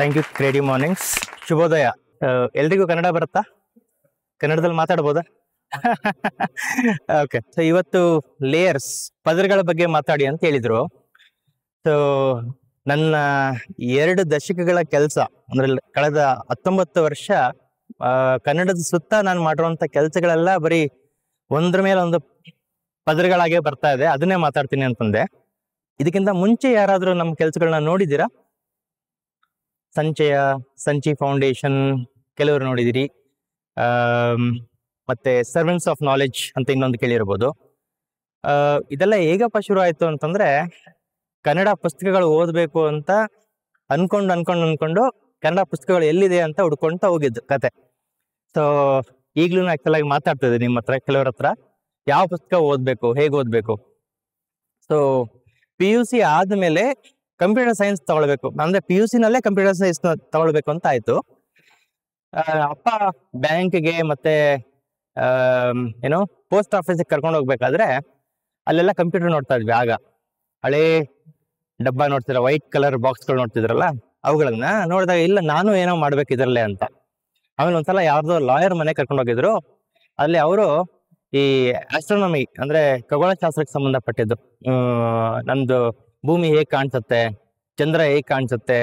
Thank you. ಕ್ರೇಡಿ mornings, ಶುಭೋದಯ. ಎಲ್ರಿಗೂ ಕನ್ನಡ ಬರುತ್ತಾ? ಕನ್ನಡದಲ್ಲಿ ಮಾತಾಡ್ಬೋದಾ? ಓಕೆ. ಸೊ ಇವತ್ತು ಲೇಯರ್ಸ್, ಪದರಗಳ ಬಗ್ಗೆ ಮಾತಾಡಿ ಅಂತ ಹೇಳಿದ್ರು. ಸೊ ನನ್ನ 2 ದಶಕಗಳ ಕೆಲಸ ಅಂದ್ರೆ ಕಳೆದ 19 ವರ್ಷ ಕನ್ನಡದ ಸುತ್ತ ನಾನು ಮಾಡಿರುವಂತ ಕೆಲಸಗಳೆಲ್ಲ ಬರೀ ಒಂದ್ರ ಮೇಲೆ ಒಂದು ಪದರಗಳಾಗೆ ಬರ್ತಾ ಇದೆ. ಅದನ್ನೇ ಮಾತಾಡ್ತೀನಿ ಅಂತಂದೆ. ಇದಕ್ಕಿಂತ ಮುಂಚೆ ಯಾರಾದ್ರೂ ನಮ್ಮ ಕೆಲಸಗಳನ್ನ ನೋಡಿದ್ದೀರಾ? ಸಂಚಿ ಫೌಂಡೇಶನ್ ಕೆಲವರು ನೋಡಿದಿರಿ, ಮತ್ತೆ ಸರ್ವೆಂಟ್ಸ್ ಆಫ್ ನಾಲೆಡ್ಜ್ ಅಂತ ಇನ್ನೊಂದು ಕೇಳಿರ್ಬೋದು. ಇದೆಲ್ಲ ಹೇಗಪ್ಪ ಶುರು ಆಯ್ತು ಅಂತಂದ್ರೆ, ಕನ್ನಡ ಪುಸ್ತಕಗಳು ಓದಬೇಕು ಅಂತ ಅನ್ಕೊಂಡು ಕನ್ನಡ ಪುಸ್ತಕಗಳು ಎಲ್ಲಿದೆ ಅಂತ ಹುಡ್ಕೊಂತ ಹೋಗಿದ್ದು ಕತೆ. ಸೊ ಈಗ್ಲೂ ಆಕ್ಚುಲ್ ಆಗಿ ಮಾತಾಡ್ತಿದ್ದೆ ನಿಮ್ಮ ಹತ್ರ, ಕೆಲವ್ರ ಹತ್ರ ಯಾವ ಪುಸ್ತಕ ಓದ್ಬೇಕು, ಹೇಗೆ ಓದ್ಬೇಕು. ಸೊ PUC ಆದ್ಮೇಲೆ ಕಂಪ್ಯೂಟರ್ ಸೈನ್ಸ್ ತಗೊಳ್ಬೇಕು, ಅಂದ್ರೆ PUC ನಲ್ಲೇ ಕಂಪ್ಯೂಟರ್ ಸೈನ್ಸ್ ತಗೊಳ್ಬೇಕು ಅಂತ ಆಯ್ತು. ಅಪ್ಪ ಬ್ಯಾಂಕ್ಗೆ ಮತ್ತೆ ಏನೋ ಪೋಸ್ಟ್ ಆಫೀಸ್ಗೆ ಕರ್ಕೊಂಡು ಹೋಗ್ಬೇಕಾದ್ರೆ ಅಲ್ಲೆಲ್ಲ ಕಂಪ್ಯೂಟರ್ ನೋಡ್ತಾ ಇದ್ವಿ. ಆಗ ಹಳೇ ಡಬ್ಬ ನೋಡ್ತಿದ್ರ, ವೈಟ್ ಕಲರ್ ಬಾಕ್ಸ್ಗಳು ನೋಡ್ತಿದ್ರಲ್ಲ, ಅವುಗಳನ್ನ ನೋಡಿದಾಗ ಇಲ್ಲ ನಾನು ಏನೋ ಮಾಡ್ಬೇಕು ಇದರಲ್ಲೇ ಅಂತ. ಆಮೇಲೆ ಒಂದ್ಸಲ ಯಾರ್ದೋ ಲಾಯರ್ ಮನೆ ಕರ್ಕೊಂಡು ಹೋಗಿದ್ರು. ಅಲ್ಲಿ ಅವರು ಈ ಆಸ್ಟ್ರೋನಮಿ ಅಂದ್ರೆ ಖಗೋಳಶಾಸ್ತ್ರಕ್ಕೆ ಸಂಬಂಧಪಟ್ಟಿದ್ದು, ನಮ್ದು ಭೂಮಿ ಹೇಗ್ ಕಾಣಿಸುತ್ತೆ, ಚಂದ್ರ ಹೇಗ್ ಕಾಣಿಸುತ್ತೆ,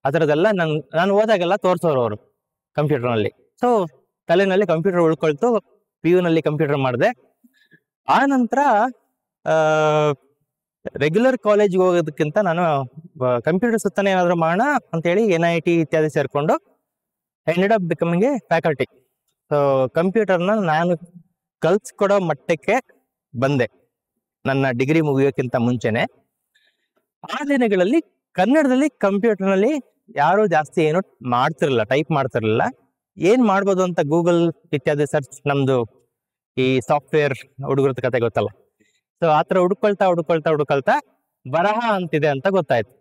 ಆ ಥರದ್ದೆಲ್ಲ ನಾನು ಓದಾಗೆಲ್ಲ ತೋರ್ಸೋರು ಅವರು ಕಂಪ್ಯೂಟರ್ನಲ್ಲಿ. ಸೊ ತಲೆನಲ್ಲಿ ಕಂಪ್ಯೂಟರ್ ಉಳ್ಕೊಳ್ತು. PU ನಲ್ಲಿ ಕಂಪ್ಯೂಟರ್ ಮಾಡಿದೆ. ಆ ನಂತರ ರೆಗ್ಯುಲರ್ ಕಾಲೇಜ್ಗೆ ಹೋಗೋದಕ್ಕಿಂತ ನಾನು ಕಂಪ್ಯೂಟರ್ ಸುತ್ತಾನೆ ಏನಾದ್ರು ಮಾಡೋಣ ಅಂತೇಳಿ NIT ಇತ್ಯಾದಿ ಸೇರ್ಕೊಂಡು ended up becoming a faculty. So ಕಂಪ್ಯೂಟರ್ನ ನಾನು ಕಲ್ಸ್ಕೊಡೋ ಮಟ್ಟಕ್ಕೆ ಬಂದೆ ನನ್ನ ಡಿಗ್ರಿ ಮುಗಿಯೋಕ್ಕಿಂತ ಮುಂಚೆನೆ. ಆ ದಿನಗಳಲ್ಲಿ ಕನ್ನಡದಲ್ಲಿ ಕಂಪ್ಯೂಟರ್ನಲ್ಲಿ ಯಾರು ಜಾಸ್ತಿ ಏನು ಮಾಡ್ತಿರ್ಲಿಲ್ಲ, ಟೈಪ್ ಮಾಡ್ತಿರ್ಲಿಲ್ಲ. ಏನ್ ಮಾಡ್ಬೋದು ಅಂತ ಗೂಗಲ್ ಇತ್ಯಾದಿ ಸರ್ಚ್, ನಮ್ದು ಈ ಸಾಫ್ಟ್ವೇರ್ ಹುಡುಗರದ ಕತೆ ಗೊತ್ತಲ್ಲ. ಸೊ ಆತರ ಹುಡುಕೊಳ್ತಾ ಬರಹ ಅಂತಿದೆ ಅಂತ ಗೊತ್ತಾಯ್ತು.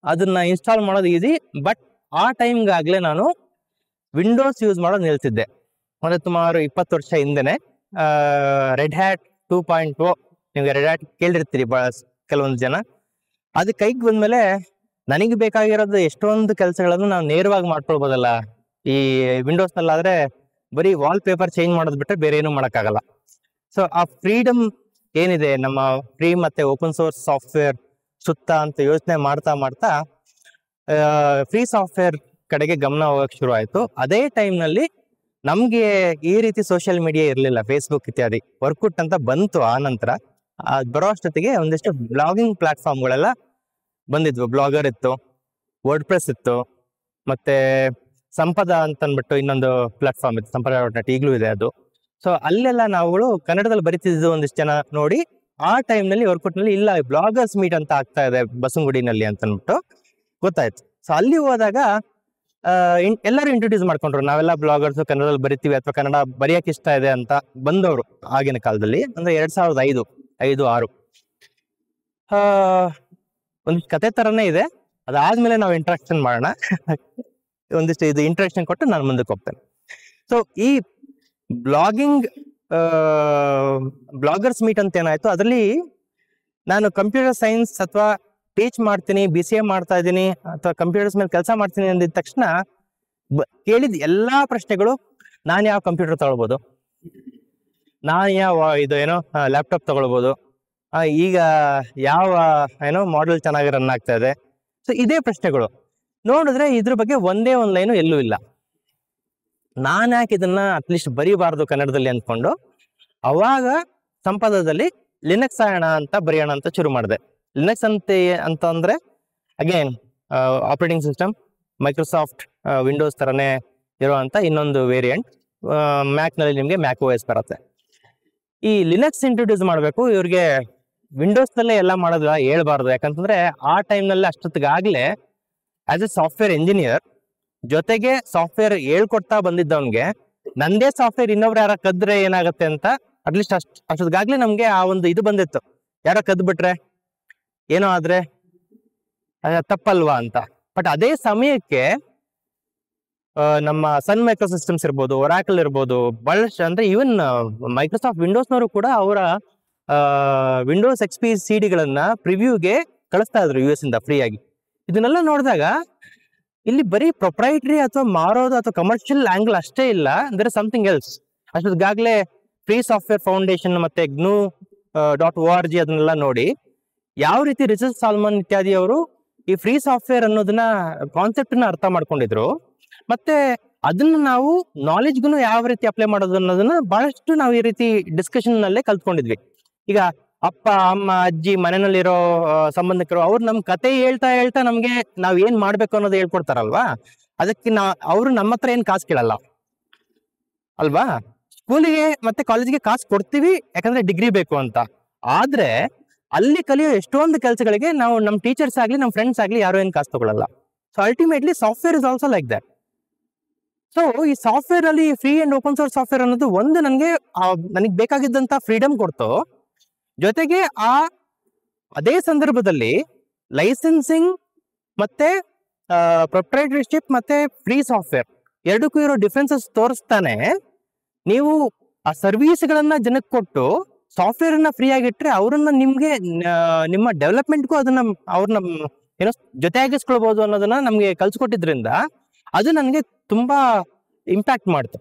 ಅದನ್ನ ಇನ್ಸ್ಟಾಲ್ ಮಾಡೋದು ಈಸಿ. ಬಟ್ ಆ ಟೈಮ್ಗಾಗ್ಲೇ ನಾನು ವಿಂಡೋಸ್ ಯೂಸ್ ಮಾಡೋದು ನಿಲ್ಸಿದ್ದೆ. ಅಂದ್ರೆ ಸುಮಾರು 20 ವರ್ಷ ಹಿಂದೆನೆ. ರೆಡ್ ಹ್ಯಾಟ್ 2.0, ನೀವು ರೆಡ್ ಹ್ಯಾಟ್ ಕೇಳಿರ್ತೀರಿ ಕೆಲವೊಂದು ಜನ. ಅದು ಕೈಗೆ ಬಂದ್ಮೇಲೆ ನನಗೆ ಬೇಕಾಗಿರೋದು ಎಷ್ಟೊಂದು ಕೆಲಸಗಳನ್ನು ನಾವು ನೇರವಾಗಿ ಮಾಡ್ಕೊಳ್ಬೋದಲ್ಲ. ಈ ವಿಂಡೋಸ್ ನಲ್ಲಾದ್ರೆ ಬರೀ ವಾಲ್ ಪೇಪರ್ ಚೇಂಜ್ ಮಾಡೋದು ಬಿಟ್ಟರೆ ಬೇರೆ ಏನು ಮಾಡೋಕ್ಕಾಗಲ್ಲ. ಸೊ ಆ ಫ್ರೀಡಮ್ ಏನಿದೆ ನಮ್ಮ ಫ್ರೀ ಮತ್ತೆ ಓಪನ್ ಸೋರ್ಸ್ ಸಾಫ್ಟ್ವೇರ್ ಸುತ್ತ ಅಂತ ಯೋಚನೆ ಮಾಡ್ತಾ ಫ್ರೀ ಸಾಫ್ಟ್ವೇರ್ ಕಡೆಗೆ ಗಮನ ಹೋಗಕ್ಕೆ ಶುರು ಆಯ್ತು. ಅದೇ ಟೈಮ್ನಲ್ಲಿ ನಮ್ಗೆ ಈ ರೀತಿ ಸೋಷಿಯಲ್ ಮೀಡಿಯಾ ಇರಲಿಲ್ಲ, ಫೇಸ್ಬುಕ್ ಇತ್ಯಾದಿ. ವರ್ಕೌಟ್ ಅಂತ ಬಂತು. ಆ ನಂತರ ಬರೋ ಅಷ್ಟೊತ್ತಿಗೆ ಒಂದಿಷ್ಟು ಬ್ಲಾಗಿಂಗ್ ಪ್ಲಾಟ್ಫಾರ್ಮ್ಗಳೆಲ್ಲ ಬಂದಿದ್ವು. ಬ್ಲಾಗರ್ ಇತ್ತು, ವರ್ಡ್ ಪ್ರೆಸ್ ಇತ್ತು, ಮತ್ತೆ ಸಂಪದ ಅಂತ ಅಂದ್ಬಿಟ್ಟು ಇನ್ನೊಂದು ಪ್ಲಾಟ್ಫಾರ್ಮ್ ಇತ್ತು, ಸಂಪದ.net, ಈಗಲೂ ಇದೆ ಅದು. ಸೊ ಅಲ್ಲೆಲ್ಲ ನಾವುಗಳು ಕನ್ನಡದಲ್ಲಿ ಬರಿತಿದ್ದು ಒಂದಿಷ್ಟು ಜನ ನೋಡಿ ಆ ಟೈಮ್ನಲ್ಲಿ ವರ್ಕೌಟ್ನಲ್ಲಿ ಇಲ್ಲ ಬ್ಲಾಗರ್ಸ್ ಮೀಟ್ ಅಂತ ಆಗ್ತಾ ಇದೆ ಬಸವನಗುಡಿನಲ್ಲಿ ಅಂತ ಅಂದ್ಬಿಟ್ಟು ಗೊತ್ತಾಯ್ತು. ಸೊ ಅಲ್ಲಿ ಹೋದಾಗ ಎಲ್ಲರೂ ಇಂಟ್ರೊಡ್ಯೂಸ್ ಮಾಡ್ಕೊಂಡ್ರು, ನಾವೆಲ್ಲ ಬ್ಲಾಗರ್ಸ್ ಕನ್ನಡದಲ್ಲಿ ಬರಿತೀವಿ ಅಥವಾ ಕನ್ನಡ ಬರೆಯಕ್ಕೆ ಇಷ್ಟ ಇದೆ ಅಂತ ಬಂದವರು ಆಗಿನ ಕಾಲದಲ್ಲಿ. ಅಂದ್ರೆ 2005-6 ಒಂದಿಷ್ಟು ಕತೆ ತರನೇ ಇದೆ. ಅದಾದ್ಮೇಲೆ ನಾವು ಇಂಟ್ರಾಕ್ಷನ್ ಮಾಡೋಣ. ಒಂದಿಷ್ಟು ಇದು ಇಂಟ್ರಾಕ್ಷನ್ ಕೊಟ್ಟು ನಾನು ಮುಂದಕ್ಕೆ ಹೋಗ್ತೇನೆ. ಸೊ ಈ ಬ್ಲಾಗರ್ಸ್ ಮೀಟ್ ಅಂತ ಏನಾಯ್ತು, ಅದರಲ್ಲಿ ನಾನು ಕಂಪ್ಯೂಟರ್ ಸೈನ್ಸ್ ಅಥವಾ ಟೀಚ್ ಮಾಡ್ತೀನಿ, BCA ಮಾಡ್ತಾ ಇದ್ದೀನಿ ಅಥವಾ ಕಂಪ್ಯೂಟರ್ಸ್ ಮೇಲೆ ಕೆಲಸ ಮಾಡ್ತೀನಿ ಅಂದಿದ ತಕ್ಷಣ ಕೇಳಿದ ಎಲ್ಲಾ ಪ್ರಶ್ನೆಗಳು, ನಾನು ಯಾವ ಕಂಪ್ಯೂಟರ್ ತಗೊಳ್ಬೋದು, ನಾನು ಯಾವ ಲ್ಯಾಪ್ಟಾಪ್ ತಗೊಳ್ಬೋದು, ಈಗ ಯಾವ ಮಾಡೆಲ್ ಚೆನ್ನಾಗಿ ರನ್ ಆಗ್ತಾ ಇದೆ. ಸೊ ಇದೇ ಪ್ರಶ್ನೆಗಳು. ನೋಡಿದ್ರೆ ಇದ್ರ ಬಗ್ಗೆ ಒಂದೇ ಒಂದು ಲೈನು ಎಲ್ಲೂ ಇಲ್ಲ. ನಾನು ಯಾಕೆ ಇದನ್ನ ಅಟ್ಲೀಸ್ಟ್ ಬರೀಬಾರ್ದು ಕನ್ನಡದಲ್ಲಿ ಅಂದ್ಕೊಂಡು ಅವಾಗ ಸಂಪದದಲ್ಲಿ ಲಿನಕ್ಸ್ ಅಂತ ಬರೆಯೋಣ ಅಂತ ಶುರು ಮಾಡಿದೆ. ಲಿನಕ್ಸ್ ಅಂತ ಅಂದ್ರೆ again operating system, Microsoft Windows ತರನೇ ಇರುವಂತ ಇನ್ನೊಂದು ವೇರಿಯಂಟ್. ಮ್ಯಾಕ್ನಲ್ಲಿ ನಿಮಗೆ MacOS ಬರುತ್ತೆ. ಈ ಲಿನಕ್ಸ್ ಇಂಟ್ರೊಡ್ಯೂಸ್ ಮಾಡಬೇಕು, ಇವ್ರಿಗೆ ವಿಂಡೋಸ್ನಲ್ಲೇ ಎಲ್ಲ ಮಾಡೋದು ಹೇಳ್ಬಾರ್ದು. ಯಾಕಂತಂದ್ರೆ ಆ ಟೈಮ್ನಲ್ಲಿ ಅಷ್ಟೊತ್ತಿಗಾಗ್ಲೇ ಆಸ್ ಎ ಸಾಫ್ಟ್ವೇರ್ ಇಂಜಿನಿಯರ್ ಜೊತೆಗೆ ಸಾಫ್ಟ್ವೇರ್ ಹೇಳ್ಕೊಡ್ತಾ ಬಂದಿದ್ದವನ್ಗೆ ನಂದೇ ಸಾಫ್ಟ್ವೇರ್ ಇನ್ನೊಬ್ರು ಯಾರ ಕದ್ರೆ ಏನಾಗುತ್ತೆ ಅಂತ ಅಟ್ಲೀಸ್ಟ್ ಅಷ್ಟೊತ್ತಿಗಾಗ್ಲೇ ನಮ್ಗೆ ಆ ಒಂದು ಇದು ಬಂದಿತ್ತು, ಯಾರೋ ಕದ್ಬಿಟ್ರೆ ಏನೋ ಆದ್ರೆ ತಪ್ಪಲ್ವಾ ಅಂತ. ಬಟ್ ಅದೇ ಸಮಯಕ್ಕೆ ನಮ್ಮ ಸನ್ ಮೈಕ್ರೋ ಸಿಸ್ಟಮ್ಸ್ ಇರ್ಬೋದು, ಒರಾಕಲ್ ಇರ್ಬೋದು, ಬಹಳಷ್ಟು ಅಂದ್ರೆ ಈವನ್ ಮೈಕ್ರೋಸಾಫ್ಟ್ ವಿಂಡೋಸ್ನವರು ಕೂಡ ಅವರ ವಿಂಡೋಸ್ XP CD ಗಳನ್ನ ಪ್ರಿವ್ಯೂಗೆ ಕಳಿಸ್ತಾ ಇದ್ರು US ಇಂದ ಫ್ರೀ ಆಗಿ. ಇದನ್ನೆಲ್ಲ ನೋಡಿದಾಗ ಇಲ್ಲಿ ಬರೀ ಪ್ರೊಪ್ರೈಟರಿ ಅಥವಾ ಮಾರೋದು ಅಥವಾ ಕಮರ್ಷಿಯಲ್ ಆಂಗಲ್ ಅಷ್ಟೇ ಇಲ್ಲ, ದರ್ ಇಸ್ ಸಮಥಿಂಗ್ ಎಲ್ಸ್. ಅಷ್ಟೊತ್ತಿಗಾಗಲೇ ಫ್ರೀ ಸಾಫ್ಟ್ವೇರ್ ಫೌಂಡೇಶನ್ ಮತ್ತೆ GNU.org ಅದನ್ನೆಲ್ಲ ನೋಡಿ ಯಾವ ರೀತಿ ರಿಚರ್ಡ್ ಸಾಲ್ಮನ್ ಇತ್ಯಾದಿ ಅವರು ಈ ಫ್ರೀ ಸಾಫ್ಟ್ವೇರ್ ಅನ್ನೋದನ್ನ ಕಾನ್ಸೆಪ್ಟ್ ನ ಅರ್ಥ ಮಾಡ್ಕೊಂಡಿದ್ರು, ಮತ್ತೆ ಅದನ್ನ ನಾವು ನಾಲೆಜ್ಗೂ ಯಾವ ರೀತಿ ಅಪ್ಲೈ ಮಾಡೋದು ಅನ್ನೋದನ್ನ ಬಹಳಷ್ಟು ನಾವು ಈ ರೀತಿ ಡಿಸ್ಕಷನ್ ನಲ್ಲೇ ಕಲ್ತ್ಕೊಂಡಿದ್ವಿ. ಈಗ ಅಪ್ಪ ಅಮ್ಮ ಅಜ್ಜಿ ಮನೆಯಲ್ಲಿರೋ ಸಂಬಂಧಿಕರು ಅವ್ರು ನಮ್ ಕತೆ ಹೇಳ್ತಾ ಹೇಳ್ತಾ ನಮ್ಗೆ ನಾವ್ ಏನ್ ಮಾಡ್ಬೇಕು ಅನ್ನೋದು ಹೇಳ್ಕೊಡ್ತಾರಲ್ವಾ, ಅದಕ್ಕೆ ಅವರು ನಮ್ಮ ಹತ್ರ ಏನ್ ಕಾಸು ಕೇಳಲ್ಲ ಅಲ್ವಾ. ಸ್ಕೂಲಿಗೆ ಮತ್ತೆ ಕಾಲೇಜಿಗೆ ಕಾಸು ಕೊಡ್ತೀವಿ ಯಾಕಂದ್ರೆ ಡಿಗ್ರಿ ಬೇಕು ಅಂತ, ಆದ್ರೆ ಅಲ್ಲಿ ಕಲಿಯೋ ಎಷ್ಟೊಂದು ಕೆಲಸಗಳಿಗೆ ನಾವು ನಮ್ಮ ಟೀಚರ್ಸ್ ಆಗ್ಲಿ ನಮ್ಮ ಫ್ರೆಂಡ್ಸ್ ಆಗ್ಲಿ ಯಾರು ಏನ್ ಕಾಸು ತಗೊಳ್ಳಲ್ಲ. So ultimately software is also like that. So ಈ ಸಾಫ್ಟ್ವೇರ್ ಅಲ್ಲಿ free and open source software ಅನ್ನೋದು ಒಂದು ನನಗೆ ಬೇಕಾಗಿದ್ದಂತ ಫ್ರೀಡಮ್ ಕೊಡ್ತು, ಜೊತೆಗೆ ಅದೇ ಸಂದರ್ಭದಲ್ಲಿ ಲೈಸೆನ್ಸಿಂಗ್ ಮತ್ತೆ ಪ್ರೊಪ್ರೈಟರಿಶಿಪ್ ಮತ್ತೆ ಫ್ರೀ ಸಾಫ್ಟ್ವೇರ್ ಎರಡಕ್ಕೂ ಇರೋ ಡಿಫ್ರೆನ್ಸಸ್ ತೋರಿಸ್ತಾನೆ. ನೀವು ಆ ಸರ್ವಿಸ್ಗಳನ್ನ ಜನಕ್ಕೆ ಕೊಟ್ಟು ಸಾಫ್ಟ್ವೇರ್ ಅನ್ನ ಫ್ರೀ ಆಗಿಟ್ರೆ ಅವ್ರನ್ನ ನಿಮ್ಗೆ ನಿಮ್ಮ ಡೆವಲಪ್ಮೆಂಟ್ಗೂ ಅದನ್ನ ಅವ್ರನ್ನ ಏನೋ ಜೊತೆಯಾಗಿಸ್ಕೊಳ್ಬಹುದು ಅನ್ನೋದನ್ನ ನಮ್ಗೆ ಕಲ್ಸ್ಕೊಟ್ಟಿದ್ರಿಂದ ಅದು ನನಗೆ ತುಂಬಾ ಇಂಪ್ಯಾಕ್ಟ್ ಮಾಡ್ತು.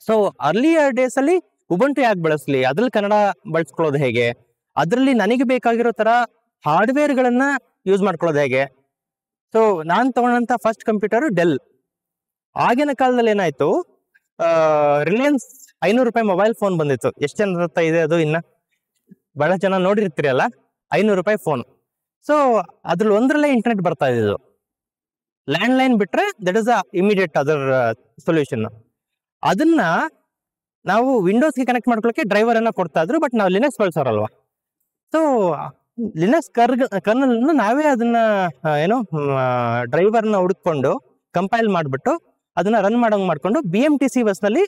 ಸೊ ಅರ್ಲಿಯರ್ ಡೇಸ್ ಅಲ್ಲಿ ಉಬುಂಟು ಯಾಕೆ ಬಳಸಲಿ, ಅದ್ರಲ್ಲಿ ಕನ್ನಡ ಬಳಸ್ಕೊಳ್ಳೋದು ಹೇಗೆ, ಅದರಲ್ಲಿ ನನಗೆ ಬೇಕಾಗಿರೋ ತರ ಹಾರ್ಡ್ವೇರ್ ಗಳನ್ನ ಯೂಸ್ ಮಾಡ್ಕೊಳ್ಳೋದು ಹೇಗೆ. ಸೊ ನಾನು ತಗೊಂಡಂತ ಫಸ್ಟ್ ಕಂಪ್ಯೂಟರ್ ಡೆಲ್. ಆಗಿನ ಕಾಲದಲ್ಲಿ ಏನಾಯ್ತು, ರಿಲಯನ್ಸ್ 500 ರೂಪಾಯಿ ಮೊಬೈಲ್ ಫೋನ್ ಬಂದಿತ್ತು. ಎಷ್ಟು ಜನ ಹತ್ರ ಇದೆ ಅದು? ಇನ್ನ ಬಹಳ ಜನ ನೋಡಿರ್ತೀರಿ ಅಲ್ಲ, 500 ರೂಪಾಯಿ ಫೋನ್. ಸೊ ಅದ್ರಲ್ಲಿ ಒಂದ್ರಲ್ಲೇ ಇಂಟರ್ನೆಟ್ ಬರ್ತಾ ಇದ್ದು. ಲ್ಯಾಂಡ್ ಲೈನ್ ಬಿಟ್ರೆ that is immediate other solution. ಅದನ್ನ ನಾವು ವಿಂಡೋಸ್ಗೆ ಕನೆಕ್ಟ್ ಮಾಡ್ಕೊಳಕ್ಕೆ ಡ್ರೈವರ್ ಅನ್ನ ಕೊಡ್ತಾ ಇದ್ರು, ಬಟ್ ನಾವು ಲಿನಕ್ಸ್ ಬಳಸೋರಲ್ವಾ. ಸೊ ಲಿನಕ್ಸ್ ಕರ್ನಲ್ ನಾವೇ ಅದನ್ನ ಡ್ರೈವರ್ನ ಹುಡುಕೊಂಡು ಕಂಪೈಲ್ ಮಾಡಿಬಿಟ್ಟು ಅದನ್ನ ರನ್ ಮಾಡೋಂಗ್ ಮಾಡ್ಕೊಂಡು BMTC ಬಸ್ ನಲ್ಲಿ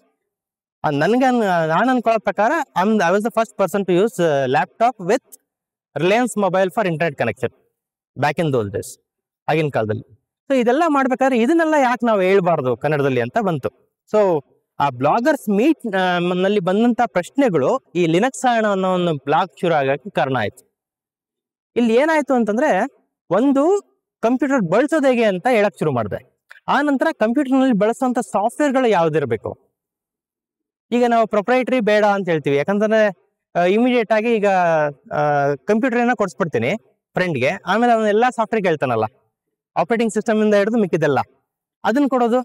ನಾನು ಅನ್ಕೊಳ್ಳೋ ಪ್ರಕಾರ I was the first person to use laptop with Reliance mobile for internet connection back in those days, ಆಗಿನ ಕಾಲದಲ್ಲಿ. ಸೊ ಇದೆಲ್ಲ ಮಾಡ್ಬೇಕಾದ್ರೆ ಇದನ್ನೆಲ್ಲ ಯಾಕೆ ನಾವು ಹೇಳ್ಬಾರ್ದು ಕನ್ನಡದಲ್ಲಿ ಅಂತ ಬಂತು. ಸೊ ಆ ಬ್ಲಾಗರ್ಸ್ ಮೀಟ್ ನಲ್ಲಿ ಬಂದಂತ ಪ್ರಶ್ನೆಗಳು ಈ ಲಿನಕ್ಸ್ ಅನ್ನೋ ಒಂದು ಬ್ಲಾಗ್ ಶುರು ಆಗಕ್ಕೆ ಕಾರಣ ಆಯ್ತು. ಇಲ್ಲಿ ಏನಾಯ್ತು ಅಂತಂದ್ರೆ, ಒಂದು ಕಂಪ್ಯೂಟರ್ ಬಳಸೋದು ಹೇಗೆ ಅಂತ ಹೇಳಕ್ ಶುರು ಮಾಡಿದೆ. ಆ ನಂತರ ಕಂಪ್ಯೂಟರ್ ನಲ್ಲಿ ಬಳಸುವಂತ ಸಾಫ್ಟ್ವೇರ್ಗಳು ಯಾವ್ದಿರ್ಬೇಕು. ಈಗ ನಾವು ಪ್ರೊಪ್ರೈಟರಿ ಬೇಡ ಅಂತ ಹೇಳ್ತೀವಿ, ಯಾಕಂದ್ರೆ ಇಮಿಡಿಯೇಟ್ ಆಗಿ ಈಗ ಕಂಪ್ಯೂಟರ್ ಏನೋ ಕೊಡ್ಸ್ಬಿಡ್ತೀನಿ ಫ್ರೆಂಡ್ಗೆ, ಆಮೇಲೆ ಅವನ ಎಲ್ಲಾ ಸಾಫ್ಟ್ವೇರ್ ಕೇಳ್ತಾನಲ್ಲ, ಆಪರೇಟಿಂಗ್ ಸಿಸ್ಟಮ್ ಇಂದ ಹಿಡಿದು ಮಿಕ್ಕಿದೆಲ್ಲ ಅದನ್ನ ಕೊಡೋದು,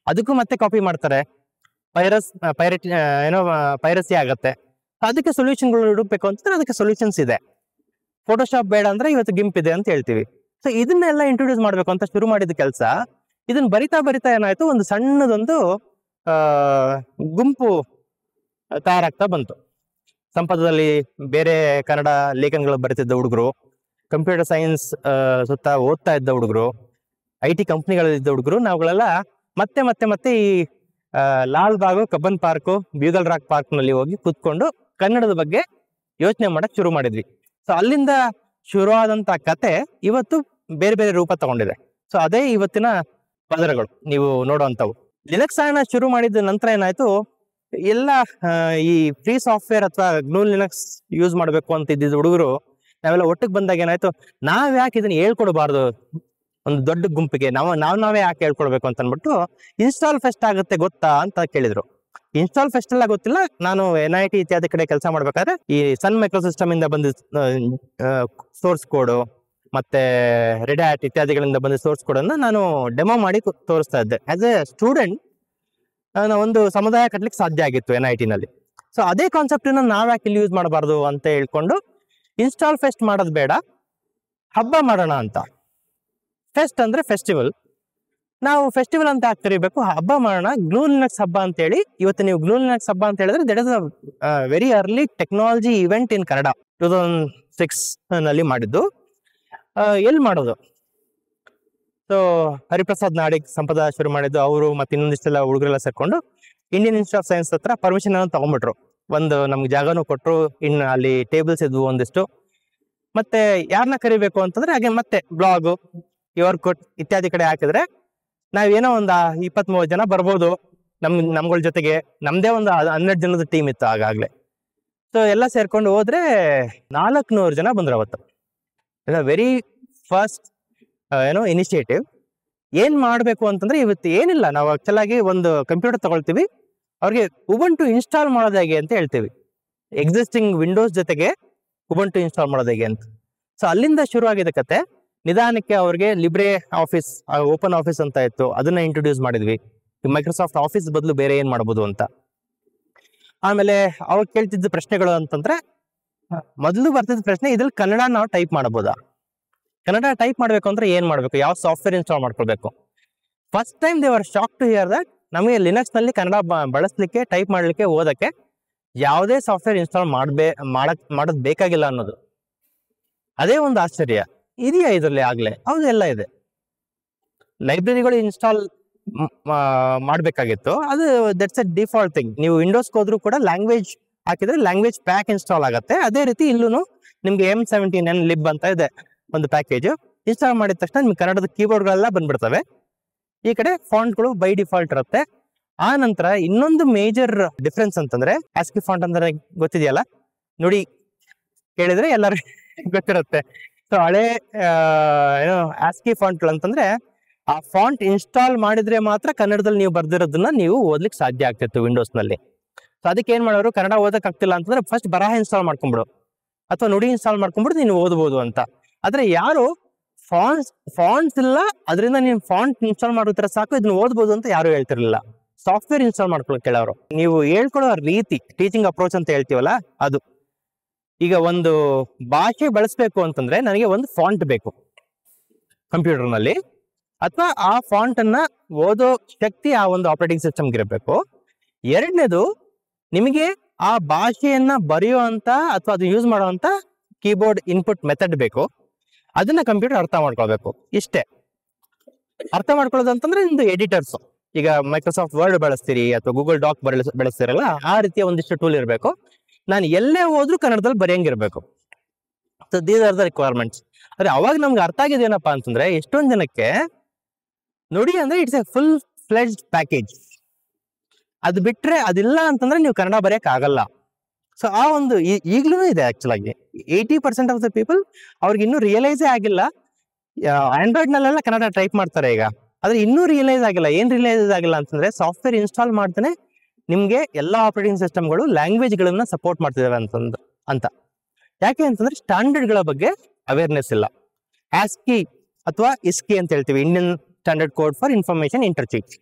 ಅದಕ್ಕೂ ಮತ್ತೆ ಕಾಪಿ ಮಾಡ್ತಾರೆ, ಪೈರಸಿ ಆಗತ್ತೆ. ಅದಕ್ಕೆ ಸೊಲ್ಯೂಷನ್ಗಳು ಹುಡುಕ್ಬೇಕು ಅಂತಂದ್ರೆ ಅದಕ್ಕೆ ಸೊಲ್ಯೂಷನ್ಸ್ ಇದೆ. ಫೋಟೋಶಾಪ್ ಬೇಡ ಅಂದ್ರೆ ಇವತ್ತು ಗಿಂಪ್ ಇದೆ ಅಂತ ಹೇಳ್ತೀವಿ. ಸೊ ಇದನ್ನೆಲ್ಲ ಇಂಟ್ರೊಡ್ಯೂಸ್ ಮಾಡ್ಬೇಕು ಅಂತ ಶುರು ಮಾಡಿದ ಕೆಲಸ. ಇದನ್ನ ಬರಿತಾ ಏನಾಯ್ತು, ಒಂದು ಸಣ್ಣದೊಂದು ಗುಂಪು ತಯಾರಾಗ್ತಾ ಬಂತು. ಸಂಪದದಲ್ಲಿ ಬೇರೆ ಕನ್ನಡ ಲೇಖನಗಳು ಬರೀತಿದ್ದ ಹುಡುಗರು, ಕಂಪ್ಯೂಟರ್ ಸೈನ್ಸ್ ಸುತ್ತ ಓದ್ತಾ ಇದ್ದ ಹುಡುಗರು, IT ಕಂಪ್ನಿಗಳಲ್ಲಿದ್ದ ಹುಡುಗರು, ನಾವುಗಳೆಲ್ಲ ಮತ್ತೆ ಈ Lal Bagh, Cubbon park, bugle rock park ನಲ್ಲಿ ಹೋಗಿ ಕೂತ್ಕೊಂಡು ಕನ್ನಡದ ಬಗ್ಗೆ ಯೋಚನೆ ಮಾಡಕ್ ಶುರು ಮಾಡಿದ್ವಿ. ಸೊ ಅಲ್ಲಿಂದ ಶುರುವಾದಂತ ಕತೆ ಇವತ್ತು ಬೇರೆ ಬೇರೆ ರೂಪ ತಗೊಂಡಿದೆ. ಸೊ ಅದೇ ಇವತ್ತಿನ ಪದರಗಳು ನೀವು ನೋಡುವಂತವು. ಲಿನಕ್ಸ್ ಶುರು ಮಾಡಿದ ನಂತರ ಏನಾಯ್ತು, ಎಲ್ಲ ಈ ಫ್ರೀ ಸಾಫ್ಟ್ವೇರ್ ಅಥವಾ GNU ಲಿನಕ್ಸ್ ಯೂಸ್ ಮಾಡಬೇಕು ಅಂತ ಇದ್ದಿದ್ದ ಹುಡುಗರು ನಾವೆಲ್ಲ ಒಟ್ಟಿಗೆ ಬಂದಾಗ ಏನಾಯ್ತು, ನಾವ್ ಯಾಕೆ ಇದನ್ನ ಹೇಳ್ಕೊಡ್ಬಾರ್ದು ಒಂದು ದೊಡ್ಡ ಗುಂಪಿಗೆ, ನಾವೇ ಯಾಕೆ ಹೇಳ್ಕೊಡ್ಬೇಕು ಅಂತ ಅಂದ್ಬಿಟ್ಟು ಇನ್ಸ್ಟಾಲ್ ಫೆಸ್ಟ್ ಆಗುತ್ತೆ ಗೊತ್ತಾ ಅಂತ ಕೇಳಿದ್ರು. ಇನ್ಸ್ಟಾಲ್ ಫೆಸ್ಟ್ ಎಲ್ಲ ಗೊತ್ತಿಲ್ಲ. ನಾನು NIT ಇತ್ಯಾದಿ ಕಡೆ ಕೆಲಸ ಮಾಡ್ಬೇಕಾದ್ರೆ ಈ ಸನ್ ಮೈಕ್ರೋಸಿಸ್ಟಮ್ ಇಂದ ಬಂದ ಸೋರ್ಸ್ ಕೋಡು ಮತ್ತೆ ರೆಡ್ ಹ್ಯಾಟ್ ಇತ್ಯಾದಿಗಳಿಂದ ಬಂದ ಸೋರ್ಸ್ ಕೋಡ್ ಅನ್ನ ನಾನು ಡೆಮೋ ಮಾಡಿ ತೋರಿಸ್ತಾ ಇದ್ದೆ. ಆಸ್ ಎ ಸ್ಟೂಡೆಂಟ್ ನಾನು ಒಂದು ಸಮುದಾಯ ಕಟ್ಲಿಕ್ಕೆ ಸಾಧ್ಯ ಆಗಿತ್ತು NIT ನಲ್ಲಿ. ಸೊ ಅದೇ ಕಾನ್ಸೆಪ್ಟ್ ನಾವ್ ಯಾಕೆ ಇಲ್ಲಿ ಯೂಸ್ ಮಾಡಬಾರ್ದು ಅಂತ ಹೇಳ್ಕೊಂಡು ಇನ್ಸ್ಟಾಲ್ ಫೆಸ್ಟ್ ಮಾಡೋದು ಬೇಡ, ಹಬ್ಬ ಮಾಡೋಣ ಅಂತ. ಫೆಸ್ಟ್ ಅಂದ್ರೆ ಫೆಸ್ಟಿವಲ್, ನಾವು ಫೆಸ್ಟಿವಲ್ ಅಂತ ಯಾಕೆ ಕರಿಬೇಕು, ಹಬ್ಬ ಮಾಡೋಣ, GNU ಲಿನಕ್ಸ್ ಹಬ್ಬ ಅಂತ ಹೇಳಿ. ಇವತ್ತು ನೀವು GNU ಲಿನಕ್ಸ್ ಹಬ್ಬ ಅಂತ ಹೇಳಿದ್ರೆ that is a very early technology event ಇನ್ ಕನ್ನಡ. 2006 ನಲ್ಲಿ ಮಾಡಿದ್ದು. ಎಲ್ಲಿ ಮಾಡೋದು? ಸೊ ಹರಿಪ್ರಸಾದ್ ನಾಡಿಗ್ ಸಂಪದ ಶುರು ಮಾಡಿದ್ದು ಅವರು, ಮತ್ತೆ ಇನ್ನೊಂದಿಷ್ಟೆಲ್ಲ ಹುಡುಗರೆಲ್ಲ ಸೇರ್ಕೊಂಡು ಇಂಡಿಯನ್ ಇನ್ಸ್ಟಿಟ್ಯೂಟ್ ಆಫ್ ಸೈನ್ಸ್ ಹತ್ರ ಪರ್ಮಿಷನ್ ಅನ್ನು ತಗೊಂಡ್ಬಿಟ್ರು. ಒಂದು ನಮ್ಗೆ ಜಾಗನೂ ಕೊಟ್ಟರು, ಇನ್ನು ಅಲ್ಲಿ ಟೇಬಲ್ಸ್ ಇದ್ವು ಒಂದಿಷ್ಟು. ಮತ್ತೆ ಯಾರನ್ನ ಕರಿಬೇಕು ಅಂತಂದ್ರೆ ಹಾಗೆ ಮತ್ತೆ ಬ್ಲಾಗ್, ಯುವರ್ ಕೋಟ್ ಇತ್ಯಾದಿ ಕಡೆ ಹಾಕಿದ್ರೆ ನಾವೇನೋ ಒಂದು 23 ಜನ ಬರ್ಬೋದು ನಮ್ಗಳ ಜೊತೆಗೆ. ನಮ್ದೇ ಒಂದು 12 ಜನದ ಟೀಮ್ ಇತ್ತು ಆಗಾಗ್ಲೇ. ಸೊ ಎಲ್ಲ ಸೇರ್ಕೊಂಡು ಹೋದ್ರೆ 400 ಜನ ಬಂದ್ರು ಅವತ್ತು. Very first initiative. ಏನ್ ಮಾಡ್ಬೇಕು ಅಂತಂದ್ರೆ ಇವತ್ತು ಏನಿಲ್ಲ, ನಾವು ಆಕ್ಚುಲ್ ಆಗಿ ಒಂದು ಕಂಪ್ಯೂಟರ್ ತಗೊಳ್ತೀವಿ, ಅವ್ರಿಗೆ ಉಬುಂಟು ಇನ್ಸ್ಟಾಲ್ ಮಾಡೋದು ಹೇಗೆ ಅಂತ ಹೇಳ್ತೀವಿ. ಎಕ್ಸಿಸ್ಟಿಂಗ್ ವಿಂಡೋಸ್ ಜೊತೆಗೆ ಉಬುಂಟು ಇನ್ಸ್ಟಾಲ್ ಮಾಡೋದು ಹೇಗೆ ಅಂತ. ಸೊ ಅಲ್ಲಿಂದ ಶುರು ಆಗಿದೆ ಕತೆ. ನಿಧಾನಕ್ಕೆ ಅವ್ರಿಗೆ ಲಿಬ್ರೆ ಆಫೀಸ್, ಓಪನ್ ಆಫೀಸ್ ಅಂತ ಇತ್ತು, ಅದನ್ನ ಇಂಟ್ರೊಡ್ಯೂಸ್ ಮಾಡಿದ್ವಿ. ಮೈಕ್ರೋಸಾಫ್ಟ್ ಆಫೀಸ್ ಬದಲು ಬೇರೆ ಏನ್ ಮಾಡ್ಬೋದು ಅಂತ. ಆಮೇಲೆ ಅವ್ರು ಕೇಳ್ತಿದ್ದ ಪ್ರಶ್ನೆಗಳು ಅಂತಂದ್ರೆ, ಮೊದಲು ಬರ್ತಿದ್ದ ಪ್ರಶ್ನೆ, ಇದ್ರಲ್ಲಿ ಕನ್ನಡ ನಾವು ಟೈಪ್ ಮಾಡಬಹುದಾ, ಕನ್ನಡ ಟೈಪ್ ಮಾಡ್ಬೇಕು ಅಂದ್ರೆ ಏನ್ ಮಾಡ್ಬೇಕು, ಯಾವ ಸಾಫ್ಟ್ವೇರ್ ಇನ್ಸ್ಟಾಲ್ ಮಾಡ್ಕೊಳ್ಬೇಕು. First time they are shock to hear that ನಮಗೆ ಲಿನಕ್ಸ್ ನಲ್ಲಿ ಕನ್ನಡ ಬಳಸಲಿಕ್ಕೆ, ಟೈಪ್ ಮಾಡ್ಲಿಕ್ಕೆ, ಓದಕ್ಕೆ ಯಾವುದೇ ಸಾಫ್ಟ್ವೇರ್ ಇನ್ಸ್ಟಾಲ್ ಮಾಡೋದ್ ಬೇಕಾಗಿಲ್ಲ ಅನ್ನೋದು. ಅದೇ ಒಂದು ಆಶ್ಚರ್ಯ. ಇದೆಯಾ ಇದರಲ್ಲಿ ಆಗ್ಲೇ? ಹೌದು, ಎಲ್ಲ ಇದೆ. ಲೈಬ್ರರಿಗಳು ಇನ್ಸ್ಟಾಲ್ ಮಾಡ್ಬೇಕಾಗಿತ್ತು, ಅದು ದಟ್ಸ್ ಎ ಡಿಫಾಲ್ಟ್ ಥಿಂಗ್. ನೀವು ವಿಂಡೋಸ್ಗೆ ಹೋದ್ರೂ ಕೂಡ ಲ್ಯಾಂಗ್ವೇಜ್ ಹಾಕಿದ್ರೆ ಲ್ಯಾಂಗ್ವೇಜ್ ಪ್ಯಾಕ್ ಇನ್ಸ್ಟಾಲ್ ಆಗುತ್ತೆ. ಅದೇ ರೀತಿ ಇಲ್ಲೂ ನಿಮ್ಗೆ M17N ಲಿಬ್ ಅಂತ ಇದೆ ಒಂದು ಪ್ಯಾಕೇಜ್. ಇನ್ಸ್ಟಾಲ್ ಮಾಡಿದ ತಕ್ಷಣ ನಿಮ್ಗೆ ಕನ್ನಡದ ಕೀಬೋರ್ಡ್ಗಳೆಲ್ಲ ಬಂದ್ಬಿಡ್ತವೆ. ಈ ಕಡೆ ಫಾಂಟ್ಗಳು ಬೈ ಡಿಫಾಲ್ಟ್ ಇರುತ್ತೆ. ಆ ನಂತರ ಇನ್ನೊಂದು ಮೇಜರ್ ಡಿಫ್ರೆನ್ಸ್ ಅಂತಂದ್ರೆ, ಆಸ್ಕಿ ಫಾಂಟ್ ಅಂದ್ರೆ ಗೊತ್ತಿದೆಯಲ್ಲ, ನೋಡಿ ಕೇಳಿದ್ರೆ ಎಲ್ಲರೂ ಗೊತ್ತಿರುತ್ತೆ. ಸೊ ಹಳೆ ಏನೋ ಆಸ್ಕಿ ಫಾಂಟ್ ಅಂತಂದ್ರೆ, ಆ ಫಾಂಟ್ ಇನ್ಸ್ಟಾಲ್ ಮಾಡಿದ್ರೆ ಮಾತ್ರ ಕನ್ನಡದಲ್ಲಿ ನೀವು ಬರ್ದಿರೋದನ್ನ ನೀವು ಓದ್ಲಿಕ್ಕೆ ಸಾಧ್ಯ ಆಗ್ತಿತ್ತು ವಿಂಡೋಸ್ ನಲ್ಲಿ. ಸೊ ಅದಕ್ಕೆ ಏನ್ ಮಾಡೋರು, ಕನ್ನಡ ಓದಕ್ ಆಗ್ತಿಲ್ಲ ಅಂತಂದ್ರೆ ಫಸ್ಟ್ ಬರಹ ಇನ್ಸ್ಟಾಲ್ ಮಾಡ್ಕೊಂಡ್ಬಿಡು, ಅಥವಾ ನುಡಿ ಇನ್ಸ್ಟಾಲ್ ಮಾಡ್ಕೊಂಡ್ಬಿಡು, ನೀನು ಓದ್ಬೋದು ಅಂತ. ಆದ್ರೆ ಯಾರು ಫಾಂಟ್ಸ್ ಇಲ್ಲ, ಅದರಿಂದ ನೀವು ಫಾಂಟ್ ಇನ್ಸ್ಟಾಲ್ ಮಾಡಿದ್ರೆ ಸಾಕು, ಇದನ್ನ ಓದ್ಬೋದು ಅಂತ ಯಾರು ಹೇಳ್ತಿರ್ಲಿಲ್ಲ. ಸಾಫ್ಟ್ವೇರ್ ಇನ್ಸ್ಟಾಲ್ ಮಾಡ್ಕೊಳಕ್ ಕೇಳೋರು. ನೀವು ಹೇಳ್ಕೊಡೋ ರೀತಿ, ಟೀಚಿಂಗ್ ಅಪ್ರೋಚ್ ಅಂತ ಹೇಳ್ತೀವಲ್ಲ ಅದು. ಈಗ ಒಂದು ಭಾಷೆ ಬಳಸಬೇಕು ಅಂತಂದ್ರೆ ನನಗೆ ಒಂದು ಫಾಂಟ್ ಬೇಕು ಕಂಪ್ಯೂಟರ್ ನಲ್ಲಿ, ಅಥವಾ ಆ ಫಾಂಟ್ ಅನ್ನ ಓದೋ ಶಕ್ತಿ ಆ ಒಂದು ಆಪರೇಟಿಂಗ್ ಸಿಸ್ಟಮ್ಗೆ ಇರಬೇಕು. ಎರಡನೇದು, ನಿಮಗೆ ಆ ಭಾಷೆಯನ್ನ ಬರೆಯುವಂತ ಅಥವಾ ಅದು ಯೂಸ್ ಮಾಡುವಂತ ಕೀಬೋರ್ಡ್ ಇನ್ಪುಟ್ ಮೆಥಡ್ ಬೇಕು. ಅದನ್ನ ಕಂಪ್ಯೂಟರ್ ಅರ್ಥ ಮಾಡ್ಕೊಳ್ಬೇಕು. ಇಷ್ಟೇ. ಅರ್ಥ ಮಾಡ್ಕೊಳ್ಳೋದು ಅಂತಂದ್ರೆ ನಿಮ್ದು ಎಡಿಟರ್ಸ್, ಈಗ ಮೈಕ್ರೋಸಾಫ್ಟ್ ವರ್ಡ್ ಬಳಸ್ತೀರಿ ಅಥವಾ ಗೂಗಲ್ ಡಾಕ್ ಬಳಸ್ತೀರಲ್ಲ, ಆ ರೀತಿಯ ಒಂದಿಷ್ಟು ಟೂಲ್ ಇರಬೇಕು. ನಾನು ಎಲ್ಲೇ ಹೋದ್ರೂ ಕನ್ನಡದಲ್ಲಿ ಬರೆಯಂಗಿರ್ಬೇಕು. So these are the requirements. ಆದ್ರೆ ಅವಾಗ ನಮ್ಗೆ ಅರ್ಥ ಆಗಿದೆ ಏನಪ್ಪಾ ಅಂತಂದ್ರೆ, ಎಷ್ಟೊಂದು ಜನಕ್ಕೆ ನುಡಿ ಅಂದ್ರೆ it's A full fledged package. ಅದು ಬಿಟ್ರೆ ಅದಿಲ್ಲ ಅಂತಂದ್ರೆ ನೀವು ಕನ್ನಡ ಬರೆಯಕ್ ಆಗಲ್ಲ. ಸೊ ಆ ಒಂದು ಈಗ್ಲೂ ಇದೆ. ಆಕ್ಚುಲ್ ಆಗಿ 80% ಆಫ್ ದ ಪೀಪಲ್ ಅವ್ರಿಗೆ ಇನ್ನೂ ರಿಯಲೈಸೇ ಆಗಿಲ್ಲ. ಆಂಡ್ರಾಯ್ಡ್ ನಲ್ಲೆಲ್ಲ ಕನ್ನಡ ಟೈಪ್ ಮಾಡ್ತಾರೆ ಈಗ, ಆದ್ರೆ ಇನ್ನೂ ರಿಯಲೈಸ್ ಆಗಿಲ್ಲ. ಏನ್ ರಿಯಲೈಸ್ ಆಗಿಲ್ಲ ಅಂತಂದ್ರೆ, ಸಾಫ್ಟ್ವೇರ್ ಇನ್ಸ್ಟಾಲ್ ಮಾಡ್ತಾನೆ ನಿಮ್ಗೆ ಎಲ್ಲಾ ಆಪರೇಟಿಂಗ್ ಸಿಸ್ಟಮ್ಗಳು ಲ್ಯಾಂಗ್ವೇಜ್ ಗಳನ್ನ ಸಪೋರ್ಟ್ ಮಾಡ್ತಿದಾವೆ ಅಂತ. ಯಾಕೆ ಅಂತಂದ್ರೆ ಸ್ಟ್ಯಾಂಡರ್ಡ್ ಗಳ ಬಗ್ಗೆ ಅವೇರ್ನೆಸ್ ಇಲ್ಲ. ಆಸ್ಕಿ ಅಥವಾ ಇಸ್ಕಿ ಅಂತ ಹೇಳ್ತೀವಿ, Indian standard code for information interchange.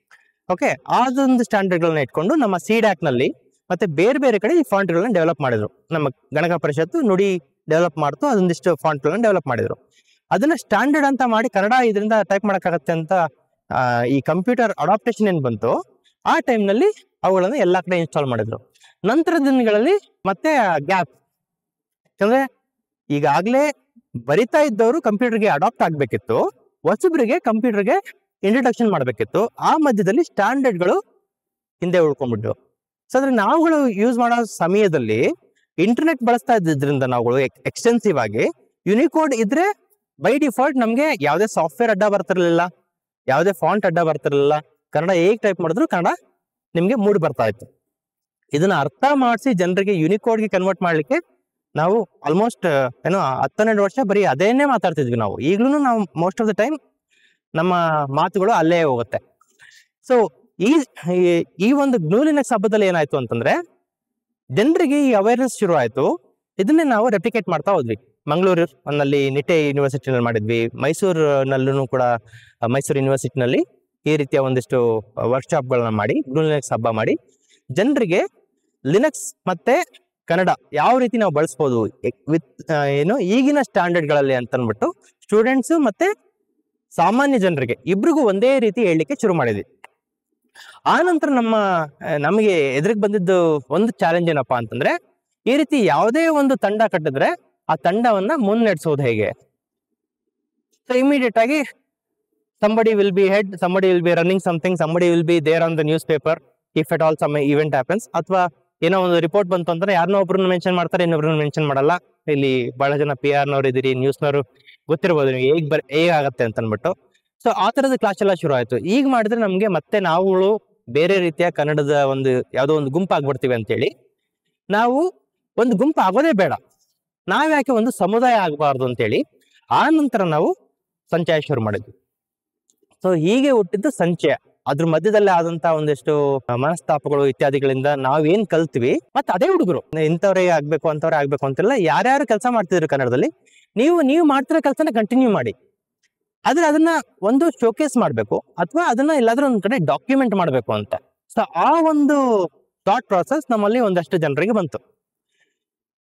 Okay, ಅದೊಂದು ಸ್ಟ್ಯಾಂಡರ್ಡ್ ಗಳನ್ನ ಇಟ್ಕೊಂಡು ನಮ್ಮ CDAC ನಲ್ಲಿ ಮತ್ತೆ ಬೇರೆ ಬೇರೆ ಕಡೆ ಈ ಫಾಂಟ್ ಗಳನ್ನ ಡೆವಲಪ್ ಮಾಡಿದ್ರು. ನಮ್ಮ ಗಣಕ ಪರಿಷತ್ತು ನುಡಿ ಡೆವಲಪ್ ಮಾಡ್ತು, ಅದೊಂದಿಷ್ಟು ಫಾಂಟ್ ಗಳನ್ನ ಡೆವಲಪ್ ಮಾಡಿದ್ರು. ಅದನ್ನ ಸ್ಟ್ಯಾಂಡರ್ಡ್ ಅಂತ ಮಾಡಿ ಕನ್ನಡ ಇದರಿಂದ ಟೈಪ್ ಮಾಡಕ್ಕಾಗತ್ತೆ ಅಂತ ಈ ಕಂಪ್ಯೂಟರ್ ಅಡಾಪ್ಟೇಷನ್ ಏನ್ ಬಂತು, ಆ ಟೈಮ್ ನಲ್ಲಿ ಅವುಗಳನ್ನ ಎಲ್ಲಾ ಕಡೆ ಇನ್ಸ್ಟಾಲ್ ಮಾಡಿದ್ರು. ನಂತರದ ದಿನಗಳಲ್ಲಿ ಮತ್ತೆ ಗ್ಯಾಪ್, ಯಾಕಂದ್ರೆ ಈಗಾಗ್ಲೇ ಬರಿತಾ ಇದ್ದವರು ಕಂಪ್ಯೂಟರ್ಗೆ ಅಡಾಪ್ಟ್ ಆಗ್ಬೇಕಿತ್ತು, ಹೊಸಬ್ರಿಗೆ ಕಂಪ್ಯೂಟರ್ಗೆ ಇಂಟ್ರಡಕ್ಷನ್ ಮಾಡ್ಬೇಕಿತ್ತು. ಆ ಮಧ್ಯದಲ್ಲಿ ಸ್ಟ್ಯಾಂಡರ್ಡ್ಗಳು ಹಿಂದೆ ಉಳ್ಕೊಂಡ್ಬಿಟ್ಟು. ಸೊ ಅಂದ್ರೆ ನಾವುಗಳು ಯೂಸ್ ಮಾಡೋ ಸಮಯದಲ್ಲಿ ಇಂಟರ್ನೆಟ್ ಬಳಸ್ತಾ ಇದ್ದಿದ್ರಿಂದ ನಾವುಗಳು ಎಕ್ಸ್ಟೆನ್ಸಿವ್ ಆಗಿ ಯುನಿಕೋಡ್ ಇದ್ರೆ ಬೈ ಡಿಫಾಲ್ಟ್ ನಮ್ಗೆ ಯಾವುದೇ ಸಾಫ್ಟ್ವೇರ್ ಅಡ್ಡ ಬರ್ತಿರ್ಲಿಲ್ಲ, ಯಾವುದೇ ಫಾಂಟ್ ಅಡ್ಡ ಬರ್ತಿರ್ಲಿಲ್ಲ. ಕನ್ನಡ ಹೇಗೆ ಟೈಪ್ ಮಾಡಿದ್ರು ಕನ್ನಡ ನಿಮ್ಗೆ ಮೂಡ್ ಬರ್ತಾ ಇತ್ತು. ಇದನ್ನ ಅರ್ಥ ಮಾಡಿಸಿ ಜನರಿಗೆ ಯುನಿಕೋಡ್ಗೆ ಕನ್ವರ್ಟ್ ಮಾಡ್ಲಿಕ್ಕೆ ನಾವು ಆಲ್ಮೋಸ್ಟ್ 10-12 ವರ್ಷ ಬರೀ ಅದೇನೇ ಮಾತಾಡ್ತಿದ್ವಿ ನಾವು. ಈಗ್ಲೂ ನಾವು ಮೋಸ್ಟ್ ಆಫ್ ದ ಟೈಮ್ ನಮ್ಮ ಮಾತುಗಳು ಅಲ್ಲೇ ಹೋಗುತ್ತೆ. ಸೊ ಈ ಒಂದು GNU Linux ಹಬ್ಬದಲ್ಲಿ ಏನಾಯ್ತು ಅಂತಂದ್ರೆ, ಜನರಿಗೆ ಈ ಅವೇರ್ನೆಸ್ ಶುರು ಆಯ್ತು. ಇದನ್ನೇ ನಾವು ರೆಪ್ಲಿಕೇಟ್ ಮಾಡ್ತಾ ಹೋದ್ವಿ. ಮಂಗಳೂರಿನಲ್ಲಿ ನಿಟ್ಟೆ ಯೂನಿವರ್ಸಿಟಿನಲ್ಲಿ ಮಾಡಿದ್ವಿ, ಮೈಸೂರಿನಲ್ಲೂ ಕೂಡ ಮೈಸೂರು ಯೂನಿವರ್ಸಿಟಿನಲ್ಲಿ ಈ ರೀತಿಯ ಒಂದಿಷ್ಟು ವರ್ಕ್ಶಾಪ್ಗಳನ್ನ ಮಾಡಿ GNU Linux ಹಬ್ಬ ಮಾಡಿ ಜನರಿಗೆ ಲಿನಕ್ಸ್ ಮತ್ತೆ ಕನ್ನಡ ಯಾವ ರೀತಿ ನಾವು ಬಳಸ್ಬೋದು ವಿತ್ ಈಗಿನ ಸ್ಟ್ಯಾಂಡರ್ಡ್ಗಳಲ್ಲಿ ಅಂತ ಅಂದ್ಬಿಟ್ಟು ಸ್ಟೂಡೆಂಟ್ಸ್ ಮತ್ತೆ ಸಾಮಾನ್ಯ ಜನರಿಗೆ ಇಬ್ರಿಗೂ ಒಂದೇ ರೀತಿ ಹೇಳಲಿಕ್ಕೆ ಶುರು ಮಾಡಿದ್ವಿ. ಆ ನಂತರ ನಮಗೆ ಎದುರಿಗೆ ಬಂದಿದ್ದು ಒಂದು ಚಾಲೆಂಜ್ ಏನಪ್ಪಾ ಅಂತಂದ್ರೆ, ಈ ರೀತಿ ಯಾವುದೇ ಒಂದು ತಂಡ ಕಟ್ಟಿದ್ರೆ ಆ ತಂಡವನ್ನ ಮುನ್ನಡೆಸೋದು ಹೇಗೆ. ಸೊ ಇಮಿಡಿಯೇಟ್ ಆಗಿ somebody will be head, somebody will be running something, somebody will be there on the newspaper if at all some event happens. ಅಥವಾ ಏನೋ ಒಂದು ರಿಪೋರ್ಟ್ ಬಂತು ಅಂತಂದ್ರೆ ಯಾರನ್ನೋ ಒಬ್ರನ್ನ ಮೆನ್ಷನ್ ಮಾಡ್ತಾರೆ, ಇನ್ನೊಬ್ರನ್ನ ಮೆನ್ಷನ್ ಮಾಡಲ್ಲ. ಇಲ್ಲಿ ಬಹಳ ಜನ PR ನವ್ರು ಇದ್ದೀರಿ, ನ್ಯೂಸ್ನವರು ಗೊತ್ತಿರ್ಬೋದು ನಿಮಗೆ ಹೇಗಾಗತ್ತೆ ಅಂತ ಅಂದ್ಬಿಟ್ಟು. ಸೊ ಆ ತರದ ಕ್ಲಾಸ್ ಎಲ್ಲ ಶುರು ಆಯ್ತು. ಈಗ ಮಾಡಿದ್ರೆ ನಮ್ಗೆ ಮತ್ತೆ ನಾವುಗಳು ಬೇರೆ ರೀತಿಯ ಕನ್ನಡದ ಒಂದು ಯಾವುದೋ ಒಂದು ಗುಂಪು ಆಗ್ಬಿಡ್ತೀವಿ ಅಂತೇಳಿ ನಾವು ಒಂದು ಗುಂಪು ಆಗೋದೇ ಬೇಡ, ನಾವ್ಯಾಕೆ ಒಂದು ಸಮುದಾಯ ಆಗಬಾರ್ದು ಅಂತೇಳಿ ಆ ನಂತರ ನಾವು ಸಂಚಯ ಶುರು ಮಾಡಿದ್ವಿ. ಸೊ ಹೀಗೆ ಹುಟ್ಟಿದ್ದು ಸಂಚಯ. ಅದ್ರ ಮಧ್ಯದಲ್ಲಿ ಆದಂತ ಒಂದಿಷ್ಟು ಮನಸ್ತಾಪಗಳು ಇತ್ಯಾದಿಗಳಿಂದ ನಾವೇನ್ ಕಲ್ತ್ವಿ, ಮತ್ತೆ ಅದೇ ಹುಡುಗರು ಇಂಥವ್ರೇ ಆಗ್ಬೇಕು ಅಂತವ್ರೇ ಆಗ್ಬೇಕು ಅಂತಿಲ್ಲ, ಯಾರ್ಯಾರು ಕೆಲಸ ಮಾಡ್ತಿದ್ರು ಕನ್ನಡದಲ್ಲಿ ನೀವು ಮಾಡ್ತಿರೋ ಕೆಲಸನ ಕಂಟಿನ್ಯೂ ಮಾಡಿ. ಆದ್ರೆ ಅದನ್ನ ಒಂದು ಶೋಕೇಸ್ ಮಾಡ್ಬೇಕು, ಅಥವಾ ಅದನ್ನ ಎಲ್ಲಾದ್ರೂ ಒಂದ್ ಕಡೆ ಡಾಕ್ಯುಮೆಂಟ್ ಮಾಡ್ಬೇಕು ಅಂತ. ಸೊ ಆ ಒಂದು ಥಾಟ್ ಪ್ರಾಸೆಸ್ ನಮ್ಮಲ್ಲಿ ಒಂದಷ್ಟು ಜನರಿಗೆ ಬಂತು.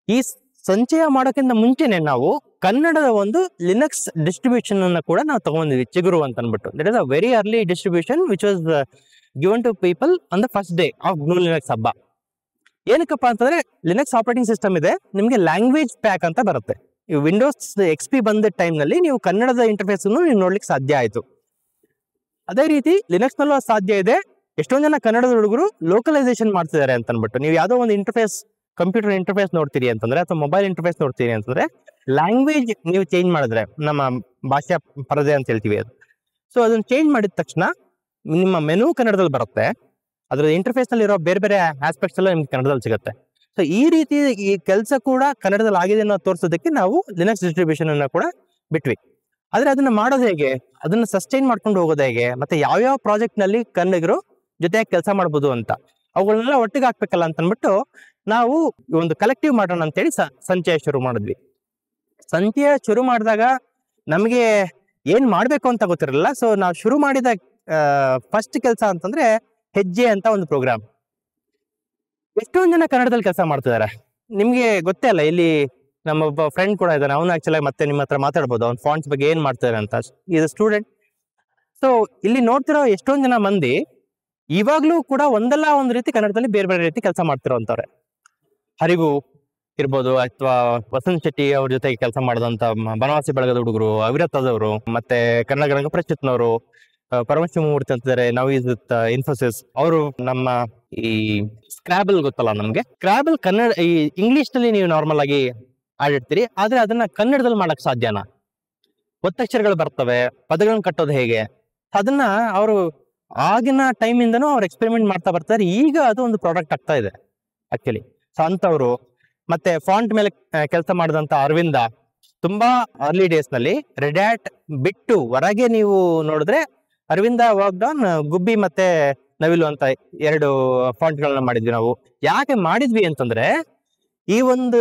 ಈ ಸಂಚಯ ಮಾಡೋಕ್ಕಿಂತ ಮುಂಚೆನೆ ನಾವು ಕನ್ನಡದ ಒಂದು ಲಿನಕ್ಸ್ ಡಿಸ್ಟ್ರಿಬ್ಯೂಷನ್ ಅನ್ನ ಕೂಡ ನಾವು ತಗೊಂಡಿದ್ವಿ, ಚಿಗುರು ಅಂತ ಅನ್ಬಿಟ್ಟು. That is a very early distribution which was given to people on the first day of GNU Linux ಹಬ್ಬ. ಏನಕ್ಕಪ್ಪ ಅಂತಂದ್ರೆ ಲಿನಕ್ಸ್ ಆಪರೇಟಿಂಗ್ ಸಿಸ್ಟಮ್ ಇದೆ, ನಿಮಗೆ ಲ್ಯಾಂಗ್ವೇಜ್ ಪ್ಯಾಕ್ ಅಂತ ಬರುತ್ತೆ. ಈ ವಿಂಡೋಸ್ XP ಬಂದ ಟೈಮ್ ನಲ್ಲಿ ನೀವು ಕನ್ನಡದ ಇಂಟರ್ಫೇಸ್ ನೀವು ನೋಡ್ಲಿಕ್ಕೆ ಸಾಧ್ಯ ಆಯ್ತು. ಅದೇ ರೀತಿ ಲಿನಕ್ಸ್ ನಲ್ಲೂ ಸಾಧ್ಯ ಇದೆ. ಎಷ್ಟೊಂದು ಜನ ಕನ್ನಡದ ಹುಡುಗರು ಲೋಕಲೈಸೇಷನ್ ಮಾಡ್ತಿದ್ದಾರೆ ಅಂತ ಅನ್ಬಿಟ್ಟು. ನೀವು ಯಾವುದೋ ಒಂದು ಇಂಟರ್ಫೇಸ್, ಕಂಪ್ಯೂಟರ್ ಇಂಟರ್ಫೇಸ್ ನೋಡ್ತೀರಿ ಅಂತಂದ್ರೆ, ಅಥವಾ ಮೊಬೈಲ್ ಇಂಟರ್ಫೇಸ್ ನೋಡ್ತೀರಿ ಅಂತಂದ್ರೆ, ಲ್ಯಾಂಗ್ವೇಜ್ ನೀವು ಚೇಂಜ್ ಮಾಡಿದ್ರೆ, ನಮ್ಮ ಭಾಷಾ ಪರದೆ ಅಂತ ಹೇಳ್ತೀವಿ ಅದು. ಸೊ ಅದನ್ನ ಚೇಂಜ್ ಮಾಡಿದ ತಕ್ಷಣ ನಿಮ್ಮ ಮೆನು ಕನ್ನಡದಲ್ಲಿ ಬರುತ್ತೆ, ಅದ್ರ ಇಂಟರ್ಫೇಸ್ ನಲ್ಲಿ ಇರೋ ಬೇರೆ ಬೇರೆ ಆಸ್ಪೆಕ್ಟ್ಸ್ ಎಲ್ಲ ನಿಮ್ಗೆ ಕನ್ನಡದಲ್ಲಿ ಸಿಗುತ್ತೆ. ಸೊ ಈ ರೀತಿ ಈ ಕೆಲಸ ಕೂಡ ಕನ್ನಡದಲ್ಲಿ ಆಗಿದೆ ಅನ್ನೋ ತೋರಿಸೋದಕ್ಕೆ ನಾವು ಲಿನಕ್ಸ್ ಡಿಸ್ಟ್ರಿಬ್ಯೂಷನ್ ಅನ್ನ ಕೂಡ ಬಿಟ್ವಿ. ಆದ್ರೆ ಅದನ್ನ ಮಾಡೋದು ಹೇಗೆ, ಅದನ್ನ ಸಸ್ಟೈನ್ ಮಾಡ್ಕೊಂಡು ಹೋಗೋದು ಹೇಗೆ, ಮತ್ತೆ ಯಾವ್ಯಾವ ಪ್ರಾಜೆಕ್ಟ್ ನಲ್ಲಿ ಕನ್ನಡಿಗರು ಜೊತೆಯಾಗಿ ಕೆಲಸ ಮಾಡ್ಬೋದು ಅಂತ, ಅವುಗಳನ್ನೆಲ್ಲ ಒಟ್ಟಿಗೆ ಹಾಕ್ಬೇಕಲ್ಲ ಅಂತ ಅಂದ್ಬಿಟ್ಟು ನಾವು ಒಂದು ಕಲೆಕ್ಟಿವ್ ಮಾಡೋಣ ಅಂತೇಳಿ ಸಂಚಯ ಶುರು ಮಾಡಿದ್ವಿ. ಸಂಚಯ ಶುರು ಮಾಡಿದಾಗ ನಮಗೆ ಏನ್ ಮಾಡ್ಬೇಕು ಅಂತ ಗೊತ್ತಿರಲಿಲ್ಲ. ಸೊ ನಾವು ಶುರು ಮಾಡಿದ ಫಸ್ಟ್ ಕೆಲಸ ಅಂತಂದ್ರೆ ಹೆಜ್ಜೆ ಅಂತ ಒಂದು ಪ್ರೋಗ್ರಾಮ್. ಎಷ್ಟೊಂದು ಜನ ಕನ್ನಡದಲ್ಲಿ ಕೆಲಸ ಮಾಡ್ತಿದ್ದಾರೆ, ನಿಮ್ಗೆ ಗೊತ್ತೇ ಅಲ್ಲ. ಇಲ್ಲಿ ನಮ್ಮ ಒಬ್ಬ ಫ್ರೆಂಡ್ ಕೂಡ ಇದ್ದಾನೆ, ಅವನು ಆಕ್ಚುಲಿ ಮತ್ತೆ ನಿಮ್ಮ ಹತ್ರ ಮಾತಾಡ್ಬೋದು, ಅವ್ನ ಫಾಂಟ್ಸ್ ಬಗ್ಗೆ ಏನ್ ಮಾಡ್ತಾರೆ ಅಂತ. Is student. ಸೊ ಇಲ್ಲಿ ನೋಡ್ತಿರೋ ಎಷ್ಟೊಂದು ಜನ ಮಂದಿ ಇವಾಗ್ಲೂ ಕೂಡ ಒಂದಲ್ಲ ಒಂದು ರೀತಿ ಕನ್ನಡದಲ್ಲಿ ಬೇರೆ ಬೇರೆ ರೀತಿ ಕೆಲಸ ಮಾಡ್ತಿರೋಂಥವ್ರೆ. ಹರಿವು ಇರ್ಬೋದು, ಅಥವಾ ವಸಂತ್ ಶೆಟ್ಟಿ ಅವ್ರ ಜೊತೆಗೆ ಕೆಲಸ ಮಾಡಿದಂತ ಬನವಾಸಿ ಬಳಗದ ಹುಡುಗರು, ಅವಿರತದವರು, ಮತ್ತೆ ಕನ್ನಡ ರಂಗಪ್ರಚಿತ್ನವರು, ಪರಮಶಿವಮೂರ್ತಿ ಅಂತಿದ್ದಾರೆ, ನಾವು ಇನ್ಫೋಸಿಸ್ ಅವರು. ನಮ್ಮ ಈ ಸ್ಕ್ರಾಬಲ್ ಗೊತ್ತಲ್ಲ ನಮ್ಗೆ, ಸ್ಕ್ರಾಬಲ್ ಕನ್ನಡ ಈ ಇಂಗ್ಲಿಷ್ ನಲ್ಲಿ ನೀವು ನಾರ್ಮಲ್ ಆಗಿ ಆಡಿರ್ತೀರಿ, ಆದ್ರೆ ಅದನ್ನ ಕನ್ನಡದಲ್ಲಿ ಮಾಡಕ್ ಸಾಧ್ಯನಾ? ಒತ್ತಕ್ಷರಗಳು ಬರ್ತವೆ, ಪದಗಳನ್ನ ಕಟ್ಟೋದು ಹೇಗೆ, ಅದನ್ನ ಅವರು ಆಗಿನ ಟೈಮ್ ಇಂದನೂ ಅವ್ರು ಎಕ್ಸ್ಪೆರಿಮೆಂಟ್ ಮಾಡ್ತಾ ಬರ್ತಾರೆ. ಈಗ ಅದು ಒಂದು ಪ್ರಾಡಕ್ಟ್ ಆಗ್ತಾ ಇದೆ ಆಕ್ಚುಲಿ. ಸೊ ಅಂತವ್ರು, ಮತ್ತೆ ಫಾಂಟ್ ಮೇಲೆ ಕೆಲಸ ಮಾಡಿದಂತ ಅರವಿಂದ, ತುಂಬಾ ಅರ್ಲಿ ಡೇಸ್ ನಲ್ಲಿ ರೆಡ್ ಹ್ಯಾಟ್ ಬಿಟ್ಟು ಹೊರಗೆ ನೀವು ನೋಡಿದ್ರೆ ಅರವಿಂದ ವರ್ಕ್ಡ್ ಆನ್ ಗುಬ್ಬಿ ಮತ್ತೆ ನವಿಲು ಅಂತ 2 ಫಾಂಟ್ಗಳನ್ನ ಮಾಡಿದ್ವಿ ನಾವು. ಯಾಕೆ ಮಾಡಿದ್ವಿ ಅಂತಂದ್ರೆ, ಈ ಒಂದು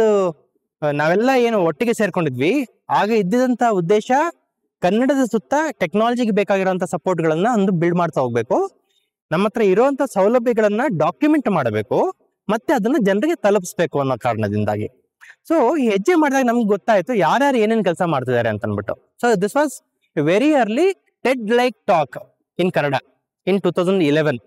ನಾವೆಲ್ಲ ಏನು ಒಟ್ಟಿಗೆ ಸೇರ್ಕೊಂಡಿದ್ವಿ, ಆಗ ಇದ್ದಿದಂತ ಉದ್ದೇಶ ಕನ್ನಡದ ಸುತ್ತ ಟೆಕ್ನಾಲಜಿಗೆ ಬೇಕಾಗಿರುವಂತ ಸಪೋರ್ಟ್ಗಳನ್ನ ಒಂದು ಬಿಲ್ಡ್ ಮಾಡ್ತಾ ಹೋಗ್ಬೇಕು, ನಮ್ಮ ಹತ್ರ ಇರುವಂತ ಸೌಲಭ್ಯಗಳನ್ನ ಡಾಕ್ಯುಮೆಂಟ್ ಮಾಡಬೇಕು, ಮತ್ತೆ ಅದನ್ನ ಜನರಿಗೆ ತಲುಪಿಸ್ಬೇಕು ಅನ್ನೋ ಕಾರಣದಿಂದಾಗಿ. ಸೊ ಈ ಹೆಜ್ಜೆ ಮಾಡಿದಾಗ ನಮ್ಗೆ ಗೊತ್ತಾಯ್ತು ಯಾರ್ಯಾರು ಏನೇನ್ ಕೆಲಸ ಮಾಡ್ತಿದ್ದಾರೆ ಅಂತ ಅನ್ಬಿಟ್ಟು. So this was very early TED like talk in Kannada in 2011.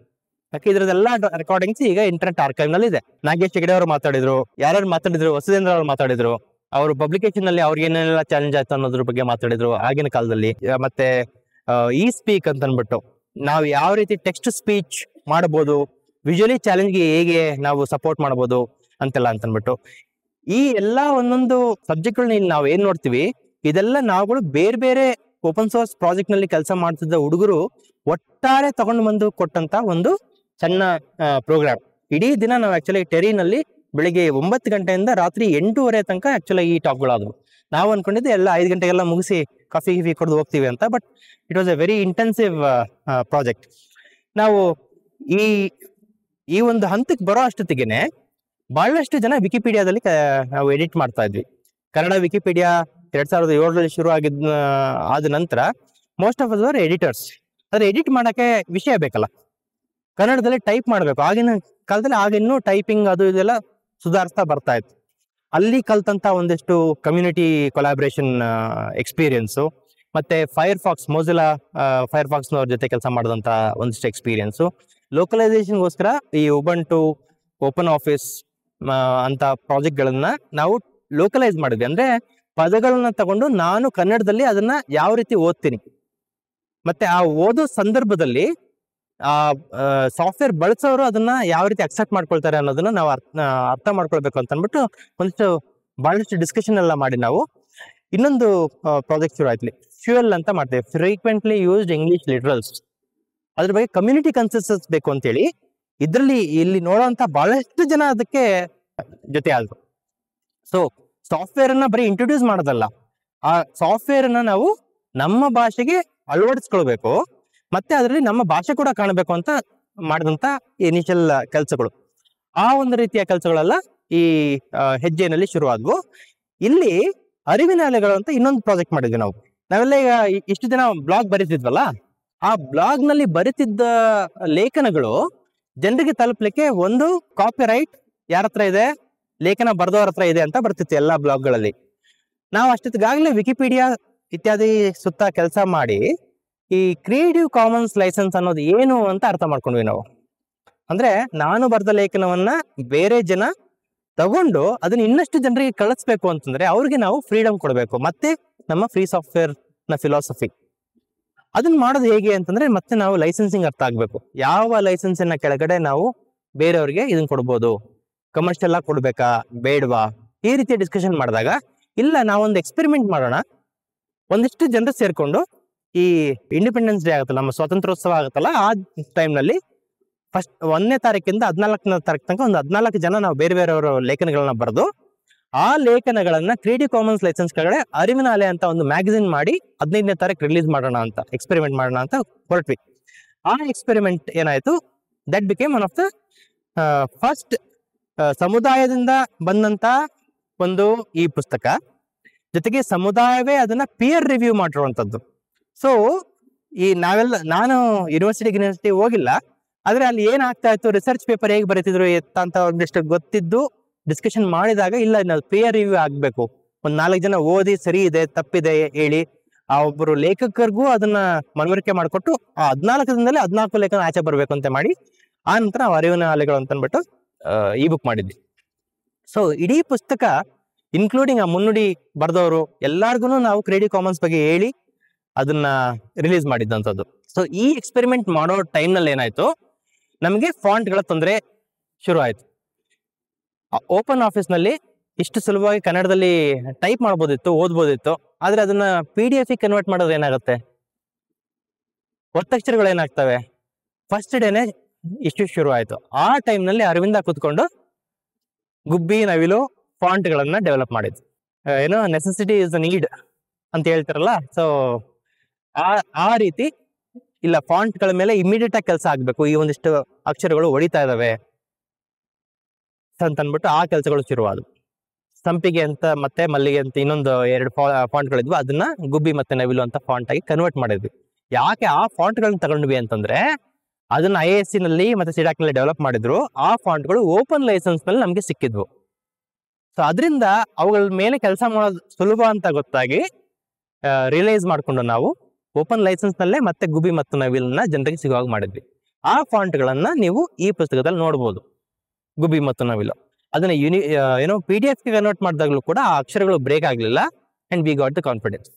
ಯಾಕೆ ಇದ್ರದೆಲ್ಲ ರೆಕಾರ್ಡಿಂಗ್ಸ್ ಈಗ ಇಂಟರ್ನೆಟ್ ಆರ್ಕೈವ್ ನಲ್ಲಿ ಇದೆ. ನಾಗೇಶ್ ಹೆಗಡೆ ಅವರು ಮಾತಾಡಿದ್ರು, ಯಾರ್ಯಾರು ಮಾತಾಡಿದ್ರು, ವಸುಧೇಂದ್ರ ಅವರು ಮಾತಾಡಿದ್ರು, ಅವರು ಪಬ್ಲಿಕೇಶನ್ ನಲ್ಲಿ ಅವ್ರಿಗೆ ಏನೆಲ್ಲ ಚಾಲೆಂಜ್ ಆಯ್ತು ಅನ್ನೋದ್ರ ಬಗ್ಗೆ ಮಾತಾಡಿದ್ರು ಆಗಿನ ಕಾಲದಲ್ಲಿ. ಮತ್ತೆ ಈ ಸ್ಪೀಕ್ ಅಂತ ಅನ್ಬಿಟ್ಟು ನಾವು ಯಾವ ರೀತಿ ಟೆಕ್ಸ್ಟ್ ಸ್ಪೀಚ್ ಮಾಡಬಹುದು, ವಿಜುವಲಿ ಚಾಲೆಂಜ್ಗೆ ಹೇಗೆ ನಾವು ಸಪೋರ್ಟ್ ಮಾಡಬಹುದು ಅಂತೆಲ್ಲ ಅಂತ ಅನ್ಬಿಟ್ಟು, ಈ ಎಲ್ಲಾ ಒಂದೊಂದು ಸಬ್ಜೆಕ್ಟ್ಗಳನ್ನ ಇಲ್ಲಿ ನಾವು ಏನ್ ನೋಡ್ತೀವಿ, ಇದೆಲ್ಲ ನಾವುಗಳು ಬೇರೆ ಬೇರೆ ಓಪನ್ ಸೋರ್ಸ್ ಪ್ರಾಜೆಕ್ಟ್ ನಲ್ಲಿ ಕೆಲಸ ಮಾಡ್ತಿದ್ದ ಹುಡುಗರು ಒಟ್ಟಾರೆ ತಗೊಂಡು ಬಂದು ಕೊಟ್ಟಂತ ಒಂದು ಸಣ್ಣ ಪ್ರೋಗ್ರಾಮ್. ಇಡೀ ದಿನ ನಾವು ಆಕ್ಚುಲಿ ಟೆರಿನಲ್ಲಿ ಬೆಳಿಗ್ಗೆ 9 ಗಂಟೆಯಿಂದ ರಾತ್ರಿ 8:30 ತನಕ ಆಕ್ಚುಲಿ ಈ ಟಾಪ್ಗಳಾದವು. ನಾವು ಅನ್ಕೊಂಡಿದ್ದೆ ಎಲ್ಲ 5 ಗಂಟೆಗೆಲ್ಲ ಮುಗಿಸಿ ಕಾಫಿ ಗಿಫಿ ಕೊಡ್ದು ಹೋಗ್ತೀವಿ ಅಂತ. But it was A very intensive project. ನಾವು ಈ ಒಂದು ಹಂತಕ್ಕೆ ಬರೋ ಅಷ್ಟೊತ್ತಿಗೆನೆ ಬಹಳಷ್ಟು ಜನ ವಿಕಿಪೀಡಿಯಾದಲ್ಲಿ ನಾವು ಎಡಿಟ್ ಮಾಡ್ತಾ ಇದ್ವಿ. ಕನ್ನಡ ವಿಕಿಪೀಡಿಯಾ 2007ರಲ್ಲಿ ಶುರು ಆದ ನಂತರ ಮೋಸ್ಟ್ ಆಫ್ ಅವರ್ ಎಡಿಟರ್ಸ್. ಅದ್ರ ಎಡಿಟ್ ಮಾಡಕ್ಕೆ ವಿಷಯ ಬೇಕಲ್ಲ, ಕನ್ನಡದಲ್ಲಿ ಟೈಪ್ ಮಾಡಬೇಕು. ಆಗಿನ ಕಾಲದಲ್ಲಿ ಆಗಿನ್ನೂ ಟೈಪಿಂಗ್ ಅದು ಇದೆಲ್ಲ ಸುಧಾರಿಸ್ತಾ ಬರ್ತಾ ಇತ್ತು. ಅಲ್ಲಿ ಕಲ್ತಂತ ಒಂದಿಷ್ಟು ಕಮ್ಯುನಿಟಿ ಕೊಲಾಬ್ರೇಷನ್ ಎಕ್ಸ್ಪೀರಿಯನ್ಸು, ಮತ್ತೆ ಫೈರ್ಫಾಕ್ಸ್, ಮೊಜಿಲಾ ಫೈರ್ಫಾಕ್ಸ್ನವ್ರ ಜೊತೆ ಕೆಲಸ ಮಾಡಿದಂತ ಒಂದಿಷ್ಟು ಎಕ್ಸ್ಪೀರಿಯನ್ಸು, ಲೋಕಲೈಸೇಷನ್ಗೋಸ್ಕರ ಈ ಉಬಂಟು, ಓಪನ್ ಆಫೀಸ್ ಅಂತ ಪ್ರಾಜೆಕ್ಟ್ಗಳನ್ನ ನಾವು ಲೋಕಲೈಸ್ ಮಾಡಿದ್ವಿ. ಅಂದ್ರೆ ಪದಗಳನ್ನ ತಗೊಂಡು ನಾನು ಕನ್ನಡದಲ್ಲಿ ಅದನ್ನ ಯಾವ ರೀತಿ ಓದ್ತೀನಿ, ಮತ್ತೆ ಆ ಓದೋ ಸಂದರ್ಭದಲ್ಲಿ ಆ ಸಾಫ್ಟ್ವೇರ್ ಬಳಸೋರು ಅದನ್ನ ಯಾವ ರೀತಿ ಅಕ್ಸೆಪ್ಟ್ ಮಾಡ್ಕೊಳ್ತಾರೆ ಅನ್ನೋದನ್ನ ನಾವು ಅರ್ಥ ಮಾಡ್ಕೊಳ್ಬೇಕು ಅಂತ ಅಂದ್ಬಿಟ್ಟು ಒಂದಿಷ್ಟು ಬಹಳಷ್ಟು ಡಿಸ್ಕಷನ್ ಎಲ್ಲ ಮಾಡಿ ನಾವು ಇನ್ನೊಂದು ಪ್ರಾಜೆಕ್ಟ್ ಶುರು ಆಯ್ತು. ಫ್ಯೂಯಲ್ ಅಂತ ಮಾಡ್ತೇವೆ, ಫ್ರೀಕ್ವೆಂಟ್ಲಿ ಯೂಸ್ಡ್ ಇಂಗ್ಲಿಷ್ ಲಿಟ್ರಲ್ಸ್. ಅದ್ರ ಬಗ್ಗೆ ಕಮ್ಯುನಿಟಿ ಕನ್ಸೆನ್ಸಸ್ ಬೇಕು ಅಂತೇಳಿ ಇಲ್ಲಿ ನೋಡೋಂತ ಬಹಳಷ್ಟು ಜನ ಅದಕ್ಕೆ ಜೊತೆ ಆದ್ರು. ಸೊ ಸಾಫ್ಟ್ವೇರ್ ಅನ್ನ ಬರೀ ಇಂಟ್ರೊಡ್ಯೂಸ್ ಮಾಡೋದಲ್ಲ, ಆ ಸಾಫ್ಟ್ವೇರ್ ಅನ್ನ ನಾವು ನಮ್ಮ ಭಾಷೆಗೆ ಅಳವಡಿಸ್ಕೊಳ್ಬೇಕು, ಮತ್ತೆ ಅದರಲ್ಲಿ ನಮ್ಮ ಭಾಷೆ ಕೂಡ ಕಾಣಬೇಕು ಅಂತ ಮಾಡಿದಂತ ಇನಿಷಿಯಲ್ ಕೆಲಸಗಳು. ಆ ಒಂದು ರೀತಿಯ ಕೆಲಸಗಳೆಲ್ಲ ಈ ಹೆಜ್ಜೆನಲ್ಲಿ ಶುರುವಾದ್ವು. ಇಲ್ಲಿ ಅರಿವಿನ ಅಲೆಗಳು ಅಂತ ಇನ್ನೊಂದು ಪ್ರಾಜೆಕ್ಟ್ ಮಾಡಿದ್ವಿ ನಾವು. ನಾವೆಲ್ಲ ಈಗ ಇಷ್ಟು ದಿನ ಬ್ಲಾಗ್ ಬರೀತಿದ್ವಲ್ಲ, ಆ ಬ್ಲಾಗ್ ನಲ್ಲಿ ಬರೀತಿದ್ದ ಲೇಖನಗಳು ಜನರಿಗೆ ತಲುಪಲಿಕ್ಕೆ ಒಂದು ಕಾಪಿ ರೈಟ್ ಯಾರ ಹತ್ರ ಇದೆ, ಲೇಖನ ಬರೆದವ್ರ ಹತ್ರ ಇದೆ ಅಂತ ಬರ್ತಿತ್ತು ಎಲ್ಲಾ ಬ್ಲಾಗ್ಗಳಲ್ಲಿ. ನಾವು ಅಷ್ಟೊತ್ತಿಗಾಗಲೇ ವಿಕಿಪೀಡಿಯಾ ಇತ್ಯಾದಿ ಸುತ್ತ ಕೆಲಸ ಮಾಡಿ ಈ ಕ್ರಿಯೇಟಿವ್ ಕಾಮನ್ಸ್ ಲೈಸೆನ್ಸ್ ಅನ್ನೋದು ಏನು ಅಂತ ಅರ್ಥ ಮಾಡ್ಕೊಂಡ್ವಿ ನಾವು. ಅಂದ್ರೆ ನಾನು ಬರೆದ ಲೇಖನವನ್ನ ಬೇರೆ ಜನ ತಗೊಂಡು ಅದನ್ನ ಇನ್ನಷ್ಟು ಜನರಿಗೆ ಕಳಿಸ್ಬೇಕು ಅಂತಂದ್ರೆ ಅವ್ರಿಗೆ ನಾವು ಫ್ರೀಡಮ್ ಕೊಡಬೇಕು. ಮತ್ತೆ ನಮ್ಮ ಫ್ರೀ ಸಾಫ್ಟ್ವೇರ್ ನ ಫಿಲಾಸಫಿ ಅದನ್ನ ಮಾಡೋದು ಹೇಗೆ ಅಂತಂದ್ರೆ ಮತ್ತೆ ನಾವು ಲೈಸೆನ್ಸಿಂಗ್ ಅರ್ಥ ಆಗ್ಬೇಕು. ಯಾವ ಲೈಸೆನ್ಸಿನ ಕೆಳಗಡೆ ನಾವು ಬೇರೆಯವ್ರಿಗೆ ಇದನ್ನ ಕೊಡ್ಬೋದು, ಕಮರ್ಷಿಯಲ್ ಆಗಿ ಕೊಡ್ಬೇಕಾ ಬೇಡವಾ, ಈ ರೀತಿಯ ಡಿಸ್ಕಷನ್ ಮಾಡಿದಾಗ ಇಲ್ಲ ನಾವೊಂದು ಎಕ್ಸ್ಪೆರಿಮೆಂಟ್ ಮಾಡೋಣ. ಒಂದಿಷ್ಟು ಜನರು ಸೇರ್ಕೊಂಡು ಈ ಇಂಡಿಪೆಂಡೆನ್ಸ್ ಡೇ ಆಗುತ್ತಲ್ಲ, ನಮ್ಮ ಸ್ವಾತಂತ್ರ್ಯೋತ್ಸವ ಆಗುತ್ತಲ್ಲ, ಆ ಟೈಮ್ನಲ್ಲಿ ಫಸ್ಟ್ 1ನೇ ತಾರೀಕಿಂದ 14ನೇ ತಾರೀಕು ತನಕ ಒಂದು 14 ಜನ ನಾವು ಬೇರೆ ಬೇರೆಯವರ ಲೇಖನಗಳನ್ನ ಬರೆದು ಆ ಲೇಖನಗಳನ್ನ ಕ್ರಿಯೇಟಿವ್ ಕಾಮನ್ಸ್ ಲೈಸೆನ್ಸ್ ಕೆಳಗಡೆ ಅರಿವಿನ ಅಲೆ ಅಂತ ಒಂದು ಮ್ಯಾಗಝಿನ್ ಮಾಡಿ 15ನೇ ತಾರೀಕು ರಿಲೀಸ್ ಮಾಡೋಣ ಅಂತ ಎಕ್ಸ್ಪೆರಿಮೆಂಟ್ ಮಾಡೋಣ ಅಂತ ಹೊರಟ್ವಿ. ಆ ಎಕ್ಸ್ಪೆರಿಮೆಂಟ್ ಏನಾಯ್ತು, that became one of the first ಸಮುದಾಯದಿಂದ ಬಂದಂತ ಒಂದು ಈ ಪುಸ್ತಕ, ಜೊತೆಗೆ ಸಮುದಾಯವೇ ಅದನ್ನ ಪಿಯರ್ ರಿವ್ಯೂ ಮಾಡಿರುವಂತದ್ದು. ಸೊ ಈ ನಾನು ಯೂನಿವರ್ಸಿಟಿ ಹೋಗಿಲ್ಲ, ಆದ್ರೆ ಅಲ್ಲಿ ಏನಾಗ್ತಾ ಇತ್ತು, ರಿಸರ್ಚ್ ಪೇಪರ್ ಹೇಗೆ ಬರೀತಿದ್ರು ಅಂತ ಒಂದಿಷ್ಟು ಗೊತ್ತಿದ್ದು ಡಿಸ್ಕಷನ್ ಮಾಡಿದಾಗ ಇಲ್ಲ ನಾವು ಪಿಯರ್ ರಿವ್ಯೂ ಆಗ್ಬೇಕು, ಒಂದ್ 4 ಜನ ಓದಿ ಸರಿ ಇದೆ ತಪ್ಪಿದೆ ಹೇಳಿ ಆ ಒಬ್ಬರು ಲೇಖಕರಿಗೂ ಅದನ್ನ ಮನವರಿಕೆ ಮಾಡಿಕೊಟ್ಟು ಆ 14 ದಿನದಲ್ಲಿ 14 ಲೇಖನ ಆಚೆ ಬರ್ಬೇಕು ಅಂತ ಮಾಡಿ ಆ ನಂತರ ನಾವು ಅರಿವಿನ ಅಲೆಗಳು ಅಂತ ಅಂದ್ಬಿಟ್ಟು ಈ ಬುಕ್ ಮಾಡಿದ್ವಿ. ಸೊ ಇಡೀ ಪುಸ್ತಕ ಇನ್ಕ್ಲೂಡಿಂಗ್ ಆ ಮುನ್ನುಡಿ ಬರೆದವರು ಎಲ್ಲಾರ್ಗು ನಾವು ಕ್ರಿಯೇಟಿವ್ ಕಾಮನ್ಸ್ ಬಗ್ಗೆ ಹೇಳಿ ಅದನ್ನ ರಿಲೀಸ್ ಮಾಡಿದ್ದಂಥದ್ದು. ಸೊ ಈ ಎಕ್ಸ್ಪೆರಿಮೆಂಟ್ ಮಾಡೋ ಟೈಮ್ನಲ್ಲಿ ಏನಾಯ್ತು, ನಮಗೆ ಫಾಂಟ್ಗಳ ತೊಂದರೆ ಶುರು ಆಯ್ತು. ಓಪನ್ ಆಫೀಸ್ ನಲ್ಲಿ ಇಷ್ಟು ಸುಲಭವಾಗಿ ಕನ್ನಡದಲ್ಲಿ ಟೈಪ್ ಮಾಡ್ಬೋದಿತ್ತು, ಓದ್ಬೋದಿತ್ತು. ಆದ್ರೆ ಅದನ್ನ PDF ಕನ್ವರ್ಟ್ ಮಾಡೋದು ಏನಾಗುತ್ತೆ, ಒತ್ತಕ್ಷರಗಳು ಏನಾಗ್ತವೆ, ಫಸ್ಟ್ ಡೇನೆ ಇಷ್ಟು ಶುರು ಆಯ್ತು. ಆ ಟೈಮ್ನಲ್ಲಿ ಅರವಿಂದ ಕೂತ್ಕೊಂಡು ಗುಬ್ಬಿ ನವಿಲು ಫಾಂಟ್ಗಳನ್ನ ಡೆವಲಪ್ ಮಾಡಿದ್ವಿ. ಏನೋ ನೆಸೆಸಿಟಿ ಇಸ್ ದ ನೀಡ್ ಅಂತ ಹೇಳ್ತಾರಲ್ಲ, ಸೊ ಆ ರೀತಿ ಇಲ್ಲ, ಫಾಂಟ್ಗಳ ಮೇಲೆ ಇಮಿಡಿಯೇಟ್ ಆಗಿ ಕೆಲಸ ಆಗ್ಬೇಕು, ಈ ಒಂದಿಷ್ಟು ಅಕ್ಷರಗಳು ಹೊಡಿತಾ ಇದಾವೆ ಅಂತ ಅಂದ್ಬಿಟ್ಟು ಆ ಕೆಲಸಗಳು ಶುರುವಾದವು. ಸಂಪಿಗೆ ಅಂತ ಮತ್ತೆ ಮಲ್ಲಿಗೆ ಅಂತ ಇನ್ನೊಂದು 2 ಫಾಂಟ್ಗಳಿದ್ವು, ಅದನ್ನ ಗುಬ್ಬಿ ಮತ್ತೆ ನವಿಲು ಅಂತ ಫಾಂಟ್ ಆಗಿ ಕನ್ವರ್ಟ್ ಮಾಡಿದ್ವಿ. ಯಾಕೆ ಆ ಫಾಂಟ್ಗಳನ್ನ ತಗೊಂಡ್ವಿ ಅಂತಂದ್ರೆ ಅದನ್ನ IISc ನಲ್ಲಿ ಮತ್ತೆ ಸಿಡಾಕ್ ನಲ್ಲಿ ಡೆವಲಪ್ ಮಾಡಿದ್ರು. ಆ ಫಾಂಟ್ಗಳು ಓಪನ್ ಲೈಸೆನ್ಸ್ ನಲ್ಲಿ ನಮ್ಗೆ ಸಿಕ್ಕಿದ್ವು. ಸೊ ಅದರಿಂದ ಅವುಗಳ ಮೇಲೆ ಕೆಲಸ ಮಾಡೋದು ಸುಲಭ ಅಂತ ಗೊತ್ತಾಗಿ ರಿಯಲೈಸ್ ಮಾಡ್ಕೊಂಡು ನಾವು ಓಪನ್ ಲೈಸೆನ್ಸ್ ನಲ್ಲೇ ಮತ್ತೆ ಗುಬ್ಬಿ ಮತ್ತು ನವಿಲನ್ನ ಜನರಿಗೆ ಸಿಗುವಾಗ ಮಾಡಿದ್ವಿ. ಆ ಫಾಂಟ್ಗಳನ್ನ ನೀವು ಈ ಪುಸ್ತಕದಲ್ಲಿ ನೋಡ್ಬೋದು, ಗುಬ್ಬಿ ಮತ್ತು ನವಿಲು. ಅದನ್ನ ಏನೋ PDF ಕನ್ವರ್ಟ್ ಮಾಡಿದಾಗ್ಲೂ ಕೂಡ ಆ ಅಕ್ಷರಗಳು ಬ್ರೇಕ್ ಆಗ್ಲಿಲ್ಲ and we got the confidence.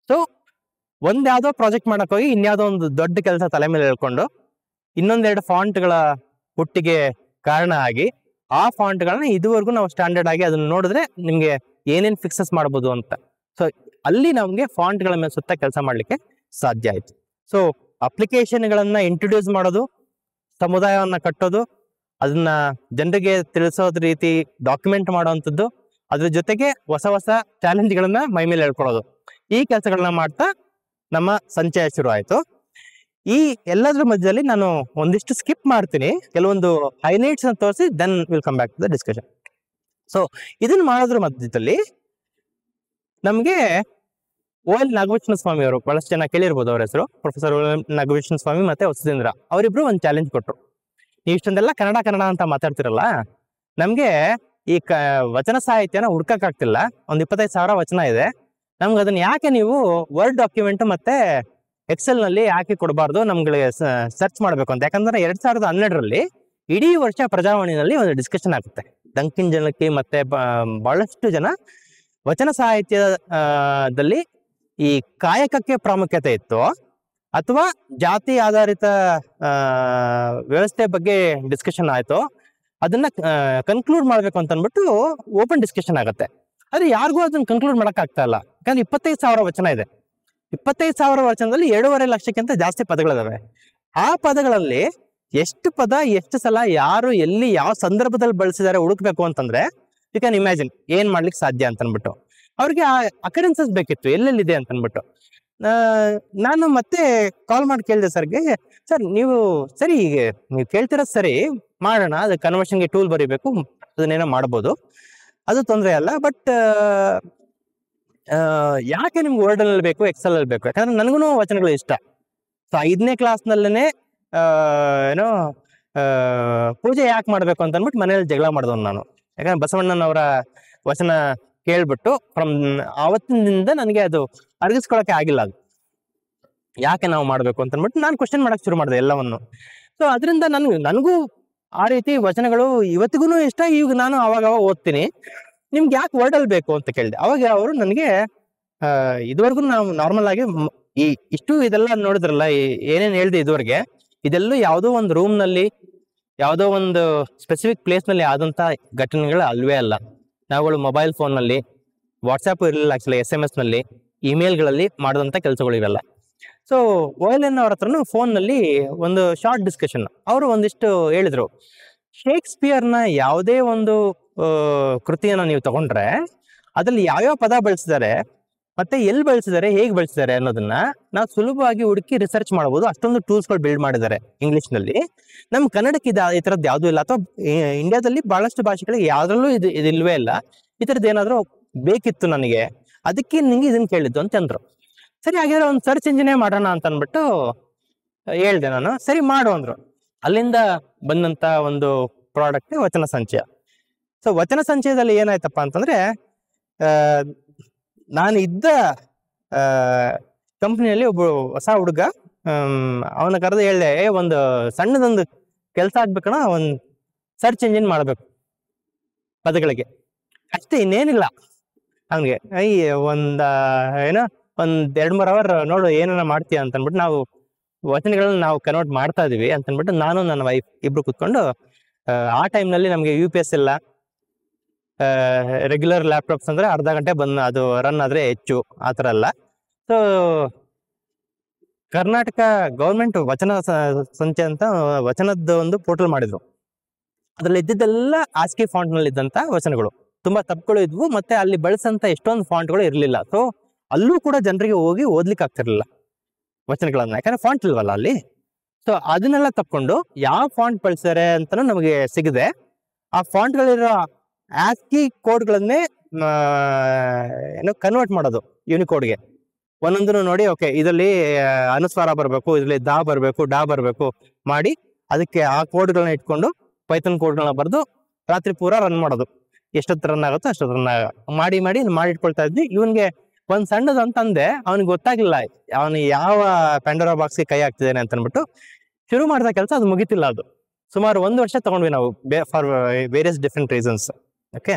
So ಒಂದ್ಯಾವುದೋ ಪ್ರಾಜೆಕ್ಟ್ ಮಾಡಕ್ ಹೋಗಿ ಇನ್ಯಾವುದೋ ಒಂದು ದೊಡ್ಡ ಕೆಲಸ ತಲೆ ಮೇಲೆ ಹೇಳ್ಕೊಂಡು 1-2 ಫಾಂಟ್ಗಳ ಹುಟ್ಟಿಗೆ ಕಾರಣ ಆಗಿ ಆ ಫಾಂಟ್ಗಳನ್ನ ಇದುವರೆಗೂ ನಾವು ಸ್ಟ್ಯಾಂಡರ್ಡ್ ಆಗಿ ಅದನ್ನ ನೋಡಿದ್ರೆ ನಿಮ್ಗೆ ಏನೇನ್ ಫಿಕ್ಸಸ್ ಮಾಡ್ಬೋದು ಅಂತ. ಸೊ ಅಲ್ಲಿ ನಮ್ಗೆ ಫಾಂಟ್ಗಳ ಮೇಲೆ ಸುತ್ತ ಕೆಲಸ ಮಾಡ್ಲಿಕ್ಕೆ ಸಾಧ್ಯ ಆಯ್ತು. ಸೊ ಅಪ್ಲಿಕೇಶನ್ಗಳನ್ನ ಇಂಟ್ರೊಡ್ಯೂಸ್ ಮಾಡೋದು, ಸಮುದಾಯವನ್ನ ಕಟ್ಟೋದು, ಅದನ್ನ ಜನರಿಗೆ ತಿಳಿಸೋದ್ ರೀತಿ ಡಾಕ್ಯುಮೆಂಟ್ ಮಾಡುವಂಥದ್ದು, ಅದ್ರ ಜೊತೆಗೆ ಹೊಸ ಹೊಸ ಚಾಲೆಂಜ್ಗಳನ್ನ ಮೈ ಮೇಲೆ ಹೇಳ್ಕೊಳ್ಳೋದು, ಈ ಕೆಲಸಗಳನ್ನ ಮಾಡ್ತಾ ನಮ್ಮ ಸಂಚಯ ಶುರು ಆಯ್ತು. ಈ ಎಲ್ಲದ್ರ ಮಧ್ಯದಲ್ಲಿ ನಾನು ಒಂದಿಷ್ಟು ಸ್ಕಿಪ್ ಮಾಡ್ತೀನಿ, ಕೆಲವೊಂದು ಹೈಲೈಟ್ಸ್ ಅಂತ ತೋರಿಸಿ then will come back to the discussion. So ಇದನ್ನ ಮಾಡೋದ್ರ ಮಧ್ಯದಲ್ಲಿ ನಮ್ಗೆ OL ನಾಗಭೂಷಣ ಸ್ವಾಮಿ ಅವರು, ಬಹಳಷ್ಟು ಜನ ಕೇಳಿರ್ಬೋದು ಅವ್ರ ಹೆಸರು, ಪ್ರೊಫೆಸರ್ OL ನಾಗಭೂಷಣ ಸ್ವಾಮಿ ಮತ್ತೆ ವಸುಧೇಂದ್ರ, ಅವರಿಬ್ರು ಒಂದು ಚಾಲೆಂಜ್ ಕೊಟ್ರು. ನೀವು ಇಷ್ಟೊಂದೆಲ್ಲ ಕನ್ನಡ ಅಂತ ಮಾತಾಡ್ತಿರಲ್ಲ, ನಮ್ಗೆ ಈ ವಚನ ಸಾಹಿತ್ಯನ ಹುಡ್ಕಕ್ಕಾಗ್ತಿಲ್ಲ, ಒಂದು 25,000 ವಚನ ಇದೆ, ನಮ್ಗೆ ಅದನ್ನ ಯಾಕೆ ನೀವು ವರ್ಡ್ ಡಾಕ್ಯುಮೆಂಟ್ ಮತ್ತೆ ಎಕ್ಸೆಲ್ ನಲ್ಲಿ ಯಾಕೆ ಕೊಡಬಾರ್ದು, ನಮ್ಗೆ ಸರ್ಚ್ ಮಾಡ್ಬೇಕು ಅಂತ. ಯಾಕಂದ್ರೆ 2012ರಲ್ಲಿ ಇಡೀ ವರ್ಷ ಪ್ರಜಾವಾಣಿನಲ್ಲಿ ಒಂದು ಡಿಸ್ಕಷನ್ ಆಗುತ್ತೆ. ಡಂಕಿನ್ ಜನಕ್ಕೆ ಮತ್ತೆ ಬಹಳಷ್ಟು ಜನ ವಚನ ಸಾಹಿತ್ಯದಲ್ಲಿ ಈ ಕಾಯಕಕ್ಕೆ ಪ್ರಾಮುಖ್ಯತೆ ಇತ್ತು ಅಥವಾ ಜಾತಿ ಆಧಾರಿತ ವ್ಯವಸ್ಥೆ ಬಗ್ಗೆ ಡಿಸ್ಕಷನ್ ಆಯ್ತು, ಅದನ್ನ ಕನ್ಕ್ಲೂಡ್ ಮಾಡ್ಬೇಕು ಅಂತ ಅಂದ್ಬಿಟ್ಟು ಓಪನ್ ಡಿಸ್ಕಷನ್ ಆಗುತ್ತೆ. ಆದ್ರೆ ಯಾರಿಗೂ ಅದನ್ನ ಕನ್ಕ್ಲೂಡ್ ಮಾಡಕ್ ಆಗ್ತಾ ಇಲ್ಲ, ಯಾಕಂದ್ರೆ 25,000 ವಚನ ಇದೆ. 25,000 ವಚನದಲ್ಲಿ 2.5 ಲಕ್ಷಕ್ಕಿಂತ ಜಾಸ್ತಿ ಪದಗಳಿದಾವೆ. ಆ ಪದಗಳಲ್ಲಿ ಎಷ್ಟು ಪದ ಎಷ್ಟು ಸಲ ಯಾರು ಎಲ್ಲಿ ಯಾವ ಸಂದರ್ಭದಲ್ಲಿ ಬಳಸಿದ್ದಾರೆ ಹುಡುಕ್ಬೇಕು ಅಂತಂದ್ರೆ ಯು ಕ್ಯಾನ್ ಇಮ್ಯಾಜಿನ್ ಏನ್ ಮಾಡ್ಲಿಕ್ಕೆ ಸಾಧ್ಯ ಅಂತ ಅನ್ಬಿಟ್ಟು ಅವ್ರಿಗೆ ಆ ಅಕರೆನ್ಸಸ್ ಬೇಕಿತ್ತು, ಎಲ್ಲೆಲ್ಲಿದೆ ಅಂತ ಅನ್ಬಿಟ್ಟು. ನಾನು ಮತ್ತೆ ಕಾಲ್ ಮಾಡಿ ಕೇಳಿದೆ ಸರ್ಗೆ, ಸರ್ ನೀವು ಸರಿ ಈಗ ನೀವು ಕೇಳ್ತಿರೋದು ಸರಿ, ಮಾಡೋಣ, ಅದು ಕನ್ವರ್ಷನ್ಗೆ ಟೂಲ್ ಬರೀಬೇಕು, ಅದನ್ನೇನೋ ಮಾಡ್ಬೋದು, ಅದು ತೊಂದರೆ ಅಲ್ಲ. ಬಟ್ ಯಾಕೆ ನಿಮ್ಗೆ ವರ್ಡಲ್ಲಿ ಬೇಕು, ಎಕ್ಸೆಲ್ ಅಲ್ಲಿ ಬೇಕು? ಯಾಕಂದ್ರೆ ನನಗೂ ವಚನಗಳು ಇಷ್ಟ. ಸೊ 5ನೇ ಕ್ಲಾಸ್ನಲ್ಲೇ ಏನೋ ಪೂಜೆ ಯಾಕೆ ಮಾಡಬೇಕು ಅಂತ ಅಂದ್ಬಿಟ್ಟು ಮನೇಲಿ ಜಗಳ ಮಾಡಿದವನು ನಾನು. ಯಾಕಂದ್ರೆ ಬಸವಣ್ಣನವರ ವಚನ ಕೇಳ್ಬಿಟ್ಟು ಆವತ್ತಿನಿಂದ ನನಗೆ ಅದು ಅರಗಿಸ್ಕೊಳಕ್ಕೆ ಆಗಿಲ್ಲ. ಅದು ಯಾಕೆ ನಾವು ಮಾಡಬೇಕು ಅಂತ ಅಂದ್ಬಿಟ್ಟು ನಾನು ಕ್ವಶನ್ ಮಾಡಕ್ಕೆ ಶುರು ಮಾಡಿದೆ ಎಲ್ಲವನ್ನು. ಸೊ ಅದರಿಂದ ನನಗೂ ಆ ರೀತಿ ವಚನಗಳು ಇವತ್ತಿಗೂ ಇಷ್ಟ. ಈಗ ನಾನು ಅವಾಗ ಓದ್ತೀನಿ. ನಿಮ್ಗೆ ಯಾಕೆ ವರ್ಡಲ್ಲಿ ಬೇಕು ಅಂತ ಕೇಳಿದೆ. ಅವಾಗ ಅವರು ನನಗೆ ಇದುವರೆಗೂ ನಾವು ನಾರ್ಮಲ್ ಆಗಿ ಇಷ್ಟು ಇದೆಲ್ಲ ನೋಡಿದ್ರಲ್ಲ, ಏನೇನು ಹೇಳಿದೆ ಇದುವರೆಗೆ, ಇದೆಲ್ಲ ಯಾವುದೋ ಒಂದು ರೂಮ್ನಲ್ಲಿ, ಯಾವುದೋ ಒಂದು ಸ್ಪೆಸಿಫಿಕ್ ಪ್ಲೇಸ್ನಲ್ಲಿ ಆದಂಥ ಘಟನೆಗಳು ಅಲ್ವೇ ಅಲ್ಲ. ನಾವುಗಳು ಮೊಬೈಲ್ ಫೋನ್ನಲ್ಲಿ, ವಾಟ್ಸಪ್ ಇರಲಿಲ್ಲ ಆ್ಯಕ್ಚುಲಿ, SMS ನಲ್ಲಿ, ಇಮೇಲ್ಗಳಲ್ಲಿ ಮಾಡಿದಂಥ ಕೆಲಸಗಳು ಇವೆಲ್ಲ. ಸೊ OLN ಅವ್ರ ಹತ್ರನೂ ಫೋನ್ನಲ್ಲಿ ಒಂದು ಶಾರ್ಟ್ ಡಿಸ್ಕಷನ್, ಅವರು ಒಂದಿಷ್ಟು ಹೇಳಿದರು, ಶೇಕ್ಸ್ಪಿಯರ್ನ ಯಾವುದೇ ಒಂದು ಕೃತಿಯನ್ನು ನೀವು ತಗೊಂಡ್ರೆ ಅದರಲ್ಲಿ ಯಾವ್ಯಾವ ಪದ ಬಳಸಿದ್ದಾರೆ, ಮತ್ತೆ ಎಲ್ಲಿ ಬಳಸಿದ್ದಾರೆ, ಹೇಗೆ ಬಳಸಿದ್ದಾರೆ ಅನ್ನೋದನ್ನ ನಾವು ಸುಲಭವಾಗಿ ಹುಡುಕಿ ರಿಸರ್ಚ್ ಮಾಡ್ಬೋದು. ಅಷ್ಟೊಂದು ಟೂಲ್ಸ್ಗಳು ಬಿಲ್ಡ್ ಮಾಡಿದ್ದಾರೆ ಇಂಗ್ಲೀಷ್ನಲ್ಲಿ. ನಮ್ಮ ಕನ್ನಡಕ್ಕೆ ಈ ಥರದ್ದು ಯಾವುದೂ ಇಲ್ಲ, ಅಥವಾ ಇಂಡಿಯಾದಲ್ಲಿ ಬಹಳಷ್ಟು ಭಾಷೆಗಳಿಗೆ ಯಾವುದ್ರಲ್ಲೂ ಇದಿಲ್ವೇ ಇಲ್ಲ. ಈ ಥರದ್ದು ಏನಾದರೂ ಬೇಕಿತ್ತು ನನಗೆ, ಅದಕ್ಕೆ ನಿಂಗೆ ಇದನ್ನು ಕೇಳಿದ್ದು ಅಂತಂದ್ರು. ಸರಿ, ಹಾಗಾದ್ರೆ ಒಂದು ಸರ್ಚ್ ಇಂಜಿನೇ ಮಾಡೋಣ ಅಂತ ಅಂದ್ಬಿಟ್ಟು ಹೇಳ್ದೆ ನಾನು. ಸರಿ ಮಾಡು ಅಂದ್ರು. ಅಲ್ಲಿಂದ ಬಂದಂಥ ಒಂದು ಪ್ರಾಡಕ್ಟ್ ವಚನ ಸಂಚಯ. ಸೊ ವಚನ ಸಂಚಯದಲ್ಲಿ ಏನಾಯ್ತಪ್ಪ ಅಂತಂದ್ರೆ, ನಾನು ಇದ್ದ ಕಂಪ್ನಿಯಲ್ಲಿ ಒಬ್ಬ ಹೊಸ ಹುಡುಗ, ಅವನ ಕರೆದು ಹೇಳ್ದೆ, ಒಂದು ಸಣ್ಣದೊಂದು ಕೆಲಸ ಆಗ್ಬೇಕಣ, ಒಂದು ಸರ್ಚ್ ಇಂಜಿನ್ ಮಾಡಬೇಕು ಪದಗಳಿಗೆ, ಅಷ್ಟೇ, ಇನ್ನೇನಿಲ್ಲ. ಅವನಿಗೆ ಏನೋ ಒಂದು 2-3 ಅವರ್ ನೋಡು ಏನಾರ ಮಾಡ್ತೀಯ ಅಂತ ಅಂದ್ಬಿಟ್ಟು, ನಾವು ವಚನಗಳನ್ನ ನಾವು ಕನ್ವರ್ಟ್ ಮಾಡ್ತಾ ಇದೀವಿ ಅಂತ ಅಂದ್ಬಿಟ್ಟು ನಾನು ನನ್ನ ವೈಫ್ ಇಬ್ರು ಕೂತ್ಕೊಂಡು, ಆ ಟೈಮ್ನಲ್ಲಿ ನಮಗೆ UPS ಇಲ್ಲ, ರೆಗ್ಯುಲರ್ ಲ್ಯಾಪ್ಟಾಪ್ಸ್ ಅಂದ್ರೆ ಅರ್ಧ ಗಂಟೆ ಬಂದು ಅದು ರನ್ ಆದ್ರೆ ಹೆಚ್ಚು, ಆ ಥರ ಅಲ್ಲ. ಸೊ ಕರ್ನಾಟಕ ಗೌರ್ಮೆಂಟ್ ವಚನ ಸಂಚಯ ಅಂತ ವಚನದ ಒಂದು ಪೋರ್ಟಲ್ ಮಾಡಿದ್ರು. ಅದ್ರಲ್ಲಿ ಇದ್ದಿದ್ದೆಲ್ಲ ಆಸ್ಕಿ ಫಾಂಟ್ ನಲ್ಲಿ ಇದ್ದಂತ ವಚನಗಳು, ತುಂಬಾ ತಪ್ಪುಗಳು ಇದ್ವು, ಮತ್ತೆ ಅಲ್ಲಿ ಬಳಸಂತ ಎಷ್ಟೊಂದು ಫಾಂಟ್ಗಳು ಇರಲಿಲ್ಲ. ಸೊ ಅಲ್ಲೂ ಕೂಡ ಜನರಿಗೆ ಹೋಗಿ ಓದ್ಲಿಕ್ಕೆ ಆಗ್ತಿರ್ಲಿಲ್ಲ ವಚನಗಳನ್ನ, ಯಾಕಂದ್ರೆ ಫಾಂಟ್ ಇಲ್ವಲ್ಲ ಅಲ್ಲಿ. ಸೊ ಅದನ್ನೆಲ್ಲ ತಕ್ಕೊಂಡು ಯಾವ ಫಾಂಟ್ ಬಳಸ್ತಾರೆ ಅಂತಾನು ನಮಗೆ ಸಿಗದೆ, ಆ ಫಾಂಟ್ಗಳಿರೋ ಆಸ್ಕಿ ಕೋಡ್ಗಳನ್ನೇ ಏನೋ ಕನ್ವರ್ಟ್ ಮಾಡೋದು ಯೂನಿಕೋಡ್ಗೆ. ಒಂದೊಂದನ್ನು ನೋಡಿ, ಓಕೆ ಇದರಲ್ಲಿ ಅನುಸ್ವಾರ ಬರಬೇಕು, ಇದರಲ್ಲಿ ದಾ ಬರಬೇಕು, ಡಾ ಬರಬೇಕು ಮಾಡಿ, ಅದಕ್ಕೆ ಆ ಕೋಡ್ಗಳನ್ನ ಇಟ್ಕೊಂಡು ಪೈಥಾನ್ ಕೋಡ್ಗಳನ್ನ ಬರೆದು ರಾತ್ರಿ ಪೂರ ರನ್ ಮಾಡೋದು. ಎಷ್ಟೊತ್ತು ರನ್ ಆಗುತ್ತೋ ಅಷ್ಟೊತ್ತು ರನ್ ಮಾಡಿಟ್ಕೊಳ್ತಾ ಇದ್ವಿ. ಇವನ್ಗೆ ಒಂದ್ ಸಣ್ಣದು ಅಂತಂದೆ, ಅವ್ನಿಗೆ ಗೊತ್ತಾಗಿಲ್ಲ ಅವನು ಯಾವ ಪ್ಯಾಂಡೋರಾ ಬಾಕ್ಸ್ಗೆ ಕೈ ಹಾಕ್ತಿದ್ದೇನೆ ಅಂತ ಅಂದ್ಬಿಟ್ಟು ಶುರು ಮಾಡಿದ ಕೆಲಸ ಅದು ಮುಗಿತಿಲ್ಲ. ಅದು ಸುಮಾರು 1 ವರ್ಷ ತಗೊಂಡ್ವಿ ನಾವು, for various different reasons. Okay,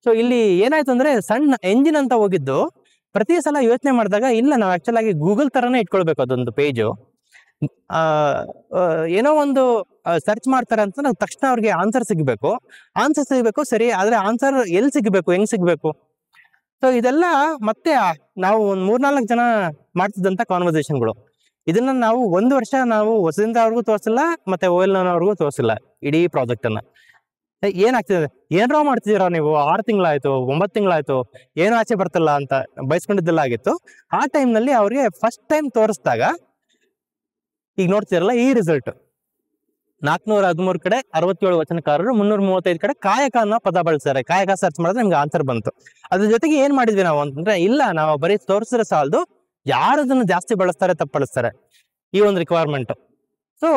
so ಇಲ್ಲಿ ಏನಾಯ್ತು ಅಂದ್ರೆ, ಸಣ್ಣ ಎಂಜಿನ್ ಅಂತ ಹೋಗಿದ್ದು, ಪ್ರತಿ ಸಲ ಯೋಚನೆ ಮಾಡಿದಾಗ ಇಲ್ಲ, ನಾವು ಆಕ್ಚುಲ್ ಆಗಿ ಗೂಗಲ್ ತರನೇ ಇಟ್ಕೊಳ್ಬೇಕು ಅದೊಂದು ಪೇಜು. ಏನೋ ಒಂದು ಸರ್ಚ್ ಮಾಡ್ತಾರೆ ಅಂತ ನಾವು ತಕ್ಷಣ ಅವ್ರಿಗೆ ಆನ್ಸರ್ ಸಿಗಬೇಕು, ಸರಿ, ಆದ್ರೆ ಆನ್ಸರ್ ಎಲ್ಲಿ ಸಿಗಬೇಕು, ಹೆಂಗ್ ಸಿಗ್ಬೇಕು? ಸೊ ಇದೆಲ್ಲ ಮತ್ತೆ ನಾವು ಒಂದು 3-4 ಜನ ಮಾಡ್ತಿದ್ದಂತ ಕಾನ್ವರ್ಸೇಷನ್ಗಳು. ಇದನ್ನ ನಾವು 1 ವರ್ಷ ನಾವು ಹೊಸದಿಂದ ಅವ್ರಿಗೂ ತೋರಿಸಿಲ್ಲ, ಮತ್ತೆ OLN ಅವ್ರಿಗೂ ತೋರಿಸಿಲ್ಲ ಇಡೀ ಪ್ರಾಜೆಕ್ಟ್ ಅನ್ನ. ಏನಾಗ್ತಿದೆ, ಏನಾರ ಮಾಡ್ತಿದ್ದೀರಾ ನೀವು, 6 ತಿಂಗಳಾಯ್ತು, 9 ತಿಂಗಳಾಯ್ತು, ಏನೋ ಆಚೆ ಬರ್ತಿಲ್ಲ ಅಂತ ಬಯಸ್ಕೊಂಡಿದ್ದೆಲ್ಲ ಆಗಿತ್ತು. ಆ ಟೈಮ್ನಲ್ಲಿ ಅವ್ರಿಗೆ ಫಸ್ಟ್ ಟೈಮ್ ತೋರಿಸಿದಾಗ ಈಗ ನೋಡ್ತಿರಲ್ಲ ಈ ರಿಸಲ್ಟ್, 413 ಕಡೆ 67 ವಚನಕಾರರು, 335 ಕಡೆ ಕಾಯಕ ಅನ್ನೋ ಪದ ಬಳಸ್ತಾರೆ. ಕಾಯಕ ಸರ್ಚ್ ಮಾಡಿದ್ರೆ ನಿಮ್ಗೆ ಆನ್ಸರ್ ಬಂತು. ಅದ್ರ ಜೊತೆಗೆ ಏನ್ ಮಾಡಿದ್ವಿ ನಾವು ಅಂತಂದ್ರೆ, ಇಲ್ಲ ನಾವು ಬರೀ ತೋರಿಸಿದ್ರೆ ಸಾಲದು, ಯಾರು ಅದನ್ನ ಜಾಸ್ತಿ ಬಳಸ್ತಾರೆ, ತಪ್ಪು ಬಳಸ್ತಾರೆ, ಈ ಒಂದು ರಿಕ್ವೈರ್ಮೆಂಟ್. ಸೊ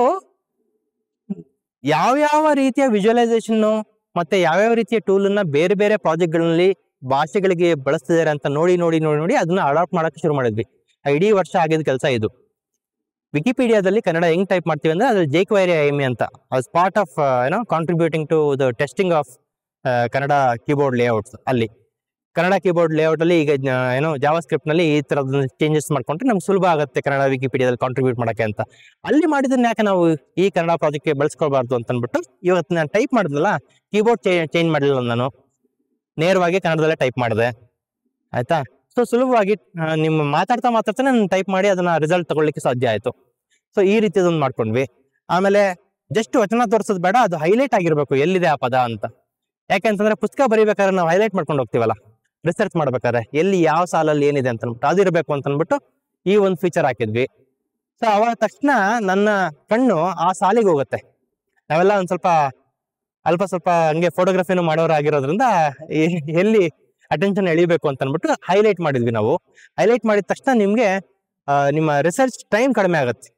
ಯಾವ್ಯಾವ ರೀತಿಯ ವಿಜುವಲೈಸೇಷನ್ ಮತ್ತೆ ಯಾವ್ಯಾವ ರೀತಿಯ ಟೂಲ್ ಅನ್ನ ಬೇರೆ ಬೇರೆ ಪ್ರಾಜೆಕ್ಟ್ಗಳಲ್ಲಿ ಭಾಷೆಗಳಿಗೆ ಬಳಸ್ತಿದ್ದಾರೆ ಅಂತ ನೋಡಿ ಅದನ್ನ ಅಡಾಪ್ಟ್ ಮಾಡಕ್ಕೆ ಶುರು ಮಾಡಿದ್ವಿ. ಇಡೀ ವರ್ಷ ಆಗಿದ್ದ ಕೆಲಸ ಇದು. ವಿಕಿಪೀಡಿಯಾದಲ್ಲಿ ಕನ್ನಡ ಹೆಂಗ್ ಟೈಪ್ ಮಾಡ್ತೀವಿ ಅಂದ್ರೆ, ಅದ್ರಲ್ಲಿ jQuery IME ಅಂತ, as part of contributing to the testing of Kannada keyboard layouts. ಅಲ್ಲಿ ಕನ್ನಡ ಕೀಬೋರ್ಡ್ ಲೇಔಟ್ ಅಲ್ಲಿ ಈಗ ಜಾವಾ ಸ್ಕ್ರಿಪ್ಟ್ ನಲ್ಲಿ ಈ ತರದ ಚೇಂಜಸ್ ಮಾಡ್ಕೊಂಡ್ರೆ ನಮ್ಗೆ ಸುಲಭ ಆಗುತ್ತೆ ಕನ್ನಡ ವಿಕಿಪೀಡಿಯಾದಲ್ಲಿ ಕಾಂಟ್ರಿಬ್ಯೂಟ್ ಮಾಡಕ್ಕೆ ಅಂತ. ಅಲ್ಲಿ ಮಾಡಿದನ್ನ ಯಾಕೆ ನಾವು ಈ ಕನ್ನಡ ಪ್ರಾಜೆಕ್ಟ್ಗೆ ಬಳಸ್ಕೊಳ್ಬಾರ್ದು ಅಂತ ಅಂದ್ಬಿಟ್ಟು, ಇವತ್ತು ನಾನು ಟೈಪ್ ಮಾಡಿದ್ನಲ್ಲ, ಕೀಬೋರ್ಡ್ ಚೇಂಜ್ ಮಾಡಲಿಲ್ಲ, ನಾನು ನೇರವಾಗಿ ಕನ್ನಡದಲ್ಲೇ ಟೈಪ್ ಮಾಡಿದೆ. ಆಯ್ತಾ? ಸೊ ಸುಲಭವಾಗಿ ನಿಮ್ಮ ಮಾತಾಡ್ತಾ ನಾನು ಟೈಪ್ ಮಾಡಿ ಅದನ್ನ ರಿಸಲ್ಟ್ ತಗೊಳ್ಳಿಕ್ಕೆ ಸಾಧ್ಯ ಆಯ್ತು. ಸೊ ಈ ರೀತಿಯದೊಂದು ಮಾಡ್ಕೊಂಡ್ವಿ. ಆಮೇಲೆ ಜಸ್ಟ್ ವಚನ ತೋರಿಸೋದು ಬೇಡ, ಅದು ಹೈಲೈಟ್ ಆಗಿರ್ಬೇಕು ಎಲ್ಲಿದೆ ಆ ಪದ ಅಂತ. ಯಾಕೆಂತಂದ್ರೆ ಪುಸ್ತಕ ಬರೀಬೇಕಾದ್ರೆ ನಾವು ಹೈಲೈಟ್ ಮಾಡ್ಕೊಂಡು ಹೋಗ್ತೀವಲ್ಲ, ರಿಸರ್ಚ್ ಮಾಡ್ಬೇಕಾದ್ರೆ ಎಲ್ಲಿ ಯಾವ ಸಾಲಲ್ಲಿ ಏನಿದೆ ಅಂತ ಅನ್ಬಿಟ್ಟು ಅದಿರಬೇಕು ಅಂತ ಅಂದ್ಬಿಟ್ಟು ಈ ಒಂದು ಫೀಚರ್ ಹಾಕಿದ್ವಿ. ಸೊ ಅವಾಗ ತಕ್ಷಣ ನನ್ನ ಕಣ್ಣು ಆ ಸಾಲಿಗೆ ಹೋಗುತ್ತೆ. ನಾವೆಲ್ಲ ಒಂದ್ ಸ್ವಲ್ಪ ಹಂಗೆ ಫೋಟೋಗ್ರಫಿನೂ ಮಾಡೋರಾಗಿರೋದ್ರಿಂದ ಎಲ್ಲಿ ಅಟೆನ್ಷನ್ ಎಳಿಬೇಕು ಅಂತ ಅಂದ್ಬಿಟ್ಟು ಹೈಲೈಟ್ ಮಾಡಿದ್ವಿ ನಾವು. ಹೈಲೈಟ್ ಮಾಡಿದ ತಕ್ಷಣ ನಿಮ್ಗೆ ನಿಮ್ಮ ರಿಸರ್ಚ್ ಟೈಮ್ ಕಡಿಮೆ ಆಗುತ್ತೆ.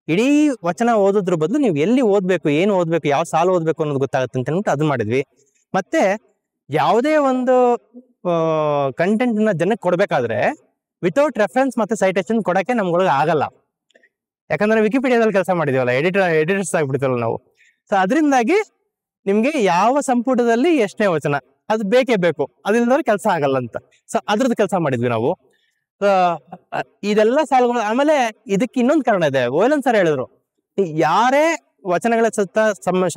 ಇಡೀ ವಚನ ಓದೋದ್ರ ಬದಲು ನೀವು ಎಲ್ಲಿ ಓದ್ಬೇಕು, ಏನು ಓದ್ಬೇಕು, ಯಾವ ಸಾಲು ಓದ್ಬೇಕು ಅನ್ನೋದು ಗೊತ್ತಾಗುತ್ತೆ ಅಂತ ಅಂದ್ಬಿಟ್ಟು ಅದನ್ನ ಮಾಡಿದ್ವಿ. ಮತ್ತೆ ಯಾವುದೇ ಒಂದು ಕಂಟೆಂಟ್ ನ ಜನಕ್ಕೆ ಕೊಡ್ಬೇಕಾದ್ರೆ ವಿತೌಟ್ ರೆಫರೆನ್ಸ್ ಮತ್ತೆ ಸೈಟೇಷನ್ ಕೊಡಕ್ಕೆ ನಮ್ಗೊಳಗೆ ಆಗಲ್ಲ. ಯಾಕಂದ್ರೆ ವಿಕಿಪೀಡಿಯಾದಲ್ಲಿ ಕೆಲಸ ಮಾಡಿದೀವಲ್ಲ, ಎಡಿಟರ್ಸ್ ಆಗ್ಬಿಡ್ತೀವಲ್ಲ ನಾವು. ಸೊ ಅದರಿಂದಾಗಿ ನಿಮ್ಗೆ ಯಾವ ಸಂಪುಟದಲ್ಲಿ ಎಷ್ಟನೇ ವಚನ ಅದು ಬೇಕೇ ಬೇಕು, ಅದಿಲ್ಲದ್ರೆ ಕೆಲಸ ಆಗಲ್ಲ ಅಂತ. ಸೊ ಅದ್ರದ್ದು ಕೆಲಸ ಮಾಡಿದ್ವಿ ನಾವು. ಇದೆಲ್ಲ ಸಾಲುಗಳು. ಆಮೇಲೆ ಇದಕ್ಕೆ ಇನ್ನೊಂದು ಕಾರಣ ಇದೆ. ಓಯಲನ್ ಸರ್ ಹೇಳಿದ್ರು, ಯಾರೇ ವಚನಗಳ ಸುತ್ತ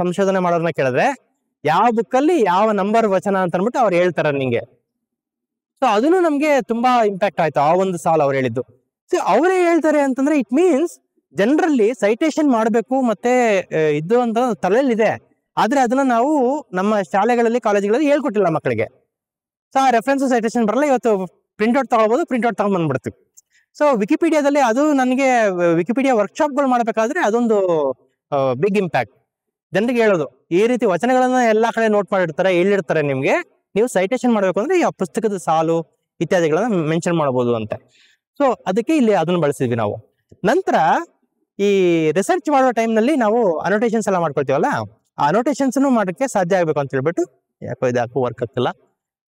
ಸಂಶೋಧನೆ ಮಾಡೋದನ್ನ ಕೇಳಿದ್ರೆ ಯಾವ ಬುಕ್ಕಲ್ಲಿ ಯಾವ ನಂಬರ್ ವಚನ ಅಂತ ಅಂದ್ಬಿಟ್ಟು ಅವ್ರು ಹೇಳ್ತಾರೆ ನಿಂಗೆ. ಸೊ ಅದನ್ನು ನಮ್ಗೆ ತುಂಬಾ ಇಂಪ್ಯಾಕ್ಟ್ ಆಯ್ತು ಆ ಒಂದು ಸಾಲು ಅವ್ರು ಹೇಳಿದ್ದು. ಸೊ ಅವರೇ ಹೇಳ್ತಾರೆ ಅಂತಂದ್ರೆ ಇಟ್ ಮೀನ್ಸ್ ಜನರಲ್ಲಿ ಸೈಟೇಷನ್ ಮಾಡಬೇಕು ಮತ್ತೆ ಇದು ಅಂತ ತಲೆಯಲ್ಲಿದೆ. ಆದ್ರೆ ಅದನ್ನ ನಾವು ನಮ್ಮ ಶಾಲೆಗಳಲ್ಲಿ ಕಾಲೇಜುಗಳಲ್ಲಿ ಹೇಳ್ಕೊಟ್ಟಿಲ್ಲ ಮಕ್ಕಳಿಗೆ. ಸೊ ಆ ರೆಫರೆನ್ಸ್ ಸೈಟೇಷನ್ ಬರಲ್ಲ. ಇವತ್ತು ಪ್ರಿಂಟ್ಔಟ್ ತಗೋಬಹುದು, ಪ್ರಿಂಟ್ಔಟ್ ತಗೊಂಡ್ ಬಂದ್ಬಿಡ್ತೀವಿ. ಸೊ ವಿಕಿಪೀಡಿಯಾದಲ್ಲಿ ಅದು ನನಗೆ ವಿಕಿಪೀಡಿಯಾ ವರ್ಕ್ಶಾಪ್ಗಳು ಮಾಡಬೇಕಾದ್ರೆ ಅದೊಂದು ಬಿಗ್ ಇಂಪ್ಯಾಕ್ಟ್. ಜನರಿಗೆ ಹೇಳೋದು, ಈ ರೀತಿ ವಚನಗಳನ್ನ ಎಲ್ಲಾ ಕಡೆ ನೋಟ್ ಮಾಡಿರ್ತಾರೆ, ಹೇಳಿರ್ತಾರೆ, ನಿಮ್ಗೆ ನೀವು ಸೈಟೇಷನ್ ಮಾಡ್ಬೇಕು ಅಂದ್ರೆ ಈ ಪುಸ್ತಕದ ಸಾಲು ಇತ್ಯಾದಿಗಳನ್ನ ಮೆನ್ಷನ್ ಮಾಡಬಹುದು ಅಂತ. ಸೊ ಅದಕ್ಕೆ ಇಲ್ಲಿ ಅದನ್ನ ಬಳಸಿದ್ವಿ ನಾವು. ನಂತರ ಈ ರಿಸರ್ಚ್ ಮಾಡೋ ಟೈಮ್ನಲ್ಲಿ ನಾವು ಅನೋಟೇಷನ್ಸ್ ಎಲ್ಲ ಮಾಡ್ಕೊಳ್ತೀವಲ್ಲ, ಆ ಅನೋಟೇಷನ್ಸ್ ಮಾಡೋಕ್ಕೆ ಸಾಧ್ಯ ಆಗ್ಬೇಕು ಅಂತ ಹೇಳ್ಬಿಟ್ಟು, ಯಾಕೋ ವರ್ಕ್ ಆಗ್ತಿಲ್ಲ.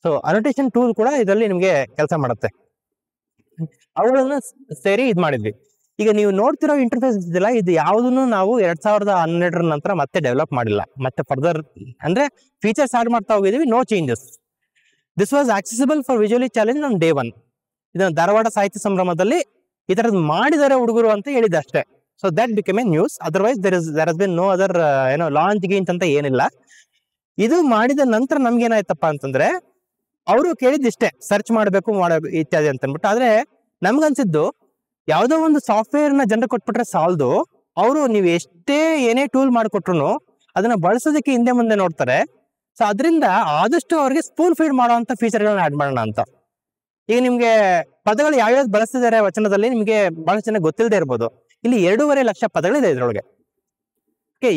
ಸೊ ಅನೋಟೇಷನ್ ಟೂಲ್ ಕೂಡ ಇದರಲ್ಲಿ ನಿಮ್ಗೆ ಕೆಲಸ ಮಾಡುತ್ತೆ. ಅವುಗಳನ್ನ ಸೇರಿ ಇದ್ ಮಾಡಿದ್ವಿ. ಈಗ ನೀವು ನೋಡ್ತಿರೋ ಇಂಟರ್ಫೇಸ್ ಇದೆಯಲ್ಲ, ಇದು ಯಾವುದನ್ನು ನಾವು 2012 ನಂತರ ಮತ್ತೆ ಡೆವಲಪ್ ಮಾಡಿಲ್ಲ. ಮತ್ತೆ ಫರ್ದರ್ ಅಂದ್ರೆ ಫೀಚರ್ಸ್ ಆಡ್ ಮಾಡ್ತಾ ಹೋಗಿದೀವಿ, no changes. This was accessible for visually challenge on day 1. ಇದನ್ನ ಧಾರವಾಡ ಸಾಹಿತ್ಯ ಸಂಭ್ರಮದಲ್ಲಿ ಈ ತರದ್ ಮಾಡಿದರೆ ಹುಡುಗರು ಅಂತ ಹೇಳಿದ ಅಷ್ಟೇ. So that become a news. Otherwise there has been no other launch ಗೀಂಚ್ ಅಂತ ಏನಿಲ್ಲ. ಇದು ಮಾಡಿದ ನಂತರ ನಮ್ಗೆ ಏನಾಯ್ತಪ್ಪ ಅಂತಂದ್ರೆ, ಅವರು ಕೇಳಿದಿಷ್ಟೇ ಸರ್ಚ್ ಮಾಡಬೇಕು ಇತ್ಯಾದಿ ಅಂತ ಅಂದ್ಬಿಟ್ಟು. ಆದ್ರೆ ನಮ್ಗನ್ಸಿದ್ದು, ಯಾವುದೋ ಒಂದು ಸಾಫ್ಟ್ವೇರ್ ನ ಜನರು ಕೊಟ್ಬಿಟ್ರೆ ಸಾಲದು. ಅವರು ನೀವು ಎಷ್ಟೇ ಏನೇ ಟೂಲ್ ಮಾಡಿಕೊಟ್ರು ಅದನ್ನ ಬಳಸೋದಕ್ಕೆ ಹಿಂದೆ ಮುಂದೆ ನೋಡ್ತಾರೆ. ಸೊ ಅದರಿಂದ ಆದಷ್ಟು ಅವ್ರಿಗೆ ಸ್ಪೂನ್ ಫೀಡ್ ಮಾಡುವಂತ ಫೀಚರ್ಗಳನ್ನ ಆಡ್ ಮಾಡೋಣ ಅಂತ. ಈಗ ನಿಮ್ಗೆ ಪದಗಳು ಯಾವ್ಯಾವ್ದು ಬಳಸ್ತಿದ್ದಾರೆ ವಚನದಲ್ಲಿ ನಿಮ್ಗೆ ಬಹಳಷ್ಟು ಜನ ಗೊತ್ತಿಲ್ಲದೆ ಇರ್ಬೋದು. ಇಲ್ಲಿ 2.5 ಲಕ್ಷ ಪದಗಳಿದೆ ಇದ್ರೊಳಗೆ.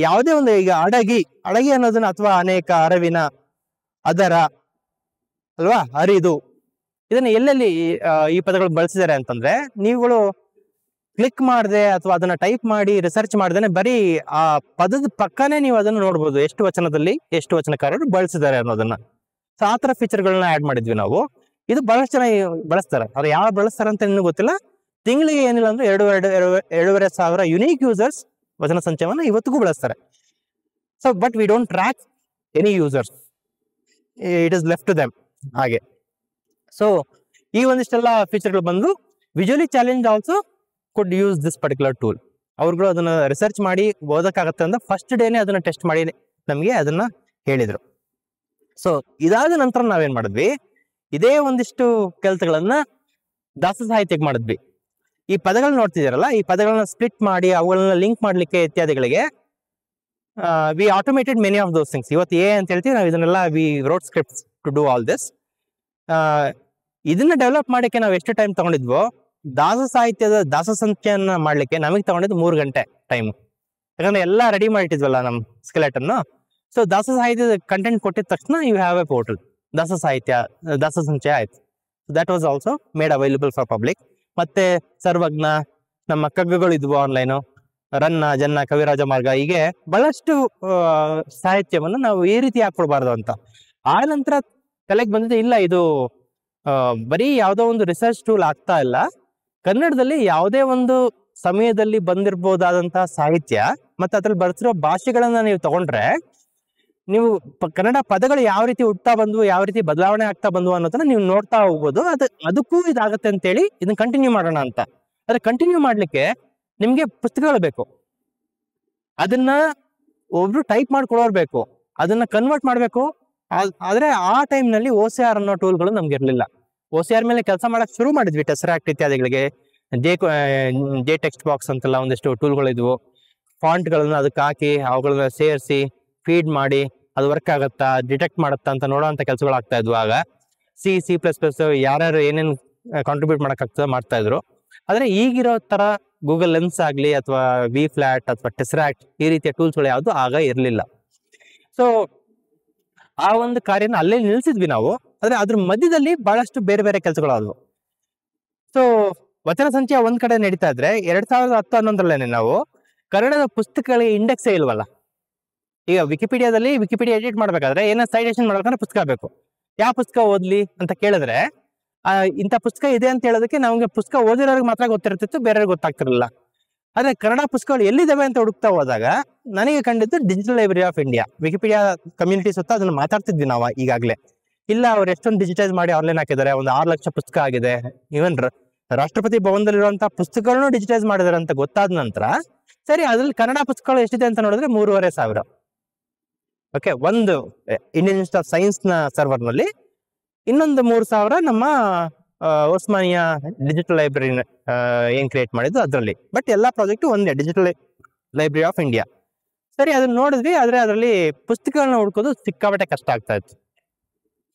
ಯಾವುದೇ ಒಂದು, ಈಗ ಅಡಗಿ ಅನ್ನೋದನ್ನ, ಅಥವಾ ಅನೇಕ, ಅರವಿನ, ಅದರ ಅಲ್ವಾ, ಹರಿದು, ಇದನ್ನ ಎಲ್ಲೆಲ್ಲಿ ಈ ಪದಗಳು ಬಳಸಿದ್ದಾರೆ ಅಂತಂದ್ರೆ, ನೀವುಗಳು ಕ್ಲಿಕ್ ಮಾಡದೆ ಅಥವಾ ಅದನ್ನ ಟೈಪ್ ಮಾಡಿ ರಿಸರ್ಚ್ ಮಾಡ್ದೇನೆ ಬರೀ ಆ ಪದದ ಪಕ್ಕನೇ ನೀವು ಅದನ್ನ ನೋಡ್ಬೋದು, ಎಷ್ಟು ವಚನದಲ್ಲಿ ಎಷ್ಟು ವಚನಕಾರರು ಬಳಸಿದ್ದಾರೆ ಅನ್ನೋದನ್ನ. ಸೊ ಆ ತರ ಫೀಚರ್ಗಳನ್ನ ಆಡ್ ಮಾಡಿದ್ವಿ ನಾವು. ಇದು ಬಹಳಷ್ಟು ಜನ ಬಳಸ್ತಾರೆ. ಅವ್ರು ಯಾವ ಬಳಸ್ತಾರೆ ಅಂತ ಇನ್ನೂ ಗೊತ್ತಿಲ್ಲ. ತಿಂಗಳಿಗೆ ಏನಿಲ್ಲ ಅಂದ್ರೆ 2,500 ಸಾವಿರ ಯುನೀಕ್ ಯೂಸರ್ಸ್ ವಚನ ಸಂಚಯವನ್ನು ಇವತ್ತಿಗೂ ಬಳಸ್ತಾರೆ. So but we don't track any users, it is left to them ಹಾಗೆ. ಸೊ ಈ ಒಂದಿಷ್ಟೆಲ್ಲ ಫೀಚರ್ಗಳು ಬಂದು visually challenge also could use this particular tool. ಅವ್ರುಗಳು ಅದನ್ನ ರಿಸರ್ಚ್ ಮಾಡಿ ಓದಕ್ಕಾಗತ್ತೆ ಅಂತ ಫಸ್ಟ್ ಡೇನೆ ಅದನ್ನ ಟೆಸ್ಟ್ ಮಾಡಿ ನಮಗೆ ಅದನ್ನ ಹೇಳಿದ್ರು. ಸೊ ಇದಾದ ನಂತರ ನಾವೇನ್ ಮಾಡಿದ್ವಿ, ಇದೇ ಒಂದಿಷ್ಟು ಕೆಲಸಗಳನ್ನ ದಾಸ ಸಾಹಿತ್ಯಕ್ಕೆ ಮಾಡಿದ್ವಿ. ಈ ಪದಗಳನ್ನ ನೋಡ್ತಿದ್ದೀರಲ್ಲ, ಈ ಪದಗಳನ್ನ ಸ್ಪ್ಲಿಟ್ ಮಾಡಿ ಅವುಗಳನ್ನ ಲಿಂಕ್ ಮಾಡ್ಲಿಕ್ಕೆ ಇತ್ಯಾದಿಗಳಿಗೆ we automated many of those things. ಇವತ್ತು ಅಂತ ಹೇಳ್ತೀವಿ ನಾವು, ಇದನ್ನೆಲ್ಲ we wrote scripts to do all this. ಇದನ್ನ ಡೆವಲಪ್ ಮಾಡಕ್ಕೆ ನಾವು ಎಷ್ಟು ಟೈಮ್ ತಗೊಂಡಿದ್ವೋ, ದಾಸ ಸಾಹಿತ್ಯದ ದಾಸ ಸಂಖ್ಯೆಯನ್ನ ಮಾಡ್ಲಿಕ್ಕೆ ನಮಗೆ ತಗೊಂಡಿದ್ದು 3 ಗಂಟೆ ಟೈಮ್. ಯಾಕಂದ್ರೆ ಎಲ್ಲ ರೆಡಿ ಮಾಡಿಟ್ಟಿದ್ವಲ್ಲ ನಮ್ ಸ್ಕೆಲೆಟನ್ನು. ಸೊ ದಾಸ ಸಾಹಿತ್ಯದ ಕಂಟೆಂಟ್ ಕೊಟ್ಟಿದ ತಕ್ಷಣ ಯು ಹ್ಯಾವ್ ಎ ಪೋರ್ಟಲ್, ದಾಸ ಸಾಹಿತ್ಯ, ದಾಸ ಸಂಚಯ ಆಯ್ತು. That was also made available for public. ಮತ್ತೆ ಸರ್ವಜ್ಞ, ನಮ್ಮ ಕಗ್ಗಗಳು ಇದ್ವು ಆನ್ಲೈನು, ರನ್ನ, ಜನ್ನ, ಕವಿರಾಜ ಮಾರ್ಗ, ಹೀಗೆ ಬಹಳಷ್ಟು ಸಾಹಿತ್ಯವನ್ನು ನಾವು ಈ ರೀತಿ ಹಾಕೊಡ್ಬಾರ್ದು ಅಂತ. ಆ ನಂತರ ತಲೆಗೆ ಬಂದಿದೆ, ಇಲ್ಲ ಇದು ಬರೀ ಯಾವುದೋ ಒಂದು ರಿಸರ್ಚ್ ಟೂಲ್ ಆಗ್ತಾ ಇಲ್ಲ, ಕನ್ನಡದಲ್ಲಿ ಯಾವುದೇ ಒಂದು ಸಮಯದಲ್ಲಿ ಬಂದಿರಬಹುದಾದಂತಹ ಸಾಹಿತ್ಯ ಮತ್ತೆ ಅದ್ರಲ್ಲಿ ಬರ್ತಿರೋ ಭಾಷೆಗಳನ್ನ ನೀವು ತಗೊಂಡ್ರೆ, ನೀವು ಕನ್ನಡ ಪದಗಳು ಯಾವ ರೀತಿ ಹುಟ್ಟಾ ಬಂದ್ವು, ಯಾವ ರೀತಿ ಬದಲಾವಣೆ ಆಗ್ತಾ ಬಂದ್ವು ಅನ್ನೋದನ್ನ ನೀವು ನೋಡ್ತಾ ಹೋಗ್ಬೋದು. ಅದಕ್ಕೂ ಇದಾಗತ್ತೆ ಅಂತೇಳಿ ಇದನ್ನ ಕಂಟಿನ್ಯೂ ಮಾಡೋಣ ಅಂತ. ಅದ್ರ ಕಂಟಿನ್ಯೂ ಮಾಡ್ಲಿಕ್ಕೆ ನಿಮ್ಗೆ ಪುಸ್ತಕಗಳು ಬೇಕು, ಅದನ್ನ ಒಬ್ರು ಟೈಪ್ ಮಾಡ್ಕೊಳೋರು ಬೇಕು, ಅದನ್ನ ಕನ್ವರ್ಟ್ ಮಾಡ್ಬೇಕು. ಆದ್ರೆ ಆ ಟೈಮ್ನಲ್ಲಿ OCR ಅನ್ನೋ ಟೂಲ್ಗಳು ನಮ್ಗೆ ಇರ್ಲಿಲ್ಲ. OCR ಮೇಲೆ ಕೆಲಸ ಮಾಡಕ್ ಶುರು ಮಾಡಿದ್ವಿ, ಟೆಸರಾಕ್ಟ್ ಇತ್ಯಾದಿಗಳಿಗೆ. ಜೆ ಟೆಕ್ಸ್ಟ್ ಬಾಕ್ಸ್ ಅಂತೆಲ್ಲ ಒಂದಿಷ್ಟು ಟೂಲ್ಗಳು ಇದ್ವು. ಫಾಂಟ್ಗಳನ್ನ ಅದಕ್ಕೆ ಹಾಕಿ ಅವುಗಳನ್ನ ಸೇರಿಸಿ ಫೀಡ್ ಮಾಡಿ ಅದು ವರ್ಕ್ ಆಗತ್ತಾ, ಡಿಟೆಕ್ಟ್ ಮಾಡುತ್ತಾ ಅಂತ ನೋಡೋಂಥ ಕೆಲಸಗಳು ಆಗ್ತಾ ಇದ್ವು. ಆಗ C++ ಯಾರ್ಯಾರು ಏನೇನು ಕಾಂಟ್ರಿಬ್ಯೂಟ್ ಮಾಡಕ್ಕಾಗ್ತದೆ ಮಾಡ್ತಾ ಇದ್ರು. ಆದ್ರೆ ಈಗಿರೋ ತರ ಗೂಗಲ್ ಲೆನ್ಸ್ ಆಗ್ಲಿ ಅಥವಾ ವಿ ಫ್ಲಾಟ್ ಅಥವಾ ಟೆಸ್ರಾಕ್ಟ್ ಈ ರೀತಿಯ ಟೂಲ್ಸ್ಗಳು ಯಾವುದು ಆಗ ಇರಲಿಲ್ಲ. ಸೊ ಆ ಒಂದು ಕಾರ್ಯನ ಅಲ್ಲೇ ನಿಲ್ಸಿದ್ವಿ ನಾವು. ಆದ್ರೆ ಅದ್ರ ಮಧ್ಯದಲ್ಲಿ ಬಹಳಷ್ಟು ಬೇರೆ ಬೇರೆ ಕೆಲಸಗಳಾದವು. ಸೊ ವಚನ ಸಂಚಯ ಒಂದ್ ಕಡೆ ನಡೀತಾ ಇದ್ರೆ 2010-11 ನಾವು ಕನ್ನಡದ ಪುಸ್ತಕಗಳಿಗೆ ಇಂಡೆಕ್ಸೇ ಇಲ್ವಲ್ಲ. ಈಗ ವಿಕಿಪೀಡಿಯಾದಲ್ಲಿ ವಿಕಿಪೀಡಿಯಾ ಎಡಿಟ್ ಮಾಡ್ಬೇಕಾದ್ರೆ ಏನೋ ಸೈಟೇಷನ್ ಮಾಡ್ಬೇಕಂದ್ರೆ ಪುಸ್ತಕ ಬೇಕು. ಯಾವ ಪುಸ್ತಕ ಓದ್ಲಿ ಅಂತ ಕೇಳಿದ್ರೆ ಇಂಥ ಪುಸ್ತಕ ಇದೆ ಅಂತ ಹೇಳೋದಕ್ಕೆ ನಮ್ಗೆ ಪುಸ್ತಕ ಓದಿರೋರಿಗೆ ಮಾತ್ರ ಗೊತ್ತಿರ್ತಿತ್ತು, ಬೇರೆಯವ್ರಿಗೆ ಗೊತ್ತಾಗ್ತಿರಲಿಲ್ಲ. ಆದ್ರೆ ಕನ್ನಡ ಪುಸ್ತಕಗಳು ಎಲ್ಲಿದ್ದಾವೆ ಅಂತ ಹುಡುಕ್ತಾ ಹೋದಾಗ ನನಗೆ ಕಂಡಿದ್ದು digital library of India. Wikipedia community ಸುತ್ತ ಅದನ್ನ ಮಾತಾಡ್ತಿದ್ವಿ ನಾವು ಈಗಾಗಲೇ. ಇಲ್ಲ ಅವ್ರು ಎಷ್ಟೊಂದು ಡಿಜಿಟೈಸ್ ಮಾಡಿ ಆನ್ಲೈನ್ ಹಾಕಿದ್ದಾರೆ, ಒಂದು 6 ಲಕ್ಷ ಪುಸ್ತಕ ಆಗಿದೆ. ಈವನ್ ರಾಷ್ಟ್ರಪತಿ ಭವನದಲ್ಲಿರುವಂತಹ ಪುಸ್ತಕಗಳನ್ನು ಡಿಜಿಟೈಸ್ ಮಾಡಿದಾರೆ ಅಂತ ಗೊತ್ತಾದ ನಂತರ ಸರಿ ಅದ್ರಲ್ಲಿ ಕನ್ನಡ ಪುಸ್ತಕಗಳು ಎಷ್ಟಿದೆ ಅಂತ ನೋಡಿದ್ರೆ 3,500. ಓಕೆ, ಒಂದು ಇಂಡಿಯನ್ ಇನ್ಸ್ಟಿಟ್ಯೂಟ್ ಆಫ್ ಸೈನ್ಸ್ ನ ಸರ್ವರ್ ನಲ್ಲಿ, ಇನ್ನೊಂದು 3,000 ನಮ್ಮ ಓಸ್ಮಾನಿಯಾ ಡಿಜಿಟಲ್ ಲೈಬ್ರರಿ ಏನ್ ಕ್ರಿಯೇಟ್ ಮಾಡಿದ್ದು ಅದರಲ್ಲಿ. ಬಟ್ ಎಲ್ಲಾ ಪ್ರಾಜೆಕ್ಟ್ ಒಂದೇ, ಡಿಜಿಟಲ್ ಲೈಬ್ರರಿ ಆಫ್ ಇಂಡಿಯಾ. ಸರಿ, ಅದನ್ನ ನೋಡಿದ್ವಿ. ಆದ್ರೆ ಅದರಲ್ಲಿ ಪುಸ್ತಕಗಳನ್ನ ಹುಡ್ಕೋದು ಸಿಕ್ಕಾಪಟ್ಟೆ ಕಷ್ಟ ಆಗ್ತಾ ಇತ್ತು.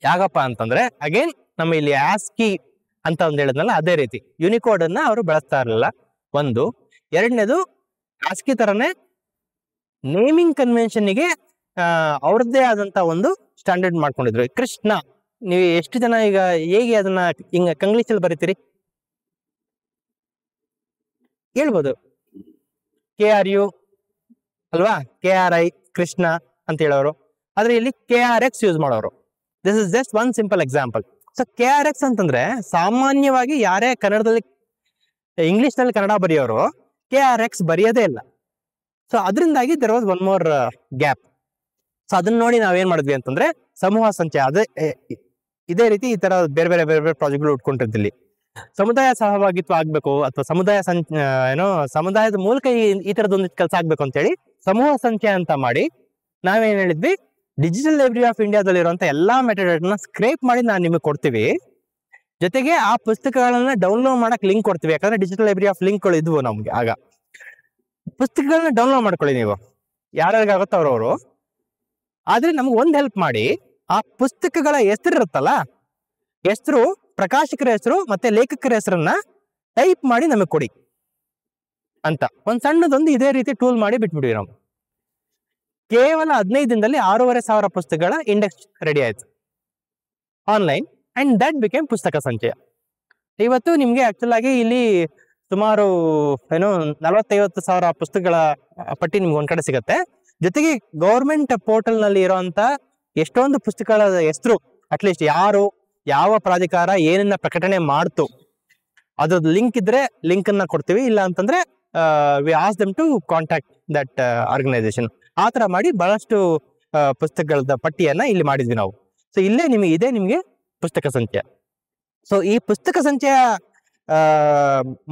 ಯಾಕಪ್ಪ ಅಂತಂದ್ರೆ ಅಗೇನ್ ನಮ್ಮ ಇಲ್ಲಿ ಆಸ್ಕಿ ಅಂತ ಒಂದು ಹೇಳಿದ್ನಲ್ಲ, ಅದೇ ರೀತಿ ಯುನಿಕೋಡ್ ಅನ್ನ ಅವರು ಬಳಸ್ತಾ ಇರಲಿಲ್ಲ ಒಂದು. ಎರಡನೇದು, ಆಸ್ಕಿ ತರನೇ ನೇಮಿಂಗ್ ಕನ್ವೆನ್ಷನ್ಗೆ ಅವ್ರದ್ದೇ ಆದಂತ ಒಂದು ಸ್ಟ್ಯಾಂಡರ್ಡ್ ಮಾಡ್ಕೊಂಡಿದ್ರು. ಕೃಷ್ಣ, ನೀವು ಎಷ್ಟು ಜನ ಈಗ ಹೇಗೆ ಅದನ್ನ ಹಿಂಗ ಕಂಗ್ಲೀಷಲ್ಲಿ ಬರೀತೀರಿ ಹೇಳ್ಬೋದು. KRU ಅಲ್ವಾ, KRI ಕೃಷ್ಣ ಅಂತ ಹೇಳೋರು. ಆದ್ರೆ ಇಲ್ಲಿ KRX ಯೂಸ್ ಮಾಡೋರು. This is just one simple example. So KRX ಅಂತಂದ್ರೆ ಸಾಮಾನ್ಯವಾಗಿ ಯಾರೇ ಕನ್ನಡದಲ್ಲಿ ಇಂಗ್ಲಿಷ್ ನಲ್ಲಿ ಕನ್ನಡ ಬರೆಯೋರು KRX ಬರೆಯೋದೇ ಇಲ್ಲ. ಸೊ ಅದರಿಂದಾಗಿ there was one more gap. So ಅದನ್ನ ನೋಡಿ ನಾವೇನ್ ಮಾಡಿದ್ವಿ ಅಂತಂದ್ರೆ ಸಮೂಹ ಸಂಚಯ, ಅದೇ ಇದೇ ರೀತಿ ಈ ತರ ಬೇರೆ ಬೇರೆ ಬೇರೆ ಬೇರೆ ಪ್ರಾಜೆಕ್ಟ್ಗಳು ಉಟ್ಕೊಂಡಿರ್ತಿಲ್ಲಿ. ಸಮುದಾಯ ಸಹಭಾಗಿತ್ವ ಆಗ್ಬೇಕು ಅಥವಾ ಸಮುದಾಯದ ಮೂಲಕ ಈ ತರದೊಂದು ಕೆಲಸ ಆಗ್ಬೇಕು ಅಂತ ಹೇಳಿ ಸಮೂಹ ಸಂಚಯ ಅಂತ ಮಾಡಿ ನಾವೇನ್ ಹೇಳಿದ್ವಿ, ಡಿಜಿಟಲ್ ಲೈಬ್ರರಿ ಆಫ್ ಇಂಡಿಯಾದಲ್ಲಿರುವಂತ ಎಲ್ಲಾ ಮೆಟಡಾಟಾನ ಸ್ಕ್ರೇಪ್ ಮಾಡಿ ನಾನು ನಿಮಗೆ ಕೊಡ್ತೀವಿ. ಜೊತೆಗೆ ಆ ಪುಸ್ತಕಗಳನ್ನ ಡೌನ್ಲೋಡ್ ಮಾಡಕ್ ಲಿಂಕ್ ಕೊಡ್ತೀವಿ. ಯಾಕಂದ್ರೆ ಡಿಜಿಟಲ್ ಲೈಬ್ರರಿ ಆಫ್ ಲಿಂಕ್ಗಳು ಇದ್ವು ನಮ್ಗೆ. ಆಗ ಪುಸ್ತಕಗಳನ್ನ ಡೌನ್ಲೋಡ್ ಮಾಡ್ಕೊಳ್ಳಿ ನೀವು, ಯಾರ್ಯಾರಿಗಾಗುತ್ತೋ ಅವ್ರವರು. ಆದ್ರೆ ನಮ್ಗೆ ಒಂದ್ ಹೆಲ್ಪ್ ಮಾಡಿ, ಆ ಪುಸ್ತಕಗಳ ಹೆಸರು ಇರುತ್ತಲ್ಲ, ಹೆಸರು, ಪ್ರಕಾಶಕರ ಹೆಸರು ಮತ್ತೆ ಲೇಖಕರ ಹೆಸರನ್ನ ಟೈಪ್ ಮಾಡಿ ನಮಗೆ ಕೊಡಿ ಅಂತ ಒಂದ್ ಸಣ್ಣದೊಂದು ಇದೇ ರೀತಿ ಟೂಲ್ ಮಾಡಿ ಬಿಟ್ಬಿಡ್ವಿ ನಾವು. ಕೇವಲ 15 ದಿನದಲ್ಲಿ 6,500 ಪುಸ್ತಕಗಳ ಇಂಡೆಕ್ಸ್ ರೆಡಿ ಆಯ್ತು ಆನ್ಲೈನ್. ಅಂಡ್ ದಟ್ ಬಿಕೇಮ್ ಪುಸ್ತಕ ಸಂಚಯ. ಇವತ್ತು ನಿಮ್ಗೆ ಆಕ್ಚುಲ್ ಆಗಿ ಇಲ್ಲಿ ಸುಮಾರು 40-50 ಸಾವಿರ ಪುಸ್ತಕಗಳ ಪಟ್ಟಿ ನಿಮ್ಗೆ ಒಂದ್ ಕಡೆ ಸಿಗತ್ತೆ. ಜೊತೆಗೆ ಗೌರ್ಮೆಂಟ್ ಪೋರ್ಟಲ್ ನಲ್ಲಿ ಇರುವಂತ ಎಷ್ಟೊಂದು ಪುಸ್ತಕಗಳ ಹೆಸರು, ಅಟ್ಲೀಸ್ಟ್ ಯಾರು, ಯಾವ ಪ್ರಾಧಿಕಾರ ಏನನ್ನ ಪ್ರಕಟಣೆ ಮಾಡ್ತು ಅದ್ರದ್ದು ಲಿಂಕ್ ಇದ್ರೆ ಲಿಂಕ್ ಅನ್ನ ಕೊಡ್ತೀವಿ. ಇಲ್ಲ ಅಂತಂದ್ರೆ we ask them to contact that organisation. ಆ ತರ ಮಾಡಿ ಬಹಳಷ್ಟು ಪುಸ್ತಕಗಳ ಪಟ್ಟಿಯನ್ನ ಇಲ್ಲಿ ಮಾಡಿದ್ವಿ ನಾವು. ಸೊ ಇಲ್ಲೇ ನಿಮಗೆ ಪುಸ್ತಕ ಸಂಚಯ. ಸೊ ಈ ಪುಸ್ತಕ ಸಂಚಯ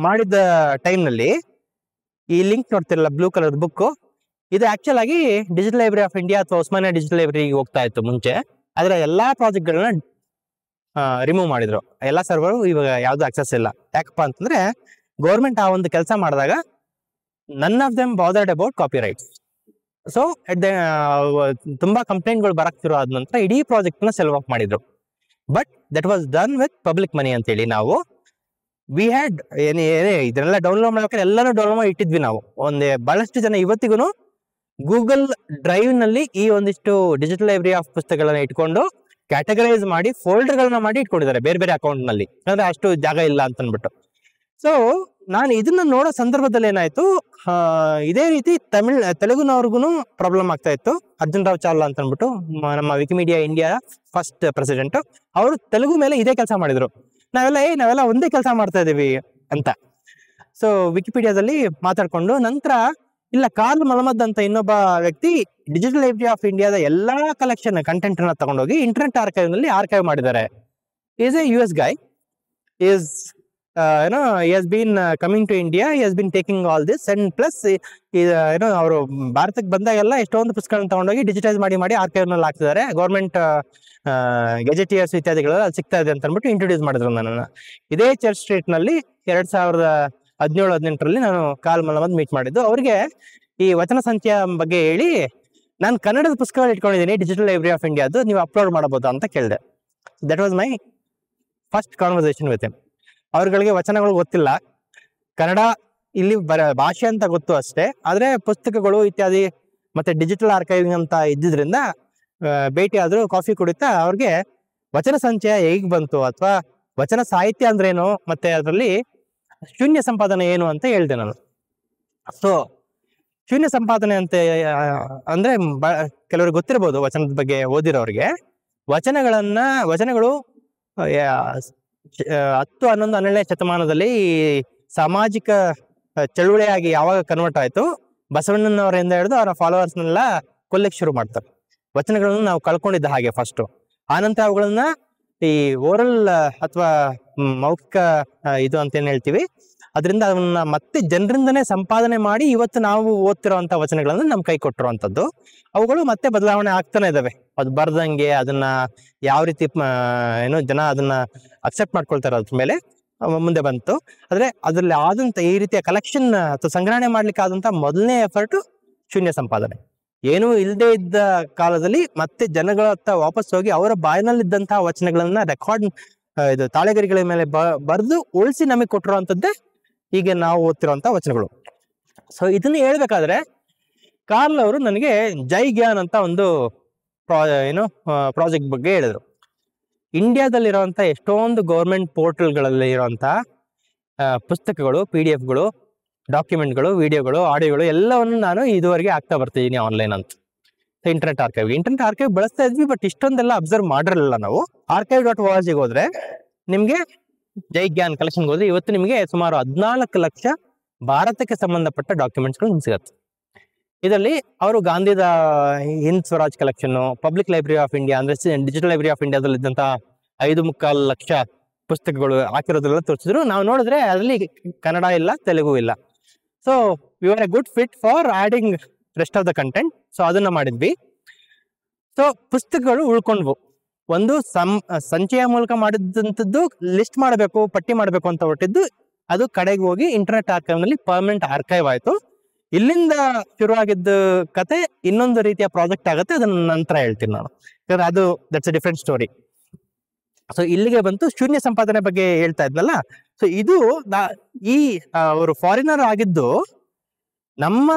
ಮಾಡಿದ ಟೈಮ್ ನಲ್ಲಿ ಈ ಲಿಂಕ್ ನೋಡ್ತಿರಲ್ಲ, ಬ್ಲೂ ಕಲರ್ ಬುಕ್, ಇದು ಆಕ್ಚುಲ್ ಆಗಿ ಡಿಜಿಟಲ್ ಲೈಬ್ರರಿ ಆಫ್ ಇಂಡಿಯಾ ಅಥವಾ ಉಸ್ಮಾನಿಯಾ ಡಿಜಿಟಲ್ ಲೈಬ್ರರಿಗೆ ಹೋಗ್ತಾ ಇತ್ತು ಮುಂಚೆ. ಆದ್ರೆ ಎಲ್ಲಾ ಪ್ರಾಜೆಕ್ಟ್ಗಳನ್ನ ರಿಮೂವ್ ಮಾಡಿದ್ರು. ಎಲ್ಲಾ ಸರ್ವರ್ ಇವಾಗ ಯಾವ್ದು ಆಕ್ಸೆಸ್ ಇಲ್ಲ. ಯಾಕಪ್ಪ ಅಂತಂದ್ರೆ ಗೌರ್ಮೆಂಟ್ ಆ ಒಂದು ಕೆಲಸ ಮಾಡಿದಾಗ none of them bothered about copyrights. So ತುಂಬಾ ಕಂಪ್ಲೇಂಟ್ಗಳು ಬರಕ್ ಶುರು ಆದ ನಂತರ ಇಡೀ ಪ್ರಾಜೆಕ್ಟ್ ನ ಸೆಲ್ವ್ ಆಫ್ ಮಾಡಿದ್ರು. But that was done with public money ಅಂತೇಳಿ ನಾವು ವಿ ಹ್ಯಾಡ್ ಇದನ್ನೆಲ್ಲ ಡೌನ್ಲೋಡ್ ಮಾಡ್ಬೇಕಾದ್ರೆ ಎಲ್ಲಾನು ಡೌನ್ಲೋಡ್ ಮಾಡಿ ಇಟ್ಟಿದ್ವಿ ನಾವು. ಬಹಳಷ್ಟು ಜನ ಇವತ್ತಿಗೂ ಗೂಗಲ್ ಡ್ರೈವ್ ನಲ್ಲಿ ಈ ಒಂದಿಷ್ಟು ಡಿಜಿಟಲ್ ಲೈಬ್ರರಿ ಆಫ್ ಪುಸ್ತಕಗಳನ್ನ ಇಟ್ಕೊಂಡು ಕ್ಯಾಟಗರೈಸ್ ಮಾಡಿ ಫೋಲ್ಡರ್ಗಳನ್ನ ಮಾಡಿ ಇಟ್ಕೊಂಡಿದ್ದಾರೆ ಬೇರೆ ಬೇರೆ ಅಕೌಂಟ್ ನಲ್ಲಿ, ಅಂದ್ರೆ ಅಷ್ಟು ಜಾಗ ಇಲ್ಲ ಅಂತ ಅಂದ್ಬಿಟ್ಟು. ಸೊ ನಾನು ಇದನ್ನ ನೋಡೋ ಸಂದರ್ಭದಲ್ಲಿ ಏನಾಯ್ತು, ಇದೇ ರೀತಿ ತೆಲುಗುನವ್ರಿಗೂ ಪ್ರಾಬ್ಲಮ್ ಆಗ್ತಾ ಇತ್ತು. ಅರ್ಜುನ್ ರಾವ್ ಚಾವ್ಲಾ ಅಂತ ಅಂದ್ಬಿಟ್ಟು ನಮ್ಮ ವಿಕಿಮೀಡಿಯಾ ಇಂಡಿಯಾ ಫಸ್ಟ್ ಪ್ರೆಸಿಡೆಂಟ್, ಅವರು ತೆಲುಗು ಮೇಲೆ ಇದೇ ಕೆಲಸ ಮಾಡಿದ್ರು. ನಾವೆಲ್ಲ ಒಂದೇ ಕೆಲಸ ಮಾಡ್ತಾ ಇದೀವಿ ಅಂತ. ಸೊ ವಿಕಿಪೀಡಿಯಾದಲ್ಲಿ ಮಾತಾಡ್ಕೊಂಡು ನಂತರ ಇಲ್ಲ, ಕಾರ್ಲ್ ಮಲಮದ್ ಅಂತ ಇನ್ನೊಬ್ಬ ವ್ಯಕ್ತಿ ಡಿಜಿಟಲ್ ಲೈಬ್ರರಿ ಆಫ್ ಇಂಡಿಯಾದ ಎಲ್ಲಾ ಕಲೆಕ್ಷನ್ ಕಂಟೆಂಟ್ ಅನ್ನ ತಗೊಂಡೋಗಿ ಇಂಟರ್ನೆಟ್ ಆರ್ಕೈವ್ ನಲ್ಲಿ ಆರ್ಕೈವ್ ಮಾಡಿದ್ದಾರೆ. Is A US guy, is he has been coming to India, he has been taking all this, and plus ಅವರು ಭಾರತಕ್ಕೆ ಬಂದಾಗೆಲ್ಲ ಎಷ್ಟೊಂದು ಪುಸ್ತಕಗಳನ್ನ ತಗೊಂಡೋಗಿ ಡಿಜಿಟೈಸ್ ಮಾಡಿ ಆರ್ಕೈವ್ ನಲ್ಲಿ ಹಾಕ್ತಿದ್ದಾರೆ. ಗೌರ್ಮೆಂಟ್ ಗೆಜೆಟಿಯರ್ಸ್ ಇತ್ಯಾದಿಗಳೆಲ್ಲ ಸಿಗ್ತಾ ಇದೆ ಅಂತ ಅಂದ್ಬಿಟ್ಟು ಇಂಟ್ರೊಡ್ಯೂಸ್ ಮಾಡಿದ್ರು ನನ್ನನ್ನು. ಇದೇ ಚರ್ಚ್ ಸ್ಟ್ರೀಟ್ ನಲ್ಲಿ 2017-18 ನಾನು ಕಾರ್ಲ್ ಮಲಮದ್ ಮೀಟ್ ಮಾಡಿದ್ದು. ಅವ್ರಿಗೆ ಈ ವಚನ ಸಂಚಯ ಬಗ್ಗೆ ಹೇಳಿ, ನಾನು ಕನ್ನಡದ ಪುಸ್ತಕಗಳು ಇಟ್ಕೊಂಡಿದ್ದೀನಿ ಡಿಜಿಟಲ್ ಲೈಬ್ರರಿ ಆಫ್ ಇಂಡಿಯಾದು, ನೀವು ಅಪ್ಲೋಡ್ ಮಾಡಬಹುದು ಅಂತ ಕೇಳಿದೆ. That was my first conversation with him. ಅವ್ರಗಳಿಗೆ ವಚನಗಳು ಗೊತ್ತಿಲ್ಲ, ಕನ್ನಡ ಇಲ್ಲಿ ಭಾಷೆ ಅಂತ ಗೊತ್ತು ಅಷ್ಟೇ, ಆದ್ರೆ ಪುಸ್ತಕಗಳು ಇತ್ಯಾದಿ ಮತ್ತೆ ಡಿಜಿಟಲ್ ಆರ್ಕೈವಿಂಗ್ ಅಂತ ಇದ್ದಿದ್ರಿಂದ ಭೇಟಿ ಆದ್ರೂ ಕಾಫಿ ಕುಡಿತಾ ಅವ್ರಿಗೆ ವಚನ ಸಂಚಯ ಹೇಗ್ ಬಂತು ಅಥವಾ ವಚನ ಸಾಹಿತ್ಯ ಅಂದ್ರೇನು ಮತ್ತೆ ಅದರಲ್ಲಿ ಶೂನ್ಯ ಸಂಪಾದನೆ ಏನು ಅಂತ ಹೇಳ್ದೆ ನಾನು. ಸೊ ಶೂನ್ಯ ಸಂಪಾದನೆ ಅಂತ ಅಂದ್ರೆ ಕೆಲವ್ರಿಗೆ ಗೊತ್ತಿರಬಹುದು ವಚನದ ಬಗ್ಗೆ ಓದಿರೋರಿಗೆ. ವಚನಗಳು 10, 11, 12ನೇ ಶತಮಾನದಲ್ಲಿ ಸಾಮಾಜಿಕ ಚಳುವಳಿಯಾಗಿ ಯಾವಾಗ ಕನ್ವರ್ಟ್ ಆಯ್ತು, ಬಸವಣ್ಣನವರಿಂದ ಹಿಡಿದು ಅವರ ಫಾಲೋವರ್ಸ್ನೆಲ್ಲ ಕೊಲ್ಲಿಕ್ಕೆ ಶುರು ಮಾಡ್ತಾರೆ. ವಚನಗಳನ್ನು ನಾವು ಕಳ್ಕೊಂಡಿದ್ದ ಹಾಗೆ ಫಸ್ಟ್. ಆನಂತರ ಅವುಗಳನ್ನ ಈ ಓರಲ್ ಅಥವಾ ಮೌಖಿಕ ಇದು ಅಂತ ಏನ್ ಹೇಳ್ತೀವಿ, ಅದರಿಂದ ಅದನ್ನ ಮತ್ತೆ ಜನರಿಂದನೇ ಸಂಪಾದನೆ ಮಾಡಿ ಇವತ್ತು ನಾವು ಓದ್ತಿರೋಂಥ ವಚನಗಳನ್ನ ನಮ್ ಕೈ ಕೊಟ್ಟಿರುವಂಥದ್ದು. ಅವುಗಳು ಮತ್ತೆ ಬದಲಾವಣೆ ಆಗ್ತಾನೆ ಇದಾವೆ. ಅದು ಬರ್ದಂಗೆ ಅದನ್ನ ಯಾವ ರೀತಿ ಜನ ಅದನ್ನ ಅಕ್ಸೆಪ್ಟ್ ಮಾಡ್ಕೊಳ್ತಾರೆ ಅದ್ರ ಮೇಲೆ ಮುಂದೆ ಬಂತು. ಆದ್ರೆ ಅದ್ರಲ್ಲಿ ಆದಂತ ಈ ರೀತಿಯ ಕಲೆಕ್ಷನ್ ಅಥವಾ ಸಂಗ್ರಹಣೆ ಮಾಡ್ಲಿಕ್ಕೆ ಆದಂತ ಮೊದಲನೇ ಎಫರ್ಟ್ ಶೂನ್ಯ ಸಂಪಾದನೆ. ಏನೂ ಇಲ್ಲದೆ ಇದ್ದ ಕಾಲದಲ್ಲಿ ಮತ್ತೆ ಜನಗಳ ಹತ್ತ ವಾಪಸ್ ಹೋಗಿ ಅವರ ಬಾಯಿನಲ್ಲಿದ್ದಂತಹ ವಚನಗಳನ್ನ ರೆಕಾರ್ಡ್ ಇದು ತಾಳೆಗರಿಗಳ ಮೇಲೆ ಬರೆದು ಉಳಿಸಿ ನಮಗೆ ಕೊಟ್ಟಿರುವಂತದ್ದೇ ಈಗ ನಾವು ಓದ್ತಿರುವಂತ ವಚನಗಳು. ಸೊ ಇದನ್ನ ಹೇಳ್ಬೇಕಾದ್ರೆ ಕಾರ್ಲ್ ಅವರು ನನಗೆ ಜೈ ಜ್ಞಾನ್ ಅಂತ ಒಂದು ಪ್ರಾಜೆಕ್ಟ್ ಬಗ್ಗೆ ಹೇಳಿದ್ರು. ಇಂಡಿಯಾದಲ್ಲಿರುವಂತ ಎಷ್ಟೊಂದು ಗೌರ್ಮೆಂಟ್ ಪೋರ್ಟಲ್ಗಳಲ್ಲಿ ಇರುವಂತಹ ಪುಸ್ತಕಗಳು, PDF-ಗಳು, ಡಾಕ್ಯುಮೆಂಟ್ಗಳು, ವಿಡಿಯೋಗಳು, ಆಡಿಯೋಗಳು ಎಲ್ಲವನ್ನು ನಾನು ಇದುವರೆಗೆ ಆಗ್ತಾ ಬರ್ತಿದ್ದೀನಿ ಆನ್ಲೈನ್ ಅಂತ. ಇಂಟರ್ನೆಟ್ ಆರ್ಕೈವ್ ಬಳಸ್ತಾ ಇದ್ವಿ, ಬಟ್ ಇಷ್ಟೊಂದೆಲ್ಲ ಅಬ್ಸರ್ವ್ ಮಾಡಿರಲಿಲ್ಲ ನಾವು. archive.org ಹೋದ್ರೆ ನಿಮ್ಗೆ ಜೈ ಜ್ಞಾನ್ ಕಲೆಕ್ಷನ್ ಹೋದ್ರೆ ಇವತ್ತು ನಿಮಗೆ ಸುಮಾರು 14 ಲಕ್ಷ ಭಾರತಕ್ಕೆ ಸಂಬಂಧಪಟ್ಟ ಡಾಕ್ಯುಮೆಂಟ್ಸ್ಗಳು ನಿಮ್ಗೆ ಸಿಗತ್ತೆ. ಇದರಲ್ಲಿ ಅವರು ಗಾಂಧಿದ Hind Swaraj collection, public library of India ಅಂದ್ರೆ ಡಿಜಿಟಲ್ ಲೈಬ್ರರಿ ಆಫ್ ಇಂಡಿಯಾದಲ್ಲಿ ಇದ್ದಂತಹ 5.25 ಲಕ್ಷ ಪುಸ್ತಕಗಳು ಹಾಕಿರೋದ್ರೆಲ್ಲ ತೋರಿಸಿದ್ರು. ನಾವು ನೋಡಿದ್ರೆ ಅದರಲ್ಲಿ ಕನ್ನಡ ಇಲ್ಲ, ತೆಲುಗು ಇಲ್ಲ. So we are A good fit for adding rest of the content. So ಅದನ್ನ ಮಾಡಿದ್ವಿ. ಸೊ ಪುಸ್ತಕಗಳು ಉಳ್ಕೊಂಡ್ವು. ಒಂದು ಸಂಚಯ ಮೂಲಕ ಮಾಡಿದಂಥದ್ದು ಲಿಸ್ಟ್ ಮಾಡಬೇಕು, ಪಟ್ಟಿ ಮಾಡಬೇಕು ಅಂತ ಹೊರಟಿದ್ದು, ಅದು ಕಡೆಗೆ ಹೋಗಿ ಇಂಟರ್ನೆಟ್ ಆರ್ಕೈವ್ ನಲ್ಲಿ ಪರ್ಮನೆಂಟ್ ಆರ್ಕೈವ್ ಆಯ್ತು. ಇಲ್ಲಿಂದ ಶುರುವಾಗಿದ್ದ ಕತೆ ಇನ್ನೊಂದು ರೀತಿಯ ಪ್ರಾಜೆಕ್ಟ್ ಆಗುತ್ತೆ, ಅದನ್ನ ನಂತರ ಹೇಳ್ತೀನಿ ನಾನು, ಯಾಕಂದ್ರೆ ಅದು that's A different story. So ಇಲ್ಲಿಗೆ ಬಂತು ಶೂನ್ಯ ಸಂಪಾದನೆ ಬಗ್ಗೆ ಹೇಳ್ತಾ ಇದ್ನಲ್ಲ. ಸೊ ಇದು ಈ ಅವರು ಫಾರಿನರ್ ಆಗಿದ್ದು ನಮ್ಮ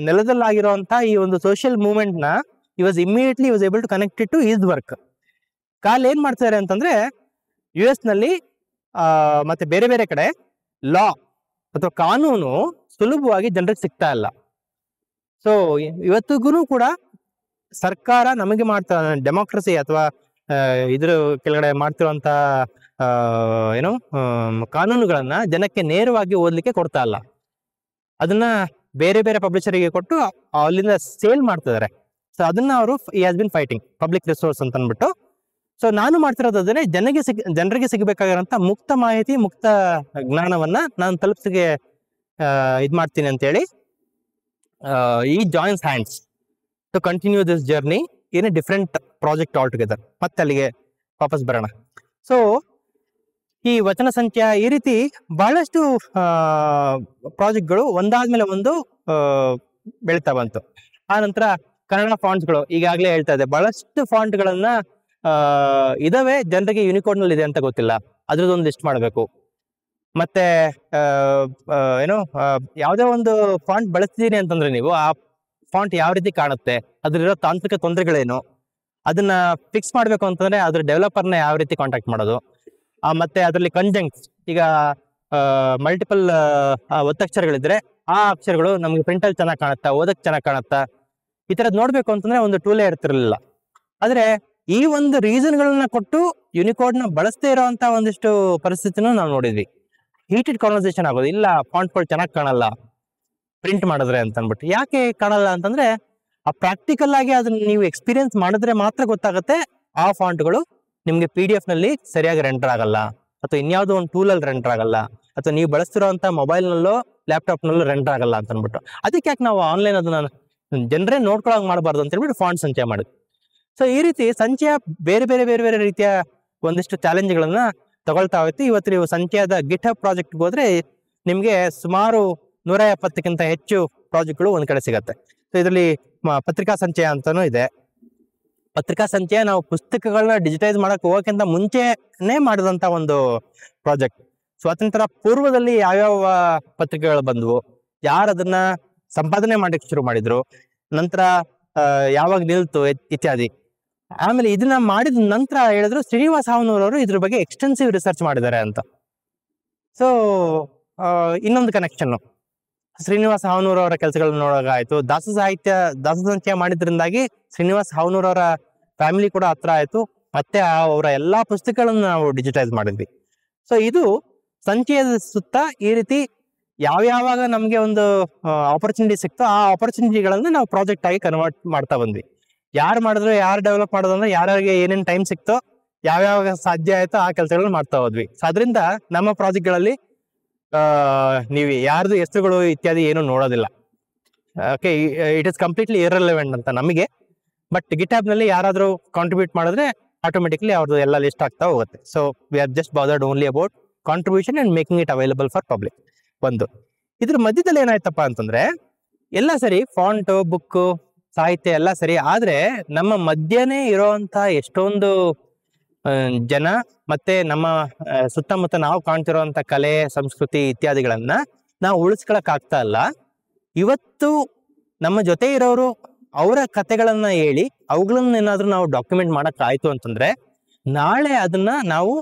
ನೆಲದಲ್ಲಾಗಿರುವಂತ ಈ ಒಂದು ಸೋಷಿಯಲ್ ಮೂವ್ಮೆಂಟ್ ನ was able to connect to his work. ಕಾಲ್ ಏನ್ ಮಾಡ್ತಾರೆ ಅಂತಂದ್ರೆ US ನಲ್ಲಿ ಮತ್ತೆ ಬೇರೆ ಬೇರೆ ಕಡೆ ಲಾ ಅಥವಾ ಕಾನೂನು ಸುಲಭವಾಗಿ ಜನರಿಗೆ ಸಿಗ್ತಾ ಇಲ್ಲ. ಸೊ ಇವತ್ತಿಗೂ ಕೂಡ ಸರ್ಕಾರ ನಮಗೆ ಮಾಡ್ತಾ ಡೆಮೋಕ್ರಸಿ ಅಥವಾ ಇದ್ರ ಕೆಳಗಡೆ ಮಾಡ್ತಿರುವಂತ ಕಾನೂನುಗಳನ್ನ ಜನಕ್ಕೆ ನೇರವಾಗಿ ಓದ್ಲಿಕ್ಕೆ ಕೊಡ್ತಾ ಇಲ್ಲ. ಅದನ್ನ ಬೇರೆ ಬೇರೆ ಪಬ್ಲಿಷರಿಗೆ ಕೊಟ್ಟು ಅಲ್ಲಿಂದ ಸೇಲ್ ಮಾಡ್ತಿದ್ದಾರೆ. ಸೊ ಅದನ್ನ ಅವರು has been fighting public resource ಅಂತ ಅಂದ್ಬಿಟ್ಟು. ಸೊ ನಾನು ಮಾಡ್ತಿರೋದು ಅದನ್ನೇ ಜನರಿಗೆ ಸಿಗಬೇಕಾಗಿರೋಂಥ ಮುಕ್ತ ಮಾಹಿತಿ, ಮುಕ್ತ ಜ್ಞಾನವನ್ನ ನಾನು ತಲುಪಿಸಿಗೆ ಇದ್ ಮಾಡ್ತೀನಿ ಅಂತೇಳಿ ಈ joins hands to continue this journey in a different project all together. ಮತ್ತೆ ಅಲ್ಲಿಗೆ ವಾಪಸ್ ಬರೋಣ. ಸೊ ಈ ವಚನ ಸಂಖ್ಯೆ ಈ ರೀತಿ ಬಹಳಷ್ಟು ಪ್ರಾಜೆಕ್ಟ್ಗಳು ಒಂದಾದ್ಮೇಲೆ ಒಂದು ಬೆಳೀತಾ ಬಂತು. ಆ ನಂತರ ಕನ್ನಡ ಫಾಂಟ್ಸ್ಗಳು ಈಗಾಗಲೇ ಹೇಳ್ತಾ ಇದೆ, ಬಹಳಷ್ಟು ಫಾಂಟ್ಗಳನ್ನ ಇದಾವೆ, ಜನರಿಗೆ ಯೂನಿಕೋಡ್ ನಲ್ಲಿ ಇದೆ ಅಂತ ಗೊತ್ತಿಲ್ಲ, ಅದ್ರದ್ದೊಂದು ಲಿಸ್ಟ್ ಮಾಡಬೇಕು. ಮತ್ತೆ ಯಾವುದೇ ಒಂದು ಫಾಂಟ್ ಬಳಸ್ತಿದೀನಿ ಅಂತಂದ್ರೆ ನೀವು ಆ ಫಾಂಟ್ ಯಾವ ರೀತಿ ಕಾಣುತ್ತೆ, ಅದ್ರಲ್ಲಿರೋ ತಾಂತ್ರಿಕ ತೊಂದರೆಗಳೇನು, ಅದನ್ನ ಫಿಕ್ಸ್ ಮಾಡ್ಬೇಕು ಅಂತಂದ್ರೆ ಅದ್ರ ಡೆವಲಪರ್ನ ಯಾವ ರೀತಿ ಕಾಂಟ್ಯಾಕ್ಟ್ ಮಾಡೋದು. ಮತ್ತೆ ಅದರಲ್ಲಿ ಕಂಜಂಕ್ಟ್ಸ್, ಈಗ ಮಲ್ಟಿಪಲ್ ಒತ್ತಕ್ಷರಗಳಿದ್ರೆ ಆ ಅಕ್ಷರಗಳು ನಮ್ಗೆ ಪ್ರಿಂಟಲ್ಲಿ ಚೆನ್ನಾಗಿ ಕಾಣುತ್ತಾ, ಓದಕ್ ಚೆನ್ನಾಗಿ ಕಾಣುತ್ತಾ, ಈ ತರದ್ ನೋಡ್ಬೇಕು ಅಂತಂದ್ರೆ ಒಂದು ಟೂಲೇ ಇರ್ತಿರ್ಲಿಲ್ಲ. ಆದ್ರೆ ಈ ಒಂದು ರೀಸನ್ಗಳನ್ನ ಕೊಟ್ಟು ಯೂನಿಕೋಡ್ ನ ಬಳಸದೇ ಇರೋಂತ ಒಂದಿಷ್ಟು ಪರಿಸ್ಥಿತಿನೂ ನಾವು ನೋಡಿದ್ವಿ. ಹೀಟೆಡ್ ಕಾನ್ವರ್ಸೇಷನ್ ಆಗೋದು, ಇಲ್ಲ ಫಾಂಟ್ಗಳು ಚೆನ್ನಾಗಿ ಕಾಣಲ್ಲ ಪ್ರಿಂಟ್ ಮಾಡಿದ್ರೆ ಅಂತ ಅಂದ್ಬಿಟ್ಟು. ಯಾಕೆ ಕಾಣಲ್ಲ ಅಂತಂದ್ರೆ ಆ ಪ್ರಾಕ್ಟಿಕಲ್ ಆಗಿ ಅದನ್ನ ನೀವು ಎಕ್ಸ್ಪೀರಿಯನ್ಸ್ ಮಾಡಿದ್ರೆ ಮಾತ್ರ ಗೊತ್ತಾಗುತ್ತೆ ಆ ಫಾಂಟ್ಗಳು ನಿಮ್ಗೆ PDF ನಲ್ಲಿ ಸರಿಯಾಗಿ ರೆಂಡರ್ ಆಗಲ್ಲ, ಅಥವಾ ಇನ್ಯಾವುದೋ ಒಂದು ಟೂಲಲ್ಲಿ ರೆಂಡರ್ ಆಗಲ್ಲ, ಅಥವಾ ನೀವು ಬಳಸ್ತಿರೋಂಥ ಮೊಬೈಲ್ನಲ್ಲೋ ಲ್ಯಾಪ್ಟಾಪ್ನಲ್ಲೋ ರೆಂಡರ್ ಆಗಲ್ಲ ಅಂತ ಅಂದ್ಬಿಟ್ಟು. ಅದಕ್ಕೆ ಯಾಕೆ ನಾವು ಆನ್ಲೈನ್ ಅದನ್ನ ಜನರೇ ನೋಡ್ಕೊಳಂಗ್ ಮಾಡಬಾರ್ದು ಅಂತ ಹೇಳ್ಬಿಟ್ಟು ಫಾಂಟ್ ಸಂಚಯ ಮಾಡಿದ್ವಿ. ಸೊ ಈ ರೀತಿ ಸಂಚಯ ಬೇರೆ ಬೇರೆ ಬೇರೆ ಬೇರೆ ರೀತಿಯ ಒಂದಿಷ್ಟು ಚಾಲೆಂಜ್ಗಳನ್ನ ತಗೊಳ್ತಾ ಹೋಯ್ತು. ಇವತ್ತು ನೀವು ಸಂಚಯದ ಗಿಟ್ಹಬ್ ಪ್ರಾಜೆಕ್ಟ್ಗೆ ಹೋದ್ರೆ ನಿಮ್ಗೆ ಸುಮಾರು 170ಕ್ಕಿಂತ ಹೆಚ್ಚು ಪ್ರಾಜೆಕ್ಟ್ಗಳು ಒಂದ್ ಕಡೆ ಸಿಗತ್ತೆ. ಸೊ ಇದರಲ್ಲಿ ಪತ್ರಿಕಾ ಸಂಚಯ ಅಂತಾನೂ ಇದೆ. ಪತ್ರಿಕಾ ಸಂಚಯ ನಾವು ಪುಸ್ತಕಗಳನ್ನ ಡಿಜಿಟೈಸ್ ಮಾಡಕ್ ಹೋಗೋಕ್ಕಿಂತ ಮುಂಚೆನೆ ಮಾಡಿದಂತ ಒಂದು ಪ್ರಾಜೆಕ್ಟ್. ಸ್ವಾತಂತ್ರ್ಯ ಪೂರ್ವದಲ್ಲಿ ಯಾವ್ಯಾವ ಪತ್ರಿಕೆಗಳು ಬಂದವು, ಯಾರು ಅದನ್ನ ಸಂಪಾದನೆ ಮಾಡಕ್ಕೆ ಶುರು ಮಾಡಿದ್ರು, ನಂತರ ಯಾವಾಗ ನಿಲ್ತು ಇತ್ಯಾದಿ. ಆಮೇಲೆ ಇದನ್ನ ಮಾಡಿದ ನಂತರ ಹೇಳಿದ್ರು ಶ್ರೀನಿವಾಸ ಹಾವನೂರವರು ಇದ್ರ ಬಗ್ಗೆ ಎಕ್ಸ್ಟೆನ್ಸಿವ್ ರಿಸರ್ಚ್ ಮಾಡಿದ್ದಾರೆ ಅಂತ. ಸೊ ಇನ್ನೊಂದು ಕನೆಕ್ಷನ್ ಶ್ರೀನಿವಾಸ ಹಾವನೂರವರ ಕೆಲಸಗಳನ್ನ ನೋಡೋಕಾಯ್ತು. ದಾಸ ಸಂಖ್ಯೆ ಮಾಡಿದ್ರಿಂದಾಗಿ ಶ್ರೀನಿವಾಸ ಹಾವನೂರವರ ಫ್ಯಾಮಿಲಿ ಕೂಡ ಹತ್ರ ಆಯ್ತು. ಮತ್ತೆ ಅವರ ಎಲ್ಲಾ ಪುಸ್ತಕಗಳನ್ನ ನಾವು ಡಿಜಿಟೈಸ್ ಮಾಡಿದ್ವಿ. ಸೊ ಇದು ಸಂಚಯದ ಸುತ್ತ ಈ ರೀತಿ ಯಾವ್ಯಾವಾಗ ನಮ್ಗೆ ಒಂದು ಆಪರ್ಚುನಿಟಿ ಸಿಕ್ತೋ ಆ ಆಪರ್ಚುನಿಟಿಗಳನ್ನ ನಾವು ಪ್ರಾಜೆಕ್ಟ್ ಆಗಿ ಕನ್ವರ್ಟ್ ಮಾಡ್ತಾ ಬಂದ್ವಿ. ಯಾರು ಮಾಡಿದ್ರು, ಯಾರು ಡೆವಲಪ್ ಮಾಡೋದು ಅಂದ್ರೆ ಯಾರ್ಯಾರಿಗೆ ಏನೇನ್ ಟೈಮ್ ಸಿಕ್ತೋ, ಯಾವ್ಯಾವ ಸಾಧ್ಯ ಆಯ್ತೋ ಆ ಕೆಲಸಗಳನ್ನ ಮಾಡ್ತಾ ಹೋದ್ವಿ. ಸೊ ಅದರಿಂದ ನಮ್ಮ ಪ್ರಾಜೆಕ್ಟ್ಗಳಲ್ಲಿ ನೀವು ಯಾರ್ದು ಹೆಸರುಗಳು ಇತ್ಯಾದಿ ಏನು ನೋಡೋದಿಲ್ಲ. Okay, it is completely irrelevant ಅಂತ ನಮಗೆ. ಬಟ್ ಗಿಟ್ಹಬ್ ನಲ್ಲಿ ಯಾರಾದ್ರೂ ಕಾಂಟ್ರಿಬ್ಯೂಟ್ ಮಾಡಿದ್ರೆ ಆಟೋಮೆಟಿಕ್ಲಿ ಅವ್ರದ್ದು ಎಲ್ಲ ಲಿಸ್ಟ್ ಆಗ್ತಾ ಹೋಗುತ್ತೆ. So we are just bothered only about contribution and making it available for public. ಒಂದು ಇದ್ರ ಮಧ್ಯದಲ್ಲಿ ಏನಾಯ್ತಪ್ಪ ಅಂತಂದ್ರೆ, ಎಲ್ಲ ಸರಿ, ಫಾಂಟ್, ಬುಕ್, ಸಾಹಿತ್ಯ ಎಲ್ಲ ಸರಿ, ಆದ್ರೆ ನಮ್ಮ ಮಧ್ಯನೇ ಇರೋಂತ ಎಷ್ಟೊಂದು ಜನ ಮತ್ತೆ ನಮ್ಮ ಸುತ್ತಮುತ್ತ ನಾವು ಕಾಣ್ತಿರೋಂಥ ಕಲೆ, ಸಂಸ್ಕೃತಿ ಇತ್ಯಾದಿಗಳನ್ನ ನಾವು ಉಳಿಸ್ಕೊಳಕ್ ಆಗ್ತಾ ಇಲ್ಲ. ಇವತ್ತು ನಮ್ಮ ಜೊತೆ ಇರೋರು ಅವರ ಕಥೆಗಳನ್ನ ಹೇಳಿ ಅವುಗಳನ್ನ ಏನಾದ್ರೂ ನಾವು ಡಾಕ್ಯುಮೆಂಟ್ ಮಾಡಕ್ ಆಯ್ತು ಅಂತಂದ್ರೆ ನಾಳೆ ಅದನ್ನ ನಾವು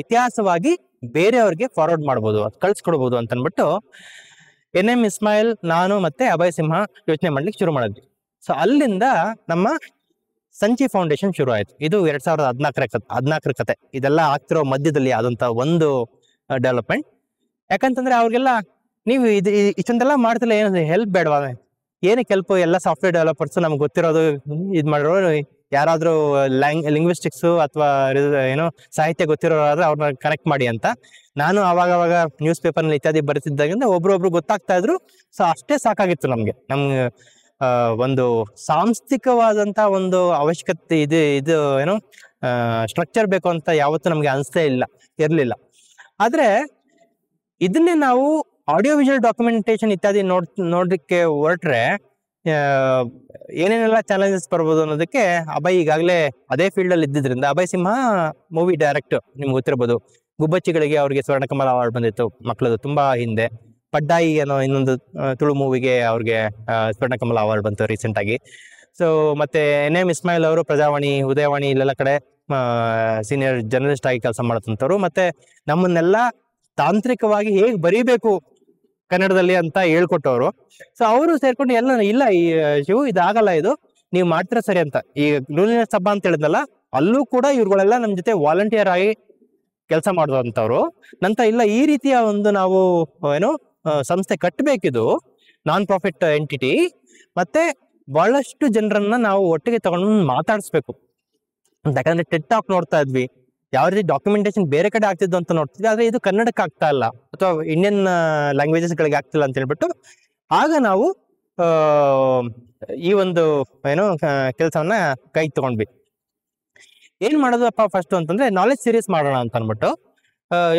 ಇತಿಹಾಸವಾಗಿ ಬೇರೆಯವ್ರಿಗೆ ಫಾರ್ವರ್ಡ್ ಮಾಡ್ಬೋದು, ಅದು ಕಳ್ಸಿಕೊಡ್ಬೋದು ಅಂತ ಅನ್ಬಿಟ್ಟು NM ಇಸ್ಮಾಯಿಲ್, ನಾನು ಮತ್ತೆ ಅಭಯ್ ಸಿಂಹ ಯೋಚನೆ ಮಾಡ್ಲಿಕ್ಕೆ ಶುರು ಮಾಡಿದ್ವಿ. ಸೊ ಅಲ್ಲಿಂದ ನಮ್ಮ ಸಂಚಿ ಫೌಂಡೇಶನ್ ಶುರು ಆಯ್ತು. ಇದು 2014 ಕತೆ. ಇದೆಲ್ಲ ಆಗ್ತಿರೋ ಮಧ್ಯದಲ್ಲಿ ಆದಂತ ಒಂದು ಡೆವಲಪ್ಮೆಂಟ್. ಯಾಕಂತಂದ್ರೆ ಅವ್ರಿಗೆಲ್ಲ ನೀವು ಇಷ್ಟೊಂದೆಲ್ಲ ಮಾಡ್ತಿಲ್ಲ, ಏನು ಹೆಲ್ಪ್ ಬೇಡವಾ, ಏನಕ್ಕೆ ಹೆಲ್ಪ್, ಎಲ್ಲ ಸಾಫ್ಟ್ವೇರ್ ಡೆವಲಪರ್ಸ್ ನಮ್ಗೆ ಗೊತ್ತಿರೋದು ಇದು ಮಾಡಿರೋ, ಯಾರಾದ್ರೂ ಲಿಂಗ್ವಿಸ್ಟಿಕ್ಸ್ ಅಥವಾ ಏನೋ ಸಾಹಿತ್ಯ ಗೊತ್ತಿರೋರಾದ್ರೆ ಅವ್ರನ್ನ ಕನೆಕ್ಟ್ ಮಾಡಿ ಅಂತ. ನಾನು ಅವಾಗ ನ್ಯೂಸ್ ಪೇಪರ್ನಲ್ಲಿ ಇತ್ಯಾದಿ ಬರೀತಿದ್ದಾಗಿಂದ ಒಬ್ರೊಬ್ರು ಗೊತ್ತಾಗ್ತಾ ಇದ್ರು. ಸೊ ಅಷ್ಟೇ ಸಾಕಾಗಿತ್ತು ನಮ್ಗೆ ಒಂದು ಸಾಂಸ್ಥಿಕವಾದಂತ ಒಂದು ಅವಶ್ಯಕತೆ ಇದು ಏನೋ ಸ್ಟ್ರಕ್ಚರ್ ಬೇಕು ಅಂತ ಯಾವತ್ತೂ ನಮ್ಗೆ ಅನಿಸ್ತೇ ಇರ್ಲಿಲ್ಲ. ಆದ್ರೆ ಇದನ್ನೇ ನಾವು ಆಡಿಯೋ ವಿಜುವಲ್ ಡಾಕ್ಯುಮೆಂಟೇಶನ್ ಇತ್ಯಾದಿ ನೋಡ್ಲಿಕ್ಕೆ ಹೊರಟ್ರೆ ಏನೇನೆಲ್ಲ ಚಾಲೆಂಜಸ್ ಬರ್ಬೋದು ಅನ್ನೋದಕ್ಕೆ ಅಭಯ್ ಈಗಾಗಲೇ ಅದೇ ಫೀಲ್ಡ್ ಅಲ್ಲಿ ಇದ್ದಿದ್ರಿಂದ, ಅಭಯ್ ಸಿಂಹ ಮೂವಿ ಡೈರೆಕ್ಟರ್, ನಿಮ್ಗೆ ಗೊತ್ತಿರ್ಬೋದು. ಗುಬ್ಬಚ್ಚಿಗಳಿಗೆ ಅವ್ರಿಗೆ ಸ್ವರ್ಣಕಮಲ ಅವಾರ್ಡ್ ಬಂದಿತ್ತು ಮಕ್ಕಳದು ತುಂಬಾ ಹಿಂದೆ. ಪಡ್ಡಾಯಿ ಅನ್ನೋ ಇನ್ನೊಂದು ತುಳು ಮೂವಿಗೆ ಅವ್ರಿಗೆ ಸ್ವರ್ಣಕಮಲ ಅವಾರ್ಡ್ ಬಂತು ರೀಸೆಂಟ್ ಆಗಿ. ಸೊ ಮತ್ತೆ NM ಇಸ್ಮಾಯಿಲ್ ಅವರು ಪ್ರಜಾವಾಣಿ, ಉದಯವಾಣಿ ಇಲ್ಲೆಲ್ಲ ಕಡೆ ಸೀನಿಯರ್ ಜರ್ನಲಿಸ್ಟ್ ಆಗಿ ಕೆಲಸ ಮಾಡತಂತವ್ರು. ಮತ್ತೆ ನಮ್ಮನ್ನೆಲ್ಲ ತಾಂತ್ರಿಕವಾಗಿ ಹೇಗೆ ಬರೀಬೇಕು ಕನ್ನಡದಲ್ಲಿ ಅಂತ ಹೇಳ್ಕೊಟ್ಟವ್ರು. ಸೊ ಅವರು ಸೇರ್ಕೊಂಡು ಇಲ್ಲ ಈ ಶಿವು ಇದಾಗಲ್ಲ, ಇದು ನೀವು ಮಾಡ್ತೀರಾ ಸರಿ ಅಂತ. ಈ ಲೂಲಿನೆಸ್ ಹಬ್ಬ ಅಂತ ಹೇಳಿದ್ನಲ್ಲ, ಅಲ್ಲೂ ಕೂಡ ಇವ್ರುಗಳೆಲ್ಲ ನಮ್ ಜೊತೆ ವಾಲಂಟಿಯರ್ ಆಗಿ ಕೆಲಸ ಮಾಡುವಂತವ್ರು. ನಂತರ ಇಲ್ಲ, ಈ ರೀತಿಯ ಒಂದು ನಾವು ಏನು ಸಂಸ್ಥೆ ಕಟ್ಟಬೇಕಿದು, ನಾನ್ ಪ್ರಾಫಿಟ್ ಎಂಟಿಟಿ, ಮತ್ತೆ ಬಹಳಷ್ಟು ಜನರನ್ನ ನಾವು ಒಟ್ಟಿಗೆ ತಗೊಂಡು ಮಾತಾಡಿಸ್ಬೇಕು. ಯಾಕಂದ್ರೆ ಟೆಡ್ ಟಾಕ್ ನೋಡ್ತಾ ಇದ್ವಿ, ಯಾವ ರೀತಿ ಡಾಕ್ಯುಮೆಂಟೇಶನ್ ಬೇರೆ ಕಡೆ ಆಗ್ತಿದ್ದು ಅಂತ ನೋಡ್ತಿದ್ವಿ, ಆದ್ರೆ ಇದು ಕನ್ನಡಕ್ಕೆ ಆಗ್ತಾ ಇಲ್ಲ ಅಥವಾ ಇಂಡಿಯನ್ ಲ್ಯಾಂಗ್ವೇಜಸ್ ಗಳಿಗೆ ಆಗ್ತಿಲ್ಲ ಅಂತ ಹೇಳ್ಬಿಟ್ಟು ಆಗ ನಾವು ಈ ಒಂದು ಏನೋ ಕೆಲಸವನ್ನ ಕೈ ತಗೊಂಡ್ವಿ. ಏನ್ ಮಾಡೋದಪ್ಪ ಫಸ್ಟ್ ಅಂತಂದ್ರೆ ನಾಲೆಜ್ ಸೀರೀಸ್ ಮಾಡೋಣ ಅಂತ ಅನ್ಬಿಟ್ಟು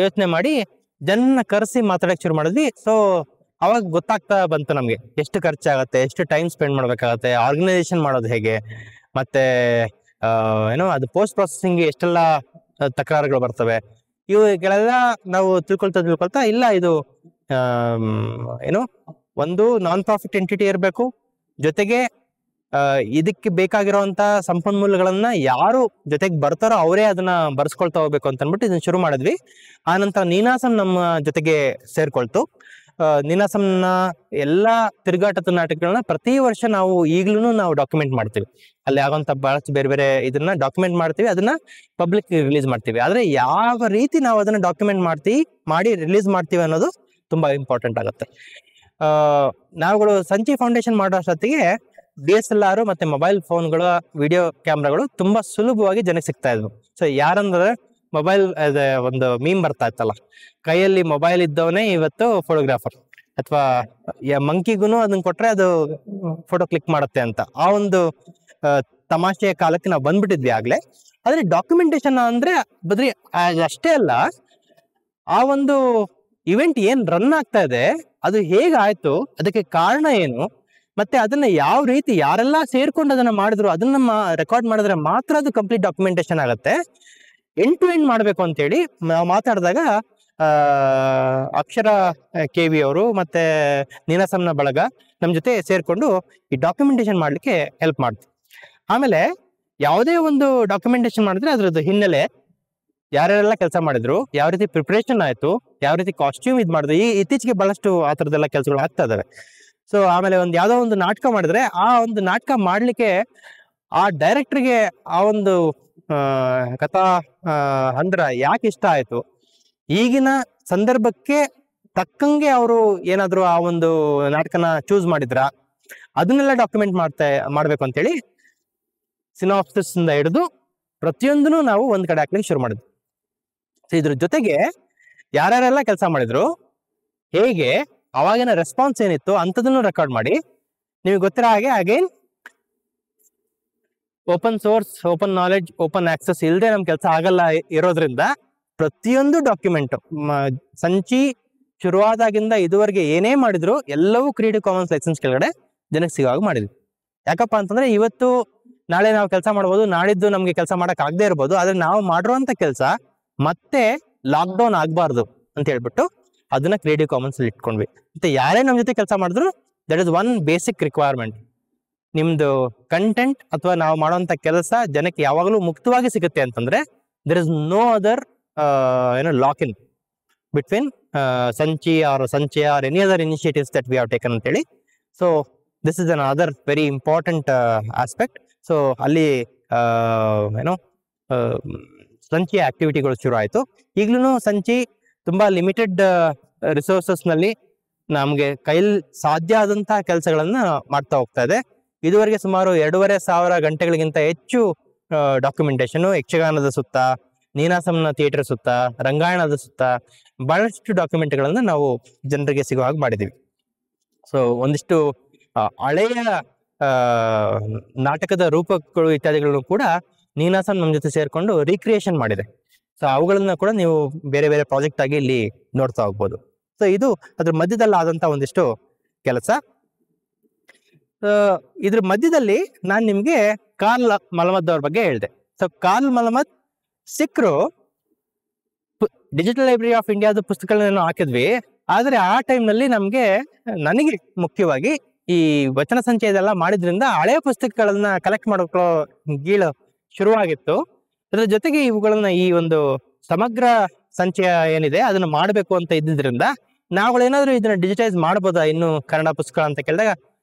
ಯೋಚನೆ ಮಾಡಿ ಜನನ್ನ ಕರೆಸಿ ಮಾತಾಡಕ್ ಶುರು ಮಾಡಿದ್ವಿ. ಸೊ ಅವಾಗ ಗೊತ್ತಾಗ್ತಾ ಬಂತು ನಮ್ಗೆ ಎಷ್ಟು ಖರ್ಚಾಗತ್ತೆ, ಎಷ್ಟು ಟೈಮ್ ಸ್ಪೆಂಡ್ ಮಾಡ್ಬೇಕಾಗತ್ತೆ, ಆರ್ಗನೈಸೇಷನ್ ಮಾಡೋದು ಹೇಗೆ, ಮತ್ತೆ ಏನೋ ಅದು ಪೋಸ್ಟ್ ಪ್ರೊಸೆಸಿಂಗ್ ಎಷ್ಟೆಲ್ಲ ತಕರಾರುಗಳು ಬರ್ತವೆ, ಇವುಗಳೆಲ್ಲ ನಾವು ತಿಳ್ಕೊಳ್ತಾ ಇಲ್ಲ, ಇದು ಏನು ಒಂದು ನಾನ್ ಪ್ರಾಫಿಟ್ ಎಂಟಿಟಿ ಇರಬೇಕು, ಜೊತೆಗೆ ಇದಕ್ಕೆ ಬೇಕಾಗಿರುವಂತ ಸಂಪನ್ಮೂಲಗಳನ್ನ ಯಾರು ಜೊತೆಗೆ ಬರ್ತಾರೋ ಅವರೇ ಅದನ್ನ ಬರ್ಸ್ಕೊಳ್ತಾ ಹೋಗ್ಬೇಕು ಅಂತ ಅನ್ಬಿಟ್ಟು ಇದನ್ನ ಶುರು ಮಾಡಿದ್ವಿ. ಆ ನಂತರ ನೀನಾಸಂ ನಮ್ಮ ಜೊತೆಗೆ ಸೇರ್ಕೊಳ್ತು. ನೀನಾಸಂನ ಎಲ್ಲಾ ತಿರುಗಾಟದ ನಾಟಕಗಳನ್ನ ಪ್ರತಿ ವರ್ಷ ನಾವು ಈಗ್ಲೂ ನಾವು ಡಾಕ್ಯುಮೆಂಟ್ ಮಾಡ್ತೀವಿ. ಅಲ್ಲಿ ಆಗುವಂತ ಬಹಳಷ್ಟು ಬೇರೆ ಬೇರೆ ಇದನ್ನ ಡಾಕ್ಯುಮೆಂಟ್ ಮಾಡ್ತೀವಿ, ಅದನ್ನ ಪಬ್ಲಿಕ್ ರಿಲೀಸ್ ಮಾಡ್ತೀವಿ. ಆದ್ರೆ ಯಾವ ರೀತಿ ನಾವು ಅದನ್ನ ಡಾಕ್ಯುಮೆಂಟ್ ಮಾಡಿ ರಿಲೀಸ್ ಮಾಡ್ತೀವಿ ಅನ್ನೋದು ತುಂಬಾ ಇಂಪಾರ್ಟೆಂಟ್ ಆಗುತ್ತೆ. ನಾವುಗಳು ಸಂಚಿ ಫೌಂಡೇಶನ್ ಮಾಡೋ ಅಷ್ಟೊತ್ತಿಗೆ DSLR ಮತ್ತೆ ಮೊಬೈಲ್ ಫೋನ್ಗಳ ವಿಡಿಯೋ ಕ್ಯಾಮ್ರಾಗಳು ತುಂಬಾ ಸುಲಭವಾಗಿ ಜನಕ್ಕೆ ಸಿಗ್ತಾ ಇದ್ವು. ಸೊ ಯಾರಂದ್ರೆ ಮೊಬೈಲ್ ಒಂದು ಮೀಮ್ ಬರ್ತಾ ಇತ್ತಲ್ಲ, ಕೈಯಲ್ಲಿ ಮೊಬೈಲ್ ಇದ್ದವನೇ ಇವತ್ತು ಫೋಟೋಗ್ರಾಫರ್, ಅಥವಾ ಮಂಕಿಗೂ ಅದನ್ನ ಕೊಟ್ರೆ ಅದು ಫೋಟೋ ಕ್ಲಿಕ್ ಮಾಡುತ್ತೆ ಅಂತ ಆ ಒಂದು ತಮಾಷೆಯ ಕಾಲಕ್ಕೆ ನಾವು ಬಂದ್ಬಿಟ್ಟಿದ್ವಿ ಆಗ್ಲೇ. ಆದ್ರೆ ಡಾಕ್ಯುಮೆಂಟೇಶನ್ ಅಂದ್ರೆ ಬದ್ರಿ ಅಷ್ಟೇ ಅಲ್ಲ, ಆ ಒಂದು ಇವೆಂಟ್ ಏನ್ ರನ್ ಆಗ್ತಾ ಇದೆ ಅದು ಹೇಗಾಯ್ತು, ಅದಕ್ಕೆ ಕಾರಣ ಏನು, ಮತ್ತೆ ಅದನ್ನ ಯಾವ ರೀತಿ ಯಾರೆಲ್ಲ ಸೇರ್ಕೊಂಡು ಅದನ್ನ ಮಾಡಿದ್ರು, ಅದನ್ನ ರೆಕಾರ್ಡ್ ಮಾಡಿದ್ರೆ ಮಾತ್ರ ಅದು ಕಂಪ್ಲೀಟ್ ಡಾಕ್ಯುಮೆಂಟೇಶನ್ ಆಗುತ್ತೆ. ಎಂಡ್ ಟು ಎಂಡ್ ಮಾಡ್ಬೇಕು ಅಂತೇಳಿ ನಾವು ಮಾತಾಡಿದಾಗ ಅಕ್ಷರ KV ಅವರು ಮತ್ತೆ ನೀನಾಸಂನ ಬಳಗ ನಮ್ಮ ಜೊತೆ ಸೇರ್ಕೊಂಡು ಈ ಡಾಕ್ಯುಮೆಂಟೇಶನ್ ಮಾಡ್ಲಿಕ್ಕೆ ಹೆಲ್ಪ್ ಮಾಡ್ತು. ಆಮೇಲೆ ಯಾವುದೇ ಒಂದು ಡಾಕ್ಯುಮೆಂಟೇಶನ್ ಮಾಡಿದ್ರೆ ಅದ್ರದ್ದು ಹಿನ್ನೆಲೆ ಯಾರ್ಯಾರೆಲ್ಲ ಕೆಲಸ ಮಾಡಿದ್ರು, ಯಾವ ರೀತಿ ಪ್ರಿಪ್ರೇಷನ್ ಆಯ್ತು, ಯಾವ ರೀತಿ ಕಾಸ್ಟ್ಯೂಮ್ ಇದು ಮಾಡಿದ್ರು, ಇತ್ತೀಚೆಗೆ ಬಹಳಷ್ಟು ಆ ಥರದ್ದೆಲ್ಲ ಕೆಲಸಗಳು ಆಗ್ತಾ ಇದಾವೆ. ಸೊ ಆಮೇಲೆ ಯಾವುದೋ ಒಂದು ನಾಟಕ ಮಾಡಿದ್ರೆ ಆ ಒಂದು ನಾಟಕ ಮಾಡ್ಲಿಕ್ಕೆ ಆ ಡೈರೆಕ್ಟರ್ಗೆ ಆ ಒಂದು ಕಥಾ ಹಂದ್ರ ಯಾಕೆ ಇಷ್ಟ ಆಯ್ತು, ಈಗಿನ ಸಂದರ್ಭಕ್ಕೆ ತಕ್ಕಂಗೆ ಅವರು ಏನಾದ್ರು ಆ ಒಂದು ನಾಟಕನ ಚೂಸ್ ಮಾಡಿದ್ರ, ಅದನ್ನೆಲ್ಲ ಡಾಕ್ಯುಮೆಂಟ್ ಮಾಡ್ಬೇಕು ಅಂತೇಳಿ ಸಿನಾಪ್ಸಿಸ್ ಇಂದ ಹಿಡಿದು ಪ್ರತಿಯೊಂದನ್ನು ನಾವು ಒಂದ್ ಕಡೆ ಹಾಕ್ಲಿಕ್ಕೆ ಶುರು ಮಾಡಿದ್ವಿ. ಇದ್ರ ಜೊತೆಗೆ ಯಾರ್ಯಾರೆಲ್ಲ ಕೆಲಸ ಮಾಡಿದ್ರು, ಹೇಗೆ ಅವಾಗಿನ ರೆಸ್ಪಾನ್ಸ್ ಏನಿತ್ತು ಅಂಥದನ್ನು ರೆಕಾರ್ಡ್ ಮಾಡಿ, ನಿಮಗೆ ಗೊತ್ತಿರೋ ಹಾಗೆ again open source, open knowledge, open access ಇಲ್ಲದೆ ನಮ್ ಕೆಲಸ ಆಗಲ್ಲ ಇರೋದ್ರಿಂದ ಪ್ರತಿಯೊಂದು ಡಾಕ್ಯುಮೆಂಟ್ ಸಂಚಿ ಶುರುವಾದಾಗಿಂದ ಇದುವರೆಗೆ ಏನೇ ಮಾಡಿದ್ರು ಎಲ್ಲವೂ ಕ್ರಿಯೇಟಿವ್ ಕಾಮನ್ಸ್ ಲೈಸೆನ್ಸ್ ಕೆಳಗಡೆ ಜನಕ್ಕೆ ಸಿಗುವಾಗ ಮಾಡಿದ್ವಿ. ಯಾಕಪ್ಪ ಅಂತಂದ್ರೆ ಇವತ್ತು ನಾಳೆ ನಾವು ಕೆಲಸ ಮಾಡ್ಬೋದು, ನಾಳಿದ್ದು ನಮ್ಗೆ ಕೆಲಸ ಮಾಡಕ್ ಆಗದೆ ಇರ್ಬೋದು, ಆದ್ರೆ ನಾವು ಮಾಡಿರುವಂತ ಕೆಲಸ ಮತ್ತೆ ಲಾಕ್ಡೌನ್ ಆಗ್ಬಾರ್ದು ಅಂತ ಹೇಳ್ಬಿಟ್ಟು ಅದನ್ನ ಕ್ರಿಯೇಟಿವ್ ಕಾಮನ್ಸ್ ಅಲ್ಲಿ ಇಟ್ಕೊಂಡ್ವಿ. ಮತ್ತೆ ಯಾರೇ ನಮ್ ಜೊತೆ ಕೆಲಸ ಮಾಡಿದ್ರು that is one basic requirement, ನಿಮ್ದು ಕಂಟೆಂಟ್ ಅಥವಾ ನಾವು ಮಾಡುವಂತ ಕೆಲಸ ಜನಕ್ಕೆ ಯಾವಾಗಲೂ ಮುಕ್ತವಾಗಿ ಸಿಗುತ್ತೆ ಅಂತಂದ್ರೆ there is no other lock in between Sanchi or Sanchaya or any other initiatives that we have taken ಅಂತೇಳಿ. So this is an other very important aspect. So ಅಲ್ಲಿ ಸಂಚಿ ಆಕ್ಟಿವಿಟಿಗಳು ಶುರು ಆಯಿತು. ಈಗ್ಲೂ ಸಂಚಿ ತುಂಬಾ ಲಿಮಿಟೆಡ್ ರಿಸೋರ್ಸಸ್ ನಲ್ಲಿ ನಮ್ಗೆ ಕೈಲಿ ಸಾಧ್ಯ ಆದಂತಹ ಕೆಲಸಗಳನ್ನ ಮಾಡ್ತಾ ಹೋಗ್ತಾ ಇದೆ. ಇದುವರೆಗೆ ಸುಮಾರು 2,500 ಗಂಟೆಗಳಿಗಿಂತ ಹೆಚ್ಚು ಡಾಕ್ಯುಮೆಂಟೇಶನ್ ಯಕ್ಷಗಾನದ ಸುತ್ತ, ನೀನಾಸಂನ ಥಿಯೇಟರ್ ಸುತ್ತ, ರಂಗಾಯಣದ ಸುತ್ತ ಬಹಳಷ್ಟು ಡಾಕ್ಯುಮೆಂಟ್ಗಳನ್ನ ನಾವು ಜನರಿಗೆ ಸಿಗೋ ಹಾಗೆ ಮಾಡಿದೀವಿ. ಸೊ ಒಂದಿಷ್ಟು ಹಳೆಯ ನಾಟಕದ ರೂಪಗಳು ಇತ್ಯಾದಿಗಳನ್ನು ಕೂಡ ನೀನಾಸಂ ನಮ್ಮ ಜೊತೆ ಸೇರ್ಕೊಂಡು ರೀಕ್ರಿಯೇಷನ್ ಮಾಡಿದೆ. ಸೊ ಅವುಗಳನ್ನ ಕೂಡ ನೀವು ಬೇರೆ ಬೇರೆ ಪ್ರಾಜೆಕ್ಟ್ ಆಗಿ ಇಲ್ಲಿ ನೋಡ್ತಾ ಹೋಗ್ಬೋದು. ಸೊ ಇದು ಅದ್ರ ಮಧ್ಯದಲ್ಲಿ ಆದಂತ ಒಂದಿಷ್ಟು ಕೆಲಸ. ಇದ್ರ ಮಧ್ಯದಲ್ಲಿ ನಾನು ನಿಮ್ಗೆ ಕಾರ್ಲ್ ಮಲಮದ್ ಅವ್ರ ಬಗ್ಗೆ ಹೇಳಿದೆ. ಸೊ ಕಾರ್ಲ್ ಮಲಮದ್ ಸಿಕ್ಕರು ಡಿಜಿಟಲ್ ಲೈಬ್ರರಿ ಆಫ್ ಇಂಡಿಯಾದ ಪುಸ್ತಕಗಳನ್ನ ಹಾಕಿದ್ವಿ. ಆದ್ರೆ ಆ ಟೈಮ್ನಲ್ಲಿ ನನಗೆ ಮುಖ್ಯವಾಗಿ ಈ ವಚನ ಸಂಚಯ ಇದೆಲ್ಲ ಮಾಡಿದ್ರಿಂದ ಹಳೆಯ ಪುಸ್ತಕಗಳನ್ನ ಕಲೆಕ್ಟ್ ಮಾಡೋಕೆ ಗೀಳು ಶುರುವಾಗಿತ್ತು. ಅದ್ರ ಜೊತೆಗೆ ಇವುಗಳನ್ನ ಈ ಒಂದು ಸಮಗ್ರ ಸಂಚಯ ಏನಿದೆ ಅದನ್ನ ಮಾಡಬೇಕು ಅಂತ ಇದ್ದಿದ್ರಿಂದ ನಾವುಗಳೇನಾದ್ರೂ ಇದನ್ನ ಡಿಜಿಟೈಸ್ ಮಾಡ್ಬೋದಾ ಇನ್ನು ಕನ್ನಡ ಪುಸ್ತಕ ಅಂತ ಕೇಳಿದಾಗ,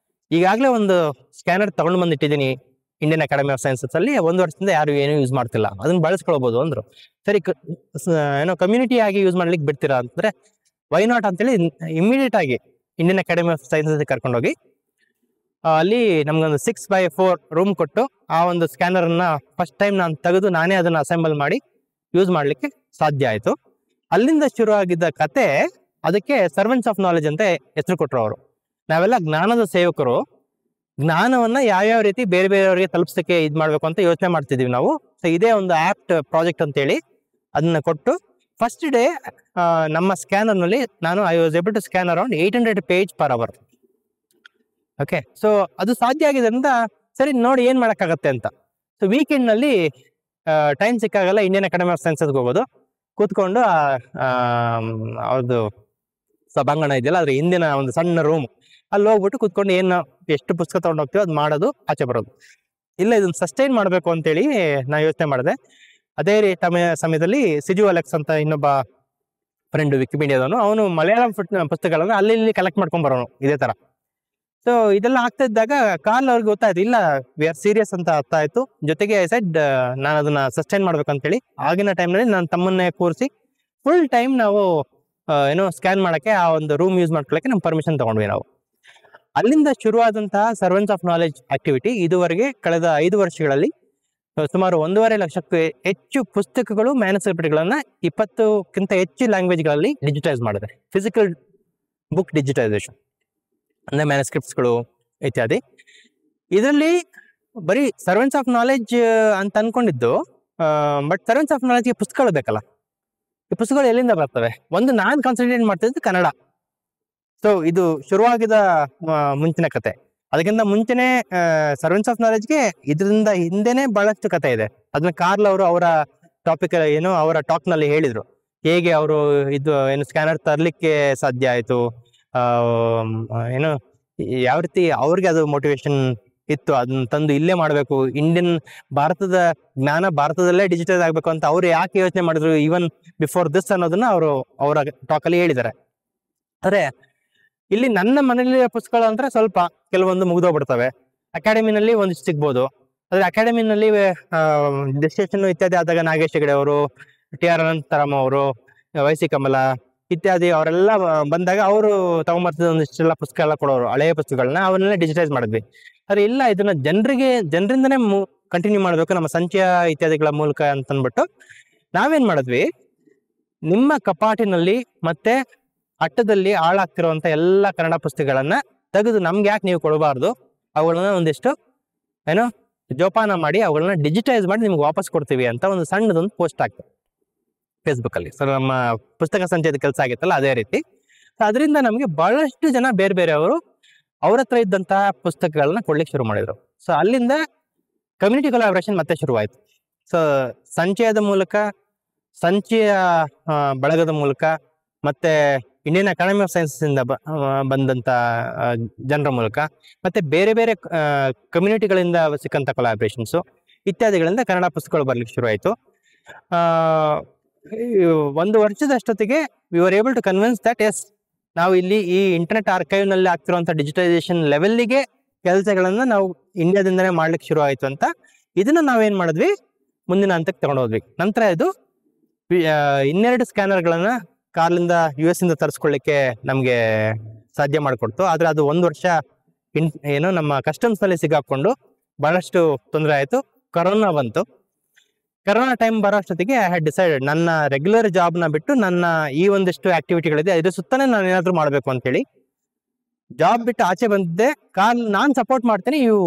ಈಗಾಗಲೇ ಒಂದು ಸ್ಕ್ಯಾನರ್ ತಗೊಂಡು ಬಂದಿಟ್ಟಿದ್ದೀನಿ ಇಂಡಿಯನ್ ಅಕಾಡೆಮಿ ಆಫ್ ಸೈನ್ಸಸ್ ಅಲ್ಲಿ, 1 ವರ್ಷದಿಂದ ಯಾರು ಏನು ಯೂಸ್ ಮಾಡ್ತಿಲ್ಲ, ಅದನ್ನ ಬಳಸ್ಕೊಳ್ಬಹುದು ಅಂದ್ರು. ಸರಿ, ಕಮ್ಯುನಿಟಿ ಆಗಿ ಯೂಸ್ ಮಾಡ್ಲಿಕ್ಕೆ ಬಿಡ್ತೀರಾ ಅಂತಂದ್ರೆ ವೈ ನಾಟ್ ಅಂತೇಳಿ ಇಮಿಡಿಯೇಟ್ ಆಗಿ ಇಂಡಿಯನ್ ಅಕಾಡೆಮಿ ಆಫ್ ಸೈನ್ಸಸ್ ಕರ್ಕೊಂಡೋಗಿ ಅಲ್ಲಿ ನಮ್ಗೊಂದು 6x4 ರೂಮ್ ಕೊಟ್ಟು ಆ ಒಂದು ಸ್ಕ್ಯಾನರ್ ಅನ್ನ ಫಸ್ಟ್ ಟೈಮ್ ನಾನು ತೆಗೆದು ನಾನೇ ಅದನ್ನ ಅಸೆಂಬಲ್ ಮಾಡಿ ಯೂಸ್ ಮಾಡ್ಲಿಕ್ಕೆ ಸಾಧ್ಯ ಆಯ್ತು. ಅಲ್ಲಿಂದ ಶುರು ಆಗಿದ್ದ ಕತೆ ಅದಕ್ಕೆ ಸರ್ವೆಂಟ್ಸ್ ಆಫ್ ನಾಲೆಜ್ ಅಂತ ಹೆಸರು ಕೊಟ್ಟರು ಅವರು. ನಾವೆಲ್ಲ ಜ್ಞಾನದ ಸೇವಕರು, ಜ್ಞಾನವನ್ನ ಯಾವ್ಯಾವ ರೀತಿ ಬೇರೆ ಬೇರೆಯವರಿಗೆ ತಲುಪಿಸಕ್ಕೆ ಇದ್ ಮಾಡ್ಬೇಕು ಅಂತ ಯೋಚನೆ ಮಾಡ್ತಿದೀವಿ ನಾವು. ಸೊ ಇದೇ ಒಂದು ಆಪ್ಟ್ ಪ್ರಾಜೆಕ್ಟ್ ಅಂತ ಹೇಳಿ ಅದನ್ನ ಕೊಟ್ಟು ಫಸ್ಟ್ ಡೇ ನಮ್ಮ ಸ್ಕ್ಯಾನರ್ ನಲ್ಲಿ I was able to scan around 800 page per hour. Okay, so ಅದು ಸಾಧ್ಯ ಆಗಿದ್ರಿಂದ ಸರಿ ನೋಡಿ ಏನ್ ಮಾಡಕ್ಕಾಗತ್ತೆ ಅಂತ. ಸೊ ವೀಕೆಂಡ್ ನಲ್ಲಿ ಟೈಮ್ ಸಿಕ್ಕಾಗಲ್ಲ ಇಂಡಿಯನ್ ಅಕಾಡೆಮಿ ಆಫ್ ಸೈನ್ಸಸ್ಗೆ ಹೋಗೋದು, ಕೂತ್ಕೊಂಡು ಅವ್ರದ್ದು ಸಭಾಂಗಣ ಇದೆಯಲ್ಲ ಅದ್ರ ಹಿಂದಿನ ಒಂದು ಸಣ್ಣ ರೂಮ್ ಅಲ್ಲಿ ಹೋಗ್ಬಿಟ್ಟು ಕೂತ್ಕೊಂಡು ಎಷ್ಟು ಪುಸ್ತಕ ತಗೊಂಡು ಹೋಗ್ತೀವೋ ಅದು ಮಾಡೋದು, ಆಚೆ ಬರೋದು. ಇಲ್ಲ ಇದನ್ನ ಸಸ್ಟೈನ್ ಮಾಡಬೇಕು ಅಂತೇಳಿ ನಾ ಯೋಚನೆ ಮಾಡಿದೆ. ಅದೇ ಸಮಯದಲ್ಲಿ ಸಿಜು ಅಲೆಕ್ಸ್ ಅಂತ ಇನ್ನೊಬ್ಬ ಫ್ರೆಂಡ್ ವಿಕಿಪೀಡಿಯಾದವನು, ಅವನು ಮಲಯಾಳಂ ಪುಸ್ತಕಗಳನ್ನ ಅಲ್ಲಿ ಇಲ್ಲಿ ಕಲೆಕ್ಟ್ ಮಾಡ್ಕೊಂಡ್ ಬರೋನು ಇದೇ ತರ. ಸೊ ಇದೆಲ್ಲ ಆಗ್ತಾ ಇದ್ದಾಗ ಕಾರ್ಲ್ ಅವ್ರಿಗೆ ಗೊತ್ತಾಯ್ತು, ಇಲ್ಲ ವಿ ಆರ್ ಸೀರಿಯಸ್ ಅಂತ ಅರ್ಥ ಆಯ್ತು. ಜೊತೆಗೆ ಸೆಡ್ ನಾನು ಅದನ್ನ ಸಸ್ಟೈನ್ ಮಾಡ್ಬೇಕು ಅಂತೇಳಿ ಆಗಿನ ಟೈಮ್ನಲ್ಲಿ ನಾನು ತಮ್ಮನ್ನೇ ಕೂರಿಸಿ ಫುಲ್ ಟೈಮ್ ನಾವು ಸ್ಕ್ಯಾನ್ ಮಾಡಕ್ಕೆ ಆ ಒಂದು ರೂಮ್ ಯೂಸ್ ಮಾಡ್ಕೊಳ್ಳಕ್ಕೆ ನಮ್ಮ ಪರ್ಮಿಷನ್ ತಗೊಂಡ್ವಿ ನಾವು. ಅಲ್ಲಿಂದ ಶುರುವಾದಂತಹ ಸರ್ವೆಂಟ್ಸ್ ಆಫ್ ನಾಲೆಜ್ ಆಕ್ಟಿವಿಟಿ ಇದುವರೆಗೆ ಕಳೆದ 5 ವರ್ಷಗಳಲ್ಲಿ ಸುಮಾರು 1.5 ಲಕ್ಷಕ್ಕೂ ಹೆಚ್ಚು ಪುಸ್ತಕಗಳು, ಮ್ಯಾನುಸ್ಕ್ರಿಪ್ಟ್ಗಳನ್ನ 20ಕ್ಕಿಂತ ಹೆಚ್ಚು ಲ್ಯಾಂಗ್ವೇಜ್ಗಳಲ್ಲಿ ಡಿಜಿಟೈಸ್ ಮಾಡಿದೆ. ಫಿಸಿಕಲ್ ಬುಕ್ ಡಿಜಿಟೈಸೇಷನ್ ಅಂದ್ರೆ ಮ್ಯಾನುಸ್ಕ್ರಿಪ್ಟ್ಸ್ಗಳು ಇತ್ಯಾದಿ. ಇದರಲ್ಲಿ ಬರೀ ಸರ್ವೆಂಟ್ಸ್ ಆಫ್ ನಾಲೆಜ್ ಅಂತ ಅನ್ಕೊಂಡಿದ್ದು, ಬಟ್ ಸರ್ವೆಂಟ್ಸ್ ಆಫ್ ನಾಲೆಜ್ಗೆ ಪುಸ್ತಕಗಳು ಬೇಕಲ್ಲ. ಈ ಪುಸ್ತಕಗಳು ಎಲ್ಲಿಂದ ಬರ್ತವೆ? ಒಂದು ನಾನು ಕಾನ್ಸಂಟ್ರೇಟ್ ಮಾಡ್ತಿದ್ದು ಕನ್ನಡ. ಸೊ ಇದು ಶುರುವಾಗಿದ ಮುಂಚಿನ ಕತೆ. ಅದಕ್ಕಿಂತ ಮುಂಚೆನೆ ಸರ್ವೆಂಟ್ಸ್ ಆಫ್ ನಾಲೆಜ್ಗೆ ಇದರಿಂದ ಹಿಂದೆನೆ ಬಹಳಷ್ಟು ಕತೆ ಇದೆ. ಅದನ್ನ ಕಾರ್ಲ್ ಅವರು ಅವರ ಟಾಪಿಕ್ ಅವರ ಟಾಕ್ ನಲ್ಲಿ ಹೇಳಿದ್ರು. ಹೇಗೆ ಅವರು ಇದು ಏನು ಸ್ಕ್ಯಾನರ್ ತರಲಿಕ್ಕೆ ಸಾಧ್ಯ ಆಯಿತು, ಏನು ಯಾವ ರೀತಿ ಅವ್ರಿಗೆ ಅದು ಮೋಟಿವೇಶನ್ ಇತ್ತು ಅದನ್ನ ತಂದು ಇಲ್ಲೇ ಮಾಡಬೇಕು, ಭಾರತದ ಜ್ಞಾನ ಭಾರತದಲ್ಲೇ ಡಿಜಿಟೈಸ್ ಆಗಬೇಕು ಅಂತ ಅವ್ರು ಯಾಕೆ ಯೋಚನೆ ಮಾಡಿದ್ರು ಈವನ್ ಬಿಫೋರ್ ದಿಸ್ ಅನ್ನೋದನ್ನ ಅವರು ಅವರ ಟಾಕಲ್ಲಿ ಹೇಳಿದ್ದಾರೆ. ಆದರೆ ಇಲ್ಲಿ ನನ್ನ ಮನೇಲಿ ಪುಸ್ತಕಗಳು ಅಂದ್ರೆ ಸ್ವಲ್ಪ ಕೆಲವೊಂದು ಮುಗಿದೋಗ್ಬಿಡ್ತವೆ. ಅಕಾಡೆಮಿನಲ್ಲಿ ಒಂದಿಷ್ಟು ಸಿಗ್ಬೋದು. ಆದರೆ ಅಕಾಡೆಮಿನಲ್ಲಿ ಡಿಸ್ಕಷನ್ ಇತ್ಯಾದಿ ಆದಾಗ ನಾಗೇಶ್ ಹೆಗಡೆ ಅವರು, TR ಅನಂತರಾಮ್ ಅವರು, ವೈ.ಸಿ. ಕಮಲ ಇತ್ಯಾದಿ ಅವರೆಲ್ಲ ಬಂದಾಗ ಅವರು ತಗೊಂಬರ್ತಿದ್ದ ಒಂದಿಷ್ಟೆಲ್ಲ ಪುಸ್ತಕ ಎಲ್ಲ ಕೊಡೋರು, ಹಳೆಯ ಪುಸ್ತಕಗಳನ್ನ ಅವನ್ನೆಲ್ಲ ಡಿಜಿಟೈಸ್ ಮಾಡಿದ್ವಿ. ಆದರೆ ಇಲ್ಲ, ಇದನ್ನ ಜನರಿಂದನೇ ಕಂಟಿನ್ಯೂ ಮಾಡಬೇಕು ನಮ್ಮ ಸಂಚಯ ಇತ್ಯಾದಿಗಳ ಮೂಲಕ ಅಂತ ಅಂದ್ಬಿಟ್ಟು ನಾವೇನ್ ಮಾಡಿದ್ವಿ, ನಿಮ್ಮ ಕಪಾಟಿನಲ್ಲಿ ಮತ್ತೆ ಅಟ್ಟದಲ್ಲಿ ಹಾಳಾಗ್ತಿರುವಂತ ಎಲ್ಲ ಕನ್ನಡ ಪುಸ್ತಕಗಳನ್ನ ತೆಗೆದು ನಮ್ಗೆ ಯಾಕೆ ನೀವು ಕೊಡಬಾರ್ದು, ಅವುಗಳನ್ನ ಒಂದಿಷ್ಟು ಏನೋ ಜೋಪಾನ ಮಾಡಿ ಅವುಗಳನ್ನ ಡಿಜಿಟೈಸ್ ಮಾಡಿ ನಿಮ್ಗೆ ವಾಪಸ್ ಕೊಡ್ತೀವಿ ಅಂತ ಒಂದು ಸಣ್ಣದೊಂದು ಪೋಸ್ಟ್ ಆಗ್ತದೆ ಫೇಸ್ಬುಕ್ ಅಲ್ಲಿ. ಸೊ ನಮ್ಮ ಪುಸ್ತಕ ಸಂಚಯದ ಕೆಲಸ ಆಗಿತ್ತಲ್ಲ ಅದೇ ರೀತಿ. ಅದರಿಂದ ನಮಗೆ ಬಹಳಷ್ಟು ಜನ ಬೇರೆ ಬೇರೆಯವರು ಅವ್ರ ಹತ್ರ ಇದ್ದಂತಹ ಪುಸ್ತಕಗಳನ್ನ ಕೊಡ್ಲಿಕ್ಕೆ ಶುರು ಮಾಡಿದ್ರು. ಸೊ ಅಲ್ಲಿಂದ ಕಮ್ಯುನಿಟಿ ಕೊಲಾಬ್ರೇಷನ್ ಮತ್ತೆ ಶುರುವಾಯಿತು. ಸೊ ಸಂಚಯದ ಮೂಲಕ, ಸಂಚಯ ಬಳಗದ ಮೂಲಕ, ಮತ್ತೆ ಇಂಡಿಯನ್ ಅಕಾಡೆಮಿ ಆಫ್ ಸೈನ್ಸಸ್ ಇಂದ ಬಂದಂತ ಜನರ ಮೂಲಕ, ಮತ್ತೆ ಬೇರೆ ಬೇರೆ ಕಮ್ಯುನಿಟಿಗಳಿಂದ ಸಿಕ್ಕಂತ ಕೊಲಾಬ್ರೇಷನ್ಸು ಇತ್ಯಾದಿಗಳಿಂದ ಕನ್ನಡ ಪುಸ್ತಕಗಳು ಬರ್ಲಿಕ್ಕೆ ಶುರುವಾಯಿತು. 1 ವರ್ಷದಷ್ಟೊತ್ತಿಗೆ we are able to convince that yes, ನಾವು ಇಲ್ಲಿ ಈ ಇಂಟರ್ನೆಟ್ ಆರ್ಕೈವ್ ನಲ್ಲಿ ಆಗ್ತಿರುವಂತ ಡಿಜಿಟೈಸೇಷನ್ ಲೆವೆಲ್ಗೆ ಕೆಲಸಗಳನ್ನ ನಾವು ಇಂಡಿಯಾದಿಂದನೇ ಮಾಡ್ಲಿಕ್ಕೆ ಶುರು ಆಯ್ತು ಅಂತ. ಇದನ್ನ ನಾವೇನ್ ಮಾಡಿದ್ವಿ, ಮುಂದಿನ ಹಂತಕ್ಕೆ ತಗೊಂಡೋದ್ವಿ. ನಂತರ ಇದು 12 ಸ್ಕ್ಯಾನರ್ಗಳನ್ನ ಕಾರ್ಲಿಂದ US ಇಂದ ತರಿಸ್ಕೊಳ್ಳಿಕ್ಕೆ ನಮ್ಗೆ ಸಾಧ್ಯ ಮಾಡಿಕೊಡ್ತು. ಆದ್ರೆ ಅದು 1 ವರ್ಷ ಏನು ನಮ್ಮ ಕಸ್ಟಮ್ಸ್ ನಲ್ಲಿ ಸಿಗಾಕೊಂಡು ಬಹಳಷ್ಟು ತೊಂದರೆ ಆಯ್ತು. ಕೊರೋನಾ ಬಂತು. ಕೊರೋನಾ ಟೈಮ್ ಬರೋ ಅಷ್ಟೊತ್ತಿಗೆ ಐ ಹ್ಯಾಡ್ ಡಿಸೈಡೆಡ್, ನನ್ನ ರೆಗ್ಯುಲರ್ ಜಾಬ್ನ ಬಿಟ್ಟು ನನ್ನ ಈ ಒಂದಿಷ್ಟು ಆಕ್ಟಿವಿಟಿಗಳಿದೆ ಇದ್ರ ಸುತ್ತಾನೆ ನಾನು ಏನಾದ್ರು ಮಾಡಬೇಕು ಅಂತೇಳಿ ಜಾಬ್ ಬಿಟ್ಟು ಆಚೆ ಬಂದಿದ್ದೆ. ನಾನು ಸಪೋರ್ಟ್ ಮಾಡ್ತೀನಿ, ಯು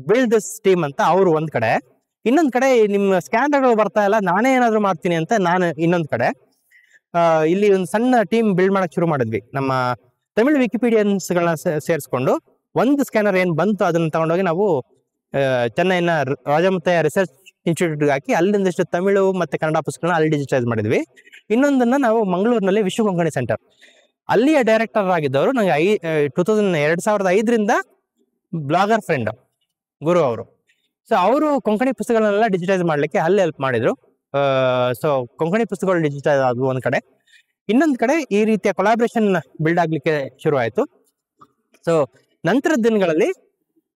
ಬಿಲ್ಡ್ ದಿಸ್ ಟೀಮ್ ಅಂತ ಅವರು ಒಂದ್ ಕಡೆ, ಇನ್ನೊಂದ್ ಕಡೆ ನಿಮ್ಮ ಸ್ಕ್ಯಾನರ್ಗಳು ಬರ್ತಾ ಇಲ್ಲ ನಾನೇ ಏನಾದ್ರು ಮಾಡ್ತೀನಿ ಅಂತ ನಾನು ಇನ್ನೊಂದ್ ಕಡೆ ಇಲ್ಲಿ ಒಂದು ಸಣ್ಣ ಟೀಮ್ ಬಿಲ್ಡ್ ಮಾಡಕ್ ಶುರು ಮಾಡಿದ್ವಿ. ನಮ್ಮ ತಮಿಳ್ ವಿಕಿಪೀಡಿಯನ್ಸ್ಗಳನ್ನ ಸೇರಿಸ್ಕೊಂಡು ಒಂದು ಸ್ಕ್ಯಾನರ್ ಏನ್ ಬಂತು ಅದನ್ನ ತಗೊಂಡೋಗಿ ನಾವು ಚೆನ್ನೈನ ರಾಜಮುತ್ತಯ್ಯ ರಿಸರ್ಚ್ ಇನ್ಸ್ಟಿಟ್ಯೂಟ್ಗೆ ಹಾಕಿ ಅಲ್ಲಿಂದಷ್ಟು ತಮಿಳು ಮತ್ತೆ ಕನ್ನಡ ಪುಸ್ತಕಗಳನ್ನ ಅಲ್ಲಿ ಡಿಜಿಟೈಸ್ ಮಾಡಿದ್ವಿ. ಇನ್ನೊಂದನ್ನ ನಾವು ಮಂಗಳೂರಿನಲ್ಲಿ ವಿಶ್ವ ಕೊಂಕಣಿ ಸೆಂಟರ್ ಅಲ್ಲಿಯ ಡೈರೆಕ್ಟರ್ ಆಗಿದ್ದವರು ನನಗೆ 2005ರಿಂದ ಬ್ಲಾಗರ್ ಫ್ರೆಂಡ್ ಗುರು ಅವರು. ಸೊ ಅವರು ಕೊಂಕಣಿ ಪುಸ್ತಕಗಳನ್ನೆಲ್ಲ ಡಿಜಿಟೈಸ್ ಮಾಡ್ಲಿಕ್ಕೆ ಅಲ್ಲಿ ಹೆಲ್ಪ್ ಮಾಡಿದ್ರು. ಸೊ ಕೊಂಕಣಿ ಪುಸ್ತಕಗಳು ಡಿಜಿಟೈಸ್ ಆದವು ಒಂದ್ ಕಡೆ. ಇನ್ನೊಂದ್ ಕಡೆ ಈ ರೀತಿಯ ಕೊಲಾಬ್ರೇಷನ್ ಬಿಲ್ಡ್ ಆಗ್ಲಿಕ್ಕೆ ಶುರು ಆಯ್ತು. ಸೊ ನಂತರದ ದಿನಗಳಲ್ಲಿ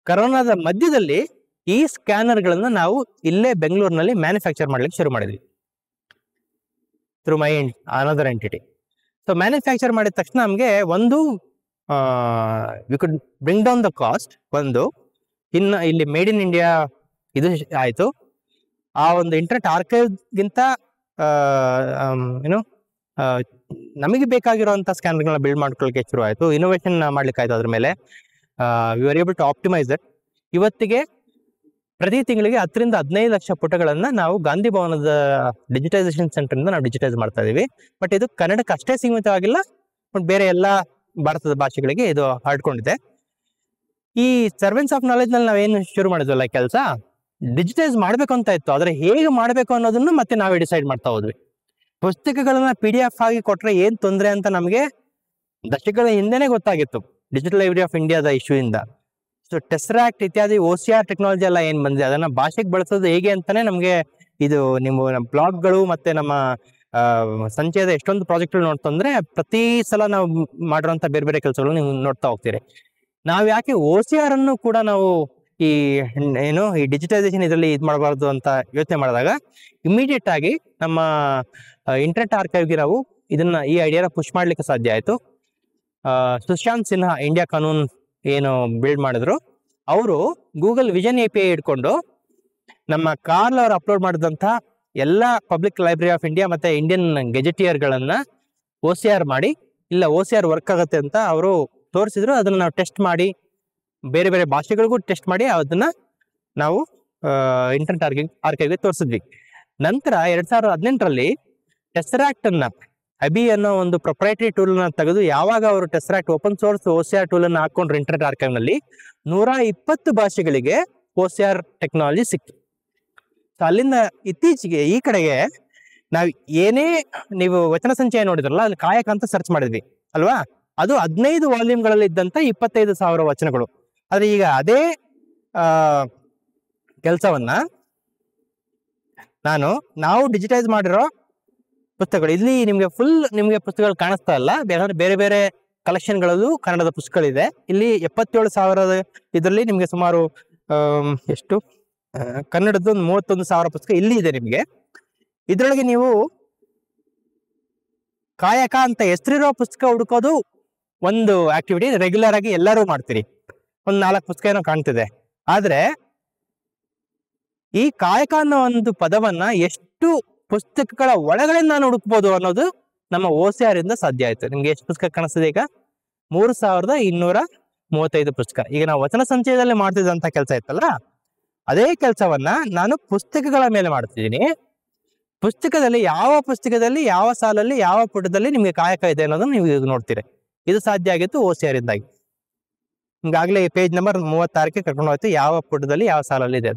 ಕರೋನಾದ ಮಧ್ಯದಲ್ಲಿ ಈ ಸ್ಕ್ಯಾನರ್ಗಳನ್ನ ನಾವು ಇಲ್ಲೇ ಬೆಂಗಳೂರಿನಲ್ಲಿ ಮ್ಯಾನುಫ್ಯಾಕ್ಚರ್ ಮಾಡ್ಲಿಕ್ಕೆ ಶುರು ಮಾಡಿದ್ವಿ through my another entity. So manufacture ಮಾಡಿದ ತಕ್ಷಣ ನಮಗೆ ಒಂದು we could bring down the cost. ಇನ್ನು ಇಲ್ಲಿ ಮೇಡ್ ಇನ್ ಇಂಡಿಯಾ ಇದು ಆಯ್ತು. ಆ ಒಂದು ಇಂಟರ್ನೆಟ್ ಆರ್ಕೈವ್ಗಿಂತ ಏನು ನಮಗೆ ಬೇಕಾಗಿರುವಂತ ಸ್ಕ್ಯಾನರ್ಗಳನ್ನ ಬಿಲ್ಡ್ ಮಾಡ್ಕೊಳ್ಳಿಕ್ಕೆ ಶುರು ಆಯ್ತು. ಇನೋವೇಷನ್ ಮಾಡ್ಲಿಕ್ಕೆ ಆಯ್ತು. ಅದ್ರ ಮೇಲೆ we are able to optimise that. ಇವತ್ತಿಗೆ ಪ್ರತಿ ತಿಂಗಳಿಗೆ 10ರಿಂದ 15 ಲಕ್ಷ ಪುಟಗಳನ್ನ ನಾವು ಗಾಂಧಿ ಭವನದ ಡಿಜಿಟೈಸೇಷನ್ ಸೆಂಟರ್ ಇಂದ ನಾವು ಡಿಜಿಟೈಸ್ ಮಾಡ್ತಾ ಇದೀವಿ. ಬಟ್ ಇದು ಕನ್ನಡಕ್ಕೆ ಅಷ್ಟೇ ಸೀಮಿತವಾಗಿಲ್ಲ, ಬಟ್ ಬೇರೆ ಎಲ್ಲಾ ಭಾರತದ ಭಾಷೆಗಳಿಗೆ ಇದು ಹರಡ್ಕೊಂಡಿದೆ. ಈ ಸರ್ವೆನ್ಸ್ ಆಫ್ ನಾಲೆಜ್ ನಲ್ಲಿ ನಾವೇನು ಶುರು ಮಾಡಿದ್ವಲ್ಲ ಕೆಲಸ, ಡಿಜಿಟೈಸ್ ಮಾಡ್ಬೇಕು ಅಂತ ಇತ್ತು. ಆದ್ರೆ ಹೇಗೆ ಮಾಡ್ಬೇಕು ಅನ್ನೋದನ್ನು ಮತ್ತೆ ನಾವೇ ಡಿಸೈಡ್ ಮಾಡ್ತಾ ಹೋದ್ವಿ. ಪುಸ್ತಕಗಳನ್ನ PDF ಆಗಿ ಕೊಟ್ರೆ ಏನ್ ತೊಂದರೆ ಅಂತ ನಮಗೆ ದಶಕಗಳ ಹಿಂದೆನೆ ಗೊತ್ತಾಗಿತ್ತು ಡಿಜಿಟಲ್ ಲೈಬ್ರರಿ ಆಫ್ ಇಂಡಿಯಾದ ಇಶ್ಯೂ ಇಂದ. ಸೊ ಟೆಸ್ರಾಕ್ಟ್ ಇತ್ಯಾದಿ OCR ಟೆಕ್ನಾಲಜಿ ಎಲ್ಲ ಏನ್ ಬಂದಿದೆ ಅದನ್ನ ಭಾಷೆಗೆ ಬಳಸೋದು ಹೇಗೆ ಅಂತಾನೆ ನಮ್ಗೆ ಇದು ನಮ್ಮ ಬ್ಲಾಗ್ಗಳು ಮತ್ತೆ ನಮ್ಮ ಸಂಚಯದ ಎಷ್ಟೊಂದು ಪ್ರಾಜೆಕ್ಟ್ಗಳು ನೋಡ್ತಂದ್ರೆ ಪ್ರತಿ ಸಲ ನಾವು ಮಾಡಿರೋಂಥ ಬೇರೆ ಬೇರೆ ಕೆಲಸಗಳು ನೀವು ನೋಡ್ತಾ ಹೋಗ್ತೀರಿ. ನಾವ್ ಯಾಕೆ OCR ಅನ್ನು ಕೂಡ ನಾವು ಈ ಡಿಜಿಟೈಸೇಷನ್ ಇದರಲ್ಲಿ ಇದು ಮಾಡಬಾರ್ದು ಅಂತ ಯೋಚನೆ ಮಾಡಿದಾಗ ಇಮಿಡಿಯೇಟ್ ಆಗಿ ನಮ್ಮ ಇಂಟರ್ನೆಟ್ ಆರ್ಕೈವ್ಗೆ ನಾವು ಈ ಐಡಿಯಾನ ಪುಷ್ ಮಾಡ್ಲಿಕ್ಕೆ ಸಾಧ್ಯ ಆಯ್ತು. ಸುಶಾಂತ್ ಸಿನ್ಹಾ ಇಂಡಿಯಾ ಕಾನೂನ್ ಏನು ಬಿಲ್ಡ್ ಮಾಡಿದ್ರು, ಅವರು ಗೂಗಲ್ ವಿಷನ್ API ಇಟ್ಕೊಂಡು ನಮ್ಮ ಕಾರ್ಲ್ ಅವರು ಅಪ್ಲೋಡ್ ಮಾಡಿದಂತ ಎಲ್ಲ ಪಬ್ಲಿಕ್ ಲೈಬ್ರರಿ ಆಫ್ ಇಂಡಿಯಾ ಮತ್ತೆ ಇಂಡಿಯನ್ ಗೆಜೆಟಿಯರ್ಗಳನ್ನ OCR ಮಾಡಿ, ಇಲ್ಲ OCR ವರ್ಕ್ ಆಗುತ್ತೆ ಅಂತ ಅವರು ತೋರಿಸಿದ್ರು. ಅದನ್ನ ನಾವು ಟೆಸ್ಟ್ ಮಾಡಿ ಬೇರೆ ಬೇರೆ ಭಾಷೆಗಳಿಗೂ ಟೆಸ್ಟ್ ಮಾಡಿ ಅದನ್ನ ನಾವು ಇಂಟರ್ನೆಟ್ ಆರ್ಕೈವ್ಗೆ ತೋರಿಸಿದ್ವಿ. ನಂತರ 2018ರಲ್ಲಿ ಟೆಸ್ರಾಕ್ಟ್ ಅನ್ನ ಅಬಿ ಅನ್ನೋ ಒಂದು ಪ್ರೊಪ್ರೈಟರಿ ಟೂಲ್ ನ ತೆಗೆದು ಯಾವಾಗ ಅವರು ಟೆಸ್ರಾಕ್ಟ್ ಓಪನ್ ಸೋರ್ಸ್ OCR ಟೂಲ್ ಅನ್ನು ಹಾಕೊಂಡ್ರು ಇಂಟರ್ನೆಟ್ ಆರ್ಕೈವ್ ನಲ್ಲಿ 120 ಭಾಷೆಗಳಿಗೆ OCR ಟೆಕ್ನಾಲಜಿ ಸಿಕ್ತು. ಸೊ ಅಲ್ಲಿಂದ ಇತ್ತೀಚೆಗೆ ಈ ಕಡೆಗೆ ನಾವ್ ಏನೇ ನೀವು ವಚನ ಸಂಚಯ ನೋಡಿದ್ರಲ್ಲ ಅಲ್ಲಿ ಕಾಯಕ ಅಂತ ಸರ್ಚ್ ಮಾಡಿದ್ವಿ ಅಲ್ವಾ, ಅದು 15 ವಾಲ್ಯೂಮ್ಗಳಲ್ಲಿ ಇದ್ದಂತ 25,000 ವಚನಗಳು. ಆದ್ರೆ ಈಗ ಅದೇ ಕೆಲಸವನ್ನ ನಾವು ಡಿಜಿಟೈಸ್ ಮಾಡಿರೋ ಪುಸ್ತಕಗಳು, ಇಲ್ಲಿ ನಿಮ್ಗೆ ಪುಸ್ತಕಗಳು ಕಾಣಿಸ್ತಾ ಇಲ್ಲ, ಬೇರೆ ಬೇರೆ ಕಲೆಕ್ಷನ್ಗಳಲ್ಲೂ ಕನ್ನಡದ ಪುಸ್ತಕಗಳಿದೆ. ಇಲ್ಲಿ 77,000 ಇದರಲ್ಲಿ ನಿಮ್ಗೆ ಸುಮಾರು ಎಷ್ಟು ಕನ್ನಡದ್ದು 31,000 ಪುಸ್ತಕ ಇಲ್ಲಿ ಇದೆ ನಿಮ್ಗೆ. ಇದ್ರೊಳಗೆ ನೀವು ಕಾಯಕ ಅಂತ ಹೆಸರಿರೋ ಪುಸ್ತಕ ಹುಡುಕೋದು ಒಂದು ಆಕ್ಟಿವಿಟಿ, ರೆಗ್ಯುಲರ್ ಆಗಿ ಎಲ್ಲರೂ ಮಾಡ್ತೀರಿ, ಒಂದ್ 4 ಪುಸ್ತಕ ಏನೋ ಕಾಣ್ತಿದೆ. ಆದ್ರೆ ಈ ಕಾಯಕ ಅನ್ನೋ ಒಂದು ಪದವನ್ನ ಎಷ್ಟು ಪುಸ್ತಕಗಳ ಒಳಗಡೆ ನಾನು ಹುಡುಕ್ಬೋದು ಅನ್ನೋದು ನಮ್ಮ OCR ಇಂದ ಸಾಧ್ಯ ಆಯ್ತು. ನಿಮ್ಗೆ ಎಷ್ಟು ಪುಸ್ತಕ ಕಾಣಿಸ್ತಿದೆ ಈಗ? 3,235 ಪುಸ್ತಕ. ಈಗ ನಾವು ವಚನ ಸಂಚಯದಲ್ಲಿ ಮಾಡ್ತಿದ್ದಂತ ಕೆಲಸ ಇತ್ತಲ್ಲ, ಅದೇ ಕೆಲಸವನ್ನ ನಾನು ಪುಸ್ತಕಗಳ ಮೇಲೆ ಮಾಡ್ತಿದ್ದೀನಿ. ಪುಸ್ತಕದಲ್ಲಿ ಯಾವ ಸಾಲಲ್ಲಿ ಯಾವ ಪುಟದಲ್ಲಿ ನಿಮ್ಗೆ ಕಾಯಕ ಇದೆ ಅನ್ನೋದನ್ನ ನೀವು ಈಗ ನೋಡ್ತೀರಿ. ಇದು ಸಾಧ್ಯ ಆಗಿತ್ತು OCR ಇಂದಾಗಿ. ಈಗಾಗಲೇ ಪೇಜ್ ನಂಬರ್ 36ಕ್ಕೆ ಕರ್ಕೊಂಡು ಹೋಯ್ತು, ಯಾವ ಪುಟದಲ್ಲಿ ಯಾವ ಸಾಲಲ್ಲಿ ಇದೆ.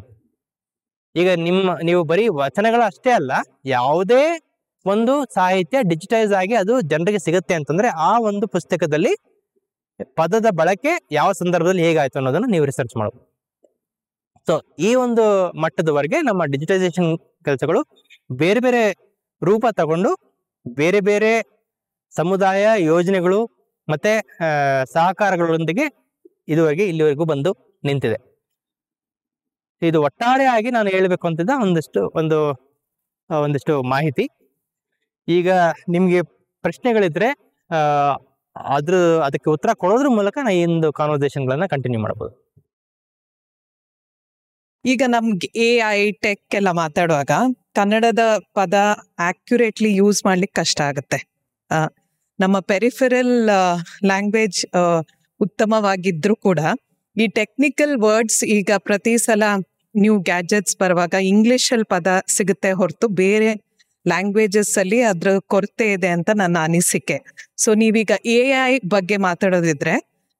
ಈಗ ನೀವು ಬರೀ ವಚನಗಳು ಅಷ್ಟೇ ಅಲ್ಲ, ಯಾವುದೇ ಒಂದು ಸಾಹಿತ್ಯ ಡಿಜಿಟೈಸ್ ಆಗಿ ಅದು ಜನರಿಗೆ ಸಿಗುತ್ತೆ ಅಂತಂದ್ರೆ ಆ ಒಂದು ಪುಸ್ತಕದಲ್ಲಿ ಪದದ ಬಳಕೆ ಯಾವ ಸಂದರ್ಭದಲ್ಲಿ ಹೇಗಾಯ್ತು ಅನ್ನೋದನ್ನ ನೀವು ರಿಸರ್ಚ್ ಮಾಡಬಹುದು. ಸೊ ಈ ಒಂದು ಮಟ್ಟದವರೆಗೆ ನಮ್ಮ ಡಿಜಿಟೈಸೇಷನ್ ಕೆಲಸಗಳು ಬೇರೆ ಬೇರೆ ರೂಪ ತಗೊಂಡು ಬೇರೆ ಬೇರೆ ಸಮುದಾಯ ಯೋಜನೆಗಳು ಮತ್ತೆ ಸಹಕಾರಗಳೊಂದಿಗೆ ಇಲ್ಲಿವರೆಗೂ ಬಂದು ನಿಂತಿದೆ. ಇದು ಒಟ್ಟಾರೆ ಆಗಿ ನಾನು ಹೇಳ್ಬೇಕು ಅಂತಿದ್ದ ಒಂದಿಷ್ಟು ಮಾಹಿತಿ. ಈಗ ನಿಮ್ಗೆ ಪ್ರಶ್ನೆಗಳಿದ್ರೆ ಅದಕ್ಕೆ ಉತ್ತರ ಕೊಡೋದ್ರ ಮೂಲಕ ನಾ ಈ ಒಂದು ಕಾನ್ವರ್ಸೇಷನ್ಗಳನ್ನ ಕಂಟಿನ್ಯೂ ಮಾಡಬಹುದು. ಈಗ ನಮ್ಗೆ AI ಟೆಕ್ ಎಲ್ಲ ಮಾತಾಡುವಾಗ ಕನ್ನಡದ ಪದ ಆಕ್ಯುರೇಟ್ಲಿ ಯೂಸ್ ಮಾಡ್ಲಿಕ್ಕೆ ಕಷ್ಟ ಆಗುತ್ತೆ. ನಮ್ಮ ಪೆರಿಫೆರಲ್ ಲ್ಯಾಂಗ್ವೇಜ್ ಉತ್ತಮವಾಗಿದ್ರು ಕೂಡ ಈ ಟೆಕ್ನಿಕಲ್ ವರ್ಡ್ಸ್ ಈಗ ಪ್ರತಿ ಸಲ ನ್ಯೂ ಗ್ಯಾಜೆಟ್ಸ್ ಬರುವಾಗ ಇಂಗ್ಲಿಷಲ್ಲಿ ಪದ ಸಿಗುತ್ತೆ ಹೊರತು ಬೇರೆ ಲ್ಯಾಂಗ್ವೇಜಸ್ ಅಲ್ಲಿ ಅದ್ರ ಕೊರತೆ ಇದೆ ಅಂತ ನನ್ನ ಅನಿಸಿಕೆ. ಸೊ ನೀವೀಗ AI ಬಗ್ಗೆ ಮಾತಾಡೋದಿದ್ರೆ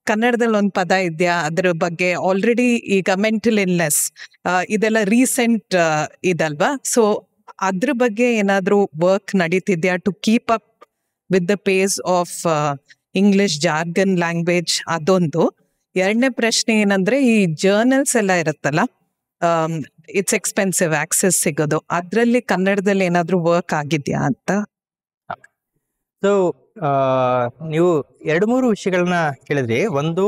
ಕನ್ನಡದಲ್ಲಿ ಒಂದು ಪದ ಇದೆಯಾ, ಅದ್ರ ಬಗ್ಗೆ ಆಲ್ರೆಡಿ ಈಗ ಮೆಂಟಲ್ ಇಲ್ನೆಸ್ ಇದೆಲ್ಲ ರೀಸೆಂಟ್ ಇದಲ್ವಾ, ಸೊ ಅದ್ರ ಬಗ್ಗೆ ಏನಾದ್ರೂ ವರ್ಕ್ ನಡೀತಿದ್ಯಾ to keep up with the pace of English jargon language? ಅದೊಂದು. ಎರಡನೇ ಪ್ರಶ್ನೆ ಏನಂದ್ರೆ, ಈ ಜರ್ನಲ್ಸ್ ಎಲ್ಲ ಇರುತ್ತಲ್ಲ, ಇಟ್ಸ್ ಎಕ್ಸ್ಪೆನ್ಸಿವ್ ಆಕ್ಸೆಸ್ ಸಿಗೋದು, ಅದ್ರಲ್ಲಿ ಕನ್ನಡದಲ್ಲಿ ಏನಾದ್ರೂ ವರ್ಕ್ ಆಗಿದ್ಯಾ ಅಂತ. ಸೊ ನೀವು 2-3 ವಿಷಯಗಳನ್ನ ಕೇಳಿದ್ರಿ. ಒಂದು,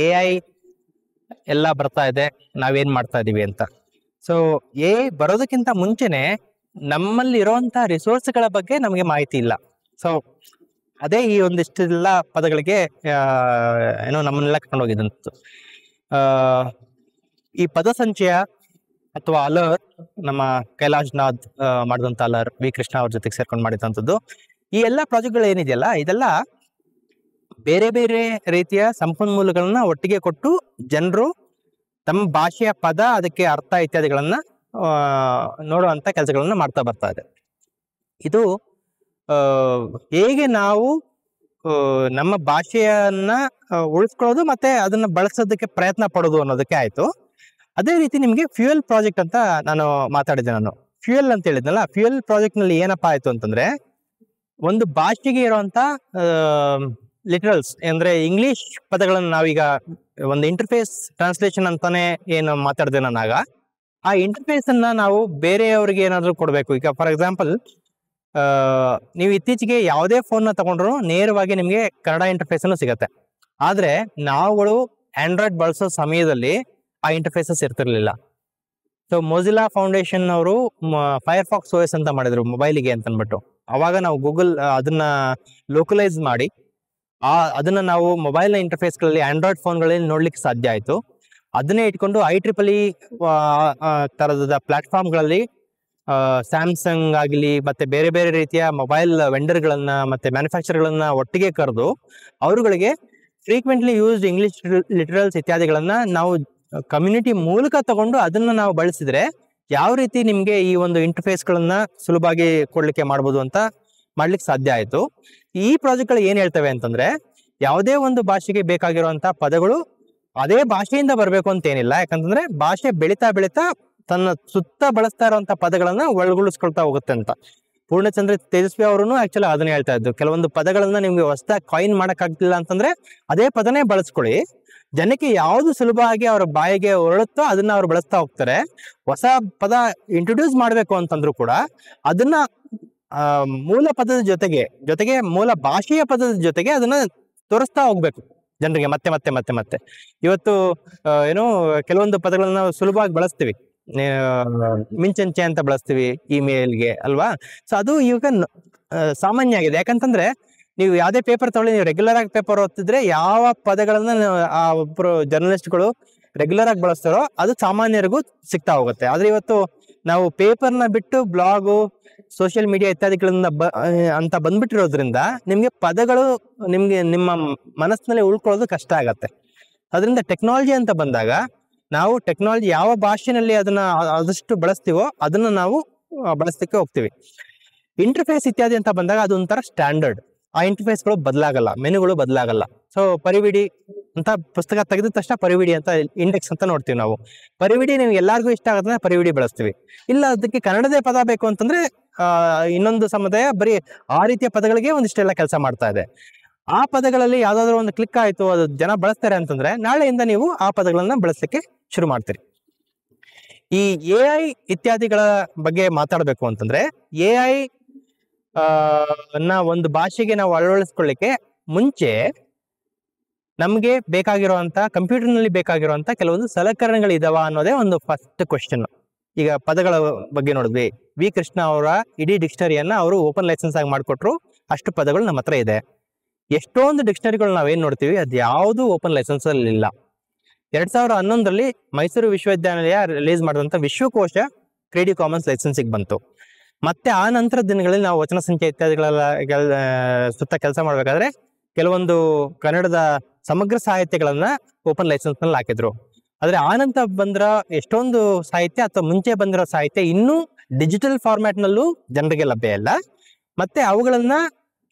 AI ಎಲ್ಲ ಬರ್ತಾ ಇದೆ, ನಾವೇನ್ ಮಾಡ್ತಾ ಇದೀವಿ ಅಂತ. ಸೊ AI ಬರೋದಕ್ಕಿಂತ ಮುಂಚೆನೆ ನಮ್ಮಲ್ಲಿ ಇರುವಂತಹ ರಿಸೋರ್ಸ್ಗಳ ಬಗ್ಗೆ ನಮಗೆ ಮಾಹಿತಿ ಇಲ್ಲ. ಸೊ ಅದೇ ಈ ಒಂದಿಷ್ಟೆಲ್ಲ ಪದಗಳಿಗೆ ನಮ್ಮನ್ನೆಲ್ಲ ಕರ್ಕೊಂಡು ಹೋಗಿದಂತು. ಈ ಪದ ಸಂಚಯ ಅಥವಾ ಅಲರ್, ನಮ್ಮ ಕೈಲಾಶ್ ನಾಥ್ ಮಾಡಿದಂತ ಅಲರ್, ವಿ ಕೃಷ್ಣ ಅವ್ರ ಜೊತೆಗೆ ಸೇರ್ಕೊಂಡು ಮಾಡಿದಂಥದ್ದು, ಈ ಎಲ್ಲ ಪ್ರಾಜೆಕ್ಟ್ಗಳು ಏನಿದೆಯಲ್ಲ, ಇದೆಲ್ಲ ಬೇರೆ ಬೇರೆ ರೀತಿಯ ಸಂಪನ್ಮೂಲಗಳನ್ನ ಒಟ್ಟಿಗೆ ಕೊಟ್ಟು ಜನರು ತಮ್ಮ ಭಾಷೆಯ ಪದ, ಅದಕ್ಕೆ ಅರ್ಥ ಇತ್ಯಾದಿಗಳನ್ನ ನೋಡುವಂತ ಕೆಲಸಗಳನ್ನ ಮಾಡ್ತಾ ಬರ್ತಾ ಇದೆ. ಇದು ಹೇಗೆ ನಾವು ನಮ್ಮ ಭಾಷೆಯನ್ನ ಉಳಿಸ್ಕೊಳ್ಳೋದು ಮತ್ತೆ ಅದನ್ನ ಬಳಸೋದಕ್ಕೆ ಪ್ರಯತ್ನ ಪಡೋದು ಅನ್ನೋದಕ್ಕೆ ಆಯ್ತು. ಅದೇ ರೀತಿ ನಿಮ್ಗೆ ಫ್ಯೂಯಲ್ ಪ್ರಾಜೆಕ್ಟ್ ಅಂತ ನಾನು ಮಾತಾಡಿದ್ದೆ. ಫ್ಯೂಯಲ್ ಅಂತ ಹೇಳಿದ್ನಲ್ಲ, ಫ್ಯೂಯಲ್ ಪ್ರಾಜೆಕ್ಟ್ ನಲ್ಲಿ ಏನಪ್ಪಾ ಆಯ್ತು ಅಂತಂದ್ರೆ, ಒಂದು ಭಾಷೆಗೆ ಇರುವಂತ ಲಿಟರಲ್ಸ್ ಅಂದ್ರೆ ಇಂಗ್ಲಿಷ್ ಪದಗಳನ್ನ ನಾವೀಗ ಒಂದು ಇಂಟರ್ಫೇಸ್ ಟ್ರಾನ್ಸ್ಲೇಷನ್ ಅಂತಾನೆ ಏನು ಮಾತಾಡಿದೆ ನಾನಾಗ, ಆ ಇಂಟರ್ಫೇಸ್ ಅನ್ನ ನಾವು ಬೇರೆಯವ್ರಿಗೆ ಏನಾದ್ರು ಕೊಡ್ಬೇಕು. ಈಗ ಫಾರ್ ಎಕ್ಸಾಂಪಲ್, ನೀವು ಇತ್ತೀಚೆಗೆ ಯಾವುದೇ ಫೋನ್ ನ ತಗೊಂಡ್ರು ನೇರವಾಗಿ ನಿಮ್ಗೆ ಕನ್ನಡ ಇಂಟರ್ಫೇಸ್ ಅನ್ನು ಸಿಗತ್ತೆ. ಆದ್ರೆ ನಾವುಗಳು ಆಂಡ್ರಾಯ್ಡ್ ಬಳಸೋ ಸಮಯದಲ್ಲಿ ಆ ಇಂಟರ್ಫೇಸಸ್ ಇರ್ತಿರ್ಲಿಲ್ಲ. ಸೊ ಮೊಜಿಲಾ ಫೌಂಡೇಶನ್ ಅವರು ಫೈರ್ಫಾಕ್ಸ್ OS ಅಂತ ಮಾಡಿದ್ರು ಮೊಬೈಲಿಗೆ ಅಂತ ಅಂದ್ಬಿಟ್ಟು. ಅವಾಗ ನಾವು ಗೂಗಲ್ ಅದನ್ನ ಲೋಕಲೈಸ್ ಮಾಡಿ ಅದನ್ನ ನಾವು ಮೊಬೈಲ್ ಇಂಟರ್ಫೇಸ್ಗಳಲ್ಲಿ ಆಂಡ್ರಾಯ್ಡ್ ಫೋನ್ಗಳಲ್ಲಿ ನೋಡ್ಲಿಕ್ಕೆ ಸಾಧ್ಯ ಆಯ್ತು. ಅದನ್ನೇ ಇಟ್ಕೊಂಡು IEEE ತರದ ಪ್ಲಾಟ್ಫಾರ್ಮ್ಗಳಲ್ಲಿ ಸ್ಯಾಮ್ಸಂಗ್ ಆಗಲಿ ಮತ್ತೆ ಬೇರೆ ಬೇರೆ ರೀತಿಯ ಮೊಬೈಲ್ ವೆಂಡರ್ಗಳನ್ನ ಮತ್ತೆ ಮ್ಯಾನುಫ್ಯಾಕ್ಚರ್ಗಳನ್ನ ಒಟ್ಟಿಗೆ ಕರೆದು ಅವರುಗಳಿಗೆ ಫ್ರೀಕ್ವೆಂಟ್ಲಿ ಯೂಸ್ಡ್ ಇಂಗ್ಲಿಷ್ ಲಿಟರಲ್ಸ್ ಇತ್ಯಾದಿಗಳನ್ನ ನಾವು ಕಮ್ಯುನಿಟಿ ಮೂಲಕ ತಗೊಂಡು ಅದನ್ನ ನಾವು ಬಳಸಿದ್ರೆ ಯಾವ ರೀತಿ ನಿಮ್ಗೆ ಈ ಒಂದು ಇಂಟರ್ಫೇಸ್ಗಳನ್ನ ಸುಲಭವಾಗಿ ಕೊಡ್ಲಿಕ್ಕೆ ಮಾಡ್ಬೋದು ಅಂತ ಮಾಡ್ಲಿಕ್ಕೆ ಸಾಧ್ಯ ಆಯ್ತು. ಈ ಪ್ರಾಜೆಕ್ಟ್ಗಳು ಏನ್ ಹೇಳ್ತವೆ ಅಂತಂದ್ರೆ, ಯಾವುದೇ ಒಂದು ಭಾಷೆಗೆ ಬೇಕಾಗಿರುವಂತಹ ಪದಗಳು ಅದೇ ಭಾಷೆಯಿಂದ ಬರ್ಬೇಕು ಅಂತ ಏನಿಲ್ಲ. ಯಾಕಂತಂದ್ರೆ ಭಾಷೆ ಬೆಳೀತಾ ಬೆಳೀತಾ ತನ್ನ ಸುತ್ತ ಬಳಸ್ತಾ ಇರುವಂತ ಪದಗಳನ್ನ ಒಳಗೊಳಿಸ್ಕೊಳ್ತಾ ಹೋಗುತ್ತೆ ಅಂತ. ಪೂರ್ಣಚಂದ್ರ ತೇಜಸ್ವಿ ಅವರು ಆಕ್ಚುಲಿ ಅದನ್ನ ಹೇಳ್ತಾ ಇದ್ರು, ಕೆಲವೊಂದು ಪದಗಳನ್ನ ನಿಮ್ಗೆ ಹೊಸದಾಗಿ ಕಾಯಿನ್ ಮಾಡಕ್ಕಾಗ್ತಿಲ್ಲ ಅಂತಂದ್ರೆ ಅದೇ ಪದನೇ ಬಳಸ್ಕೊಳ್ಳಿ, ಜನಕ್ಕೆ ಯಾವ್ದು ಸುಲಭವಾಗಿ ಅವರ ಬಾಯಿಗೆ ಹೊರಳುತ್ತೋ ಅದನ್ನ ಅವ್ರು ಬಳಸ್ತಾ ಹೋಗ್ತಾರೆ. ಹೊಸ ಪದ ಇಂಟ್ರೊಡ್ಯೂಸ್ ಮಾಡ್ಬೇಕು ಅಂತಂದ್ರು ಕೂಡ ಅದನ್ನ ಮೂಲ ಪದದ ಜೊತೆಗೆ ಮೂಲ ಭಾಷೆಯ ಪದದ ಜೊತೆಗೆ ಅದನ್ನ ತೋರಿಸ್ತಾ ಹೋಗ್ಬೇಕು ಜನರಿಗೆ ಮತ್ತೆ ಮತ್ತೆ ಮತ್ತೆ ಮತ್ತೆ. ಇವತ್ತು ಏನೋ ಕೆಲವೊಂದು ಪದಗಳನ್ನ ನಾವು ಸುಲಭವಾಗಿ ಬಳಸ್ತೀವಿ, ಮಿಂಚಂಚೆ ಅಂತ ಬಳಸ್ತೀವಿ ಇಮೇಲ್ಗೆ ಅಲ್ವಾ. ಸೊ ಅದು ಈಗ ಸಾಮಾನ್ಯ ಆಗಿದೆ. ಯಾಕಂತಂದ್ರೆ ನೀವು ಯಾವುದೇ ಪೇಪರ್ ತಗೊಳ್ಳಿ, ನೀವು ರೆಗ್ಯುಲರ್ ಆಗಿ ಪೇಪರ್ ಓದ್ತಿದ್ರೆ ಯಾವ ಪದಗಳನ್ನ ಆ ಒಬ್ರು ಜರ್ನಲಿಸ್ಟ್ಗಳು ರೆಗ್ಯುಲರ್ ಆಗಿ ಬಳಸ್ತಾರೋ ಅದು ಸಾಮಾನ್ಯರಿಗೂ ಸಿಗ್ತಾ ಹೋಗುತ್ತೆ. ಆದ್ರೆ ಇವತ್ತು ನಾವು ಪೇಪರ್ನ ಬಿಟ್ಟು ಬ್ಲಾಗು, ಸೋಷಿಯಲ್ ಮೀಡಿಯಾ ಇತ್ಯಾದಿಗಳಿಂದ ಅಂತ ಬಂದ್ಬಿಟ್ಟಿರೋದ್ರಿಂದ ನಿಮ್ಗೆ ಪದಗಳು ನಿಮ್ಮ ಮನಸ್ಸಿನಲ್ಲಿ ಉಳ್ಕೊಳ್ಳೋದು ಕಷ್ಟ ಆಗತ್ತೆ. ಅದರಿಂದ ಟೆಕ್ನಾಲಜಿ ಅಂತ ಬಂದಾಗ ನಾವು ಟೆಕ್ನಾಲಜಿ ಯಾವ ಭಾಷೆನಲ್ಲಿ ಅದನ್ನ ಆದಷ್ಟು ಬಳಸ್ತೀವೋ ಅದನ್ನ ನಾವು ಬಳಸಲಿಕ್ಕೆ ಹೋಗ್ತೀವಿ. ಇಂಟರ್ಫೇಸ್ ಇತ್ಯಾದಿ ಅಂತ ಬಂದಾಗ ಅದು ಒಂಥರ ಸ್ಟ್ಯಾಂಡರ್ಡ್, ಆ ಇಂಟರ್ಫೇಸ್ಗಳು ಬದಲಾಗಲ್ಲ, ಮೆನುಗಳು ಬದಲಾಗಲ್ಲ. ಸೊ ಪರಿವಿಡಿ ಅಂತ ಪುಸ್ತಕ ತೆಗೆದ ತಕ್ಷಣ ಪರಿವಿಡಿ ಅಂತ ಇಂಡೆಕ್ಸ್ ಅಂತ ನೋಡ್ತೀವಿ ನಾವು. ಪರಿವಿಡಿ ನಿಮ್ಗೆ ಎಲ್ಲರಿಗೂ ಇಷ್ಟ ಆಗುತ್ತೆ, ಪರಿವಿಡಿ ಬಳಸ್ತೀವಿ. ಇಲ್ಲ ಅದಕ್ಕೆ ಕನ್ನಡದೇ ಪದ ಬೇಕು ಅಂತಂದ್ರೆ ಇನ್ನೊಂದು ಸಮುದಾಯ ಬರೀ ಆ ರೀತಿಯ ಪದಗಳಿಗೆ ಒಂದಿಷ್ಟೆಲ್ಲ ಕೆಲಸ ಮಾಡ್ತಾ ಇದೆ. ಆ ಪದಗಳಲ್ಲಿ ಯಾವ್ದಾದ್ರು ಒಂದು ಕ್ಲಿಕ್ ಆಯ್ತು, ಅದು ಜನ ಬಳಸ್ತಾರೆ ಅಂತಂದ್ರೆ ನಾಳೆಯಿಂದ ನೀವು ಆ ಪದಗಳನ್ನ ಬಳಸಲಿಕ್ಕೆ ಶುರು ಮಾಡ್ತೀರಿ. ಈ AI ಇತ್ಯಾದಿಗಳ ಬಗ್ಗೆ ಮಾತಾಡಬೇಕು ಅಂತಂದ್ರೆ AI ಒಂದು ಭಾಷೆಗೆ ನಾವು ಅಳವಡಿಸ್ಕೊಳ್ಳಿಕ್ಕೆ ಮುಂಚೆ ನಮ್ಗೆ ಬೇಕಾಗಿರುವಂತ ಕಂಪ್ಯೂಟರ್ನಲ್ಲಿ ಬೇಕಾಗಿರುವಂತ ಕೆಲವೊಂದು ಸಲಕರಣೆಗಳಿದಾವ ಅನ್ನೋದೇ ಒಂದು ಫಸ್ಟ್ ಕ್ವೆಶ್ಚನ್. ಈಗ ಪದಗಳ ಬಗ್ಗೆ ನೋಡಿದ್ವಿ, ವಿ ಕೃಷ್ಣ ಅವರ ಇಡೀ ಡಿಕ್ಷನರಿಯನ್ನ ಅವರು ಓಪನ್ ಲೈಸೆನ್ಸ್ ಆಗಿ ಮಾಡಿಕೊಟ್ರು. ಅಷ್ಟು ಪದಗಳು ನಮ್ಮ ಹತ್ರ ಇದೆ. ಎಷ್ಟೊಂದು ಡಿಕ್ಷನರಿಗಳು ನಾವೇನ್ ನೋಡ್ತೀವಿ ಅದು ಯಾವುದು ಓಪನ್ ಲೈಸೆನ್ಸ್ ಅಲ್ಲಿ ಇಲ್ಲ. 2011ರಲ್ಲಿ ಮೈಸೂರು ವಿಶ್ವವಿದ್ಯಾನಿಲಯ ರಿಲೀಸ್ ಮಾಡಿದಂತ ವಿಶ್ವಕೋಶ ಕ್ರಿಯೇಟಿವ್ ಕಾಮನ್ಸ್ ಲೈಸೆನ್ಸಿಗೆ ಬಂತು. ಮತ್ತೆ ಆ ನಂತರದ ದಿನಗಳಲ್ಲಿ ನಾವು ವಚನ ಸಂಖ್ಯೆ ಇತ್ಯಾದಿಗಳೆಲ್ಲ ಸುತ್ತ ಕೆಲಸ ಮಾಡ್ಬೇಕಾದ್ರೆ ಕೆಲವೊಂದು ಕನ್ನಡದ ಸಮಗ್ರ ಸಾಹಿತ್ಯಗಳನ್ನ ಓಪನ್ ಲೈಸೆನ್ಸ್ ನಲ್ಲಿ ಹಾಕಿದ್ರು. ಆದ್ರೆ ಆ ನಂತರ ಬಂದಿರೋ ಎಷ್ಟೊಂದು ಸಾಹಿತ್ಯ ಅಥವಾ ಮುಂಚೆ ಬಂದಿರೋ ಸಾಹಿತ್ಯ ಇನ್ನೂ ಡಿಜಿಟಲ್ ಫಾರ್ಮ್ಯಾಟ್ ನಲ್ಲೂ ಜನರಿಗೆ ಲಭ್ಯ ಇಲ್ಲ. ಮತ್ತೆ ಅವುಗಳನ್ನ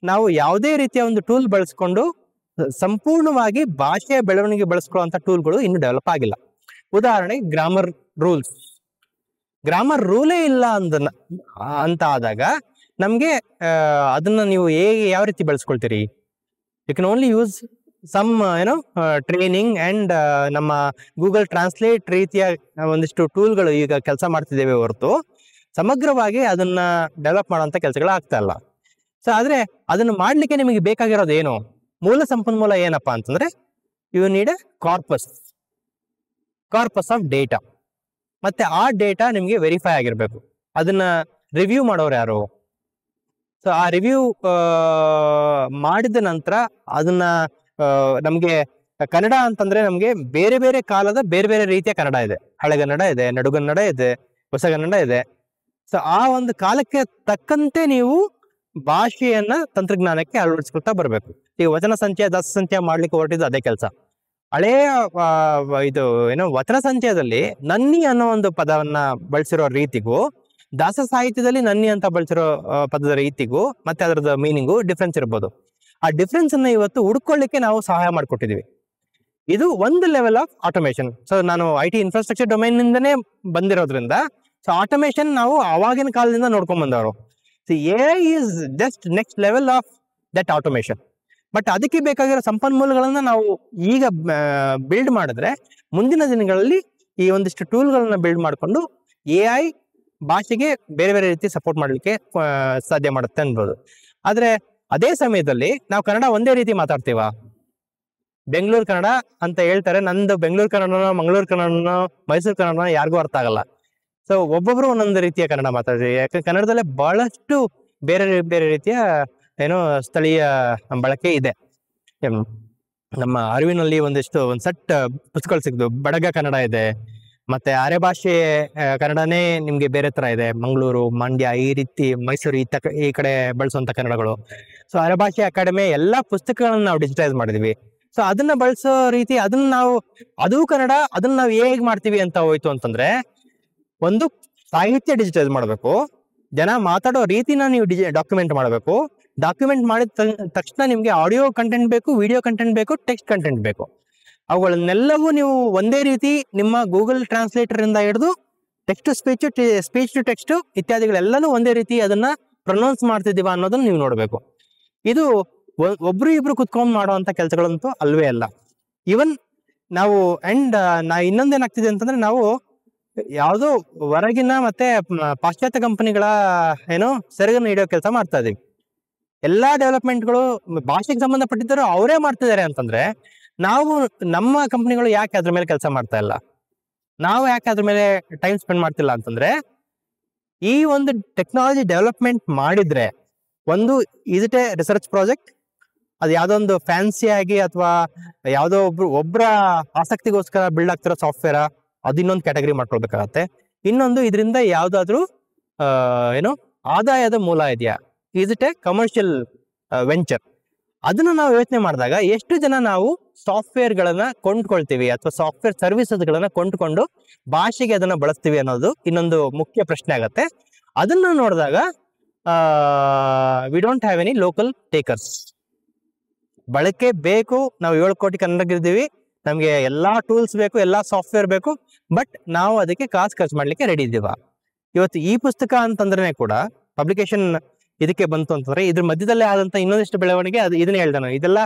ನಾವು ಯಾವುದೇ ರೀತಿಯ ಒಂದು ಟೂಲ್ ಬಳಸ್ಕೊಂಡು ಸಂಪೂರ್ಣವಾಗಿ ಭಾಷೆಯ ಬೆಳವಣಿಗೆ ಬಳಸ್ಕೊಳ್ಳುವಂತ ಟೂಲ್ಗಳು ಇನ್ನೂ ಡೆವಲಪ್ ಆಗಿಲ್ಲ. ಉದಾಹರಣೆಗೆ ಗ್ರಾಮರ್ ರೂಲೇ ಇಲ್ಲ ಅಂತ ಆದಾಗ ನಮ್ಗೆ ಅದನ್ನ ನೀವು ಯಾವ ರೀತಿ ಬಳಸ್ಕೊಳ್ತೀರಿ? You can only use some training and ನಮ್ಮ ಗೂಗಲ್ ಟ್ರಾನ್ಸ್ಲೇಟ್ ರೀತಿಯ ಒಂದಿಷ್ಟು ಟೂಲ್ಗಳು ಈಗ ಕೆಲಸ ಮಾಡ್ತಿದ್ದೇವೆ ಹೊರತು ಸಮಗ್ರವಾಗಿ ಅದನ್ನ ಡೆವಲಪ್ ಮಾಡುವಂತ ಕೆಲಸಗಳು ಆಗ್ತಾ ಇಲ್ಲ. ಸೊ ಆದ್ರೆ ಅದನ್ನು ಮಾಡ್ಲಿಕ್ಕೆ ನಿಮಗೆ ಬೇಕಾಗಿರೋದು ಏನು? ಮೂಲ ಸಂಪನ್ಮೂಲ ಏನಪ್ಪಾ ಅಂತಂದ್ರೆ you need a corpus of data. ಮತ್ತೆ ಆ ಡೇಟಾ ನಿಮ್ಗೆ ವೆರಿಫೈ ಆಗಿರ್ಬೇಕು. ಅದನ್ನ ರಿವ್ಯೂ ಮಾಡೋರು ಯಾರು? ಸೊ ಆ ರಿವ್ಯೂ ಮಾಡಿದ ನಂತರ ಅದನ್ನ ನಮ್ಗೆ ಕನ್ನಡ ಅಂತಂದ್ರೆ ನಮ್ಗೆ ಬೇರೆ ಬೇರೆ ಕಾಲದ ಬೇರೆ ಬೇರೆ ರೀತಿಯ ಕನ್ನಡ ಇದೆ. ಹಳೆಗನ್ನಡ ಇದೆ, ನಡುಗನ್ನಡ ಇದೆ, ಹೊಸಗನ್ನಡ ಇದೆ. ಸೊ ಆ ಒಂದು ಕಾಲಕ್ಕೆ ತಕ್ಕಂತೆ ನೀವು ಭಾಷೆಯನ್ನ ತಂತ್ರಜ್ಞಾನಕ್ಕೆ ಅಳವಡಿಸ್ಕೊಳ್ತಾ ಬರ್ಬೇಕು. ಈಗ ವಚನ ಸಂಚಯ ದಾಸ ಸಂಚಯ ಮಾಡ್ಲಿಕ್ಕೆ ಹೊರಟಿದ್ದು ಅದೇ ಕೆಲಸ. ಹಳೆಯ ವಚನ ಸಂಚಯದಲ್ಲಿ ನನ್ನಿ ಅನ್ನೋ ಒಂದು ಪದವನ್ನ ಬಳಸಿರೋ ರೀತಿಗೂ ದಾಸ ಸಾಹಿತ್ಯದಲ್ಲಿ ನನ್ನಿ ಅಂತ ಬಳಸಿರೋ ಪದದ ರೀತಿಗೂ ಮತ್ತೆ ಅದರದ ಮೀನಿಂಗು ಡಿಫ್ರೆನ್ಸ್ ಇರ್ಬೋದು. ಆ ಡಿಫ್ರೆನ್ಸ್ ಅನ್ನ ಇವತ್ತು ಹುಡ್ಕೊಳ್ಳಿಕ್ಕೆ ನಾವು ಸಹಾಯ ಮಾಡಿಕೊಟ್ಟಿದೀವಿ. ಇದು ಒಂದು ಲೆವೆಲ್ ಆಫ್ ಆಟೋಮೇಶನ್. ಸೊ ನಾನು IT ಇನ್ಫ್ರಾಸ್ಟ್ರಕ್ಚರ್ ಡೊಮೈನ್ ನಿಂದನೇ ಬಂದಿರೋದ್ರಿಂದ ಸೊ ಆಟೋಮೇಶನ್ ನಾವು ಅವಾಗಿನ ಕಾಲದಿಂದ ನೋಡ್ಕೊಂಡ್ ಬಂದವರು. AI is just next level of that automation. But ಅದಕ್ಕೆ ಬೇಕಾಗಿರೋ ಸಂಪನ್ಮೂಲಗಳನ್ನ ನಾವು ಈಗ ಬಿಲ್ಡ್ ಮಾಡಿದ್ರೆ ಮುಂದಿನ ದಿನಗಳಲ್ಲಿ ಈ ಒಂದಿಷ್ಟು ಟೂಲ್ಗಳನ್ನ ಬಿಲ್ಡ್ ಮಾಡಿಕೊಂಡು AI ಭಾಷೆಗೆ ಬೇರೆ ಬೇರೆ ರೀತಿ ಸಪೋರ್ಟ್ ಮಾಡ್ಲಿಕ್ಕೆ ಸಾಧ್ಯ ಮಾಡುತ್ತೆ ಅನ್ಬೋದು. ಆದ್ರೆ ಅದೇ ಸಮಯದಲ್ಲಿ ನಾವು ಕನ್ನಡ ಒಂದೇ ರೀತಿ ಮಾತಾಡ್ತೀವ? ಬೆಂಗಳೂರು ಕನ್ನಡ ಅಂತ ಹೇಳ್ತಾರೆ, ನಂದು ಬೆಂಗಳೂರು ಕನ್ನಡನೋ ಮಂಗಳೂರು ಕನ್ನಡನೋ ಮೈಸೂರು ಕನ್ನಡನೋ ಯಾರಿಗೂ ಅರ್ಥ ಆಗಲ್ಲ. ಸೊ ಒಬ್ಬೊಬ್ರು ಒಂದೊಂದು ರೀತಿಯ ಕನ್ನಡ ಮಾತಾಡ್ತೀವಿ. ಯಾಕಂದ್ರೆ ಕನ್ನಡದಲ್ಲೇ ಬಹಳಷ್ಟು ಬೇರೆ ಬೇರೆ ರೀತಿಯ ಸ್ಥಳೀಯ ಬಳಕೆ ಇದೆ. ನಮ್ಮ ಅರಿವಿನಲ್ಲಿ ಒಂದ್ ಸೆಟ್ ಪುಸ್ತಕಗಳು ಸಿಗ್ದು. ಬಡಗ ಕನ್ನಡ ಇದೆ, ಮತ್ತೆ ಅರೆ ಭಾಷೆ ಕನ್ನಡನೇ ನಿಮ್ಗೆ ಬೇರೆ ತರ ಇದೆ. ಮಂಗಳೂರು, ಮಂಡ್ಯ, ಈ ರೀತಿ ಮೈಸೂರು ಈ ಕಡೆ ಬಳಸುವಂತ ಕನ್ನಡಗಳು. ಸೊ ಅರೆ ಭಾಷೆ ಅಕಾಡೆಮಿ ಎಲ್ಲಾ ಪುಸ್ತಕಗಳನ್ನ ನಾವು ಡಿಜಿಟೈಸ್ ಮಾಡಿದ್ವಿ. ಸೊ ಅದನ್ನ ಬಳಸೋ ರೀತಿ ಅದು ಕನ್ನಡ, ಅದನ್ನ ನಾವು ಹೇಗ್ ಮಾಡ್ತೀವಿ ಅಂತ ಹೋಯ್ತು ಅಂತಂದ್ರೆ, ಒಂದು ಸಾಹಿತ್ಯ ಡಿಜಿಟೈಸ್ ಮಾಡಬೇಕು, ಜನ ಮಾತಾಡೋ ರೀತಿನ ನೀವು ಡಾಕ್ಯುಮೆಂಟ್ ಮಾಡಬೇಕು. ಡಾಕ್ಯುಮೆಂಟ್ ಮಾಡಿದ ತಕ್ಷಣ ನಿಮ್ಗೆ ಆಡಿಯೋ ಕಂಟೆಂಟ್ ಬೇಕು, ವಿಡಿಯೋ ಕಂಟೆಂಟ್ ಬೇಕು, ಟೆಕ್ಸ್ಟ್ ಕಂಟೆಂಟ್ ಬೇಕು. ಅವುಗಳನ್ನೆಲ್ಲವೂ ನೀವು ಒಂದೇ ರೀತಿ ನಿಮ್ಮ ಗೂಗಲ್ ಟ್ರಾನ್ಸ್ಲೇಟರ್ ಇಂದ ಹಿಡಿದು text to speech to text ಇತ್ಯಾದಿಗಳೆಲ್ಲನೂ ಒಂದೇ ರೀತಿ ಅದನ್ನ ಪ್ರೊನೌನ್ಸ್ ಮಾಡ್ತಿದೀವ ಅನ್ನೋದನ್ನ ನೀವು ನೋಡ್ಬೇಕು. ಇದು ಒಬ್ರು ಇಬ್ರು ಕುತ್ಕೊಂಡ್ ಮಾಡುವಂತ ಕೆಲಸಗಳಂತೂ ಅಲ್ವೇ ಅಲ್ಲ. ಇವನ್ ನಾವು ಅಂಡ್ ಇನ್ನೊಂದೇನಾಗ್ತಿದೆ ಅಂತಂದ್ರೆ, ನಾವು ಯಾವುದೋ ಹೊರಗಿನ ಮತ್ತೆ ಪಾಶ್ಚಾತ್ಯ ಕಂಪನಿಗಳ ಏನೋ ಸೆರಗನ್ನು ಹಿಡಿಯೋ ಕೆಲಸ ಮಾಡ್ತಾ ಇದೀವಿ. ಎಲ್ಲಾ ಡೆವಲಪ್ಮೆಂಟ್ಗಳು ಭಾಷೆಗೆ ಸಂಬಂಧಪಟ್ಟಿದ್ದರು ಅವರೇ ಮಾಡ್ತಿದ್ದಾರೆ ಅಂತಂದ್ರೆ, ನಾವು ನಮ್ಮ ಕಂಪನಿಗಳು ಯಾಕೆ ಅದ್ರ ಮೇಲೆ ಕೆಲಸ ಮಾಡ್ತಾ ಇಲ್ಲ, ನಾವು ಯಾಕೆ ಅದ್ರ ಮೇಲೆ ಟೈಮ್ ಸ್ಪೆಂಡ್ ಮಾಡ್ತಿಲ್ಲ ಅಂತಂದ್ರೆ, ಈ ಒಂದು ಟೆಕ್ನಾಲಜಿ ಡೆವಲಪ್ಮೆಂಟ್ ಮಾಡಿದ್ರೆ ಒಂದು ಇದಿಟೆ ರಿಸರ್ಚ್ ಪ್ರಾಜೆಕ್ಟ್, ಅದು ಯಾವುದೋ ಒಂದು ಫ್ಯಾನ್ಸಿ ಆಗಿ ಅಥವಾ ಯಾವುದೋ ಒಬ್ಬರ ಆಸಕ್ತಿಗೋಸ್ಕರ ಬಿಲ್ಡ್ ಆಗ್ತಿರೋ ಸಾಫ್ಟ್ವೇರ್, ಅದು ಇನ್ನೊಂದು ಕ್ಯಾಟಗರಿ ಮಾಡ್ಕೊಳ್ಬೇಕಾಗತ್ತೆ. ಇನ್ನೊಂದು ಇದರಿಂದ ಯಾವ್ದಾದ್ರು ಏನು ಆದಾಯದ ಮೂಲ ಇದೆಯಾ, is it A commercial venture. ಅದನ್ನ ನಾವು ಯೋಚನೆ ಮಾಡಿದಾಗ ಎಷ್ಟು ಜನ ನಾವು ಸಾಫ್ಟ್ವೇರ್ ಗಳನ್ನ ಕೊಂಡ್ಕೊಳ್ತೀವಿ ಅಥವಾ ಸಾಫ್ಟ್ವೇರ್ ಸರ್ವಿಸಸ್ ಗಳನ್ನ ಕೊಂಡ್ಕೊಂಡು ಭಾಷೆಗೆ ಅದನ್ನ ಬಳಸ್ತೀವಿ ಅನ್ನೋದು ಇನ್ನೊಂದು ಮುಖ್ಯ ಪ್ರಶ್ನೆ ಆಗತ್ತೆ. ಅದನ್ನ ನೋಡಿದಾಗ we don't have any local takers. ಬಳಕೆ ಬೇಕು, ನಾವು 7 ಕೋಟಿ ಕನ್ನಡಿಗರಿದ್ದೀವಿ, ನಮ್ಗೆ ಎಲ್ಲಾ ಟೂಲ್ಸ್ ಬೇಕು, ಎಲ್ಲಾ ಸಾಫ್ಟ್ವೇರ್ ಬೇಕು, ಬಟ್ ನಾವು ಅದಕ್ಕೆ ಕಾಸು ಖರ್ಚು ಮಾಡ್ಲಿಕ್ಕೆ ರೆಡಿ ಇದ್ದೀವ. ಇವತ್ತು ಈ ಪುಸ್ತಕ ಅಂತಂದ್ರೆ ಕೂಡ ಪಬ್ಲಿಕೇಶನ್ ಇದಕ್ಕೆ ಬಂತು ಅಂತಂದ್ರೆ, ಇದ್ರ ಮಧ್ಯದಲ್ಲೇ ಆದಂತ ಇನ್ನೊಂದಿಷ್ಟು ಬೆಳವಣಿಗೆ ಅದು ಇದನ್ನ ಹೇಳ್ದೆ ನಾನು. ಇದೆಲ್ಲ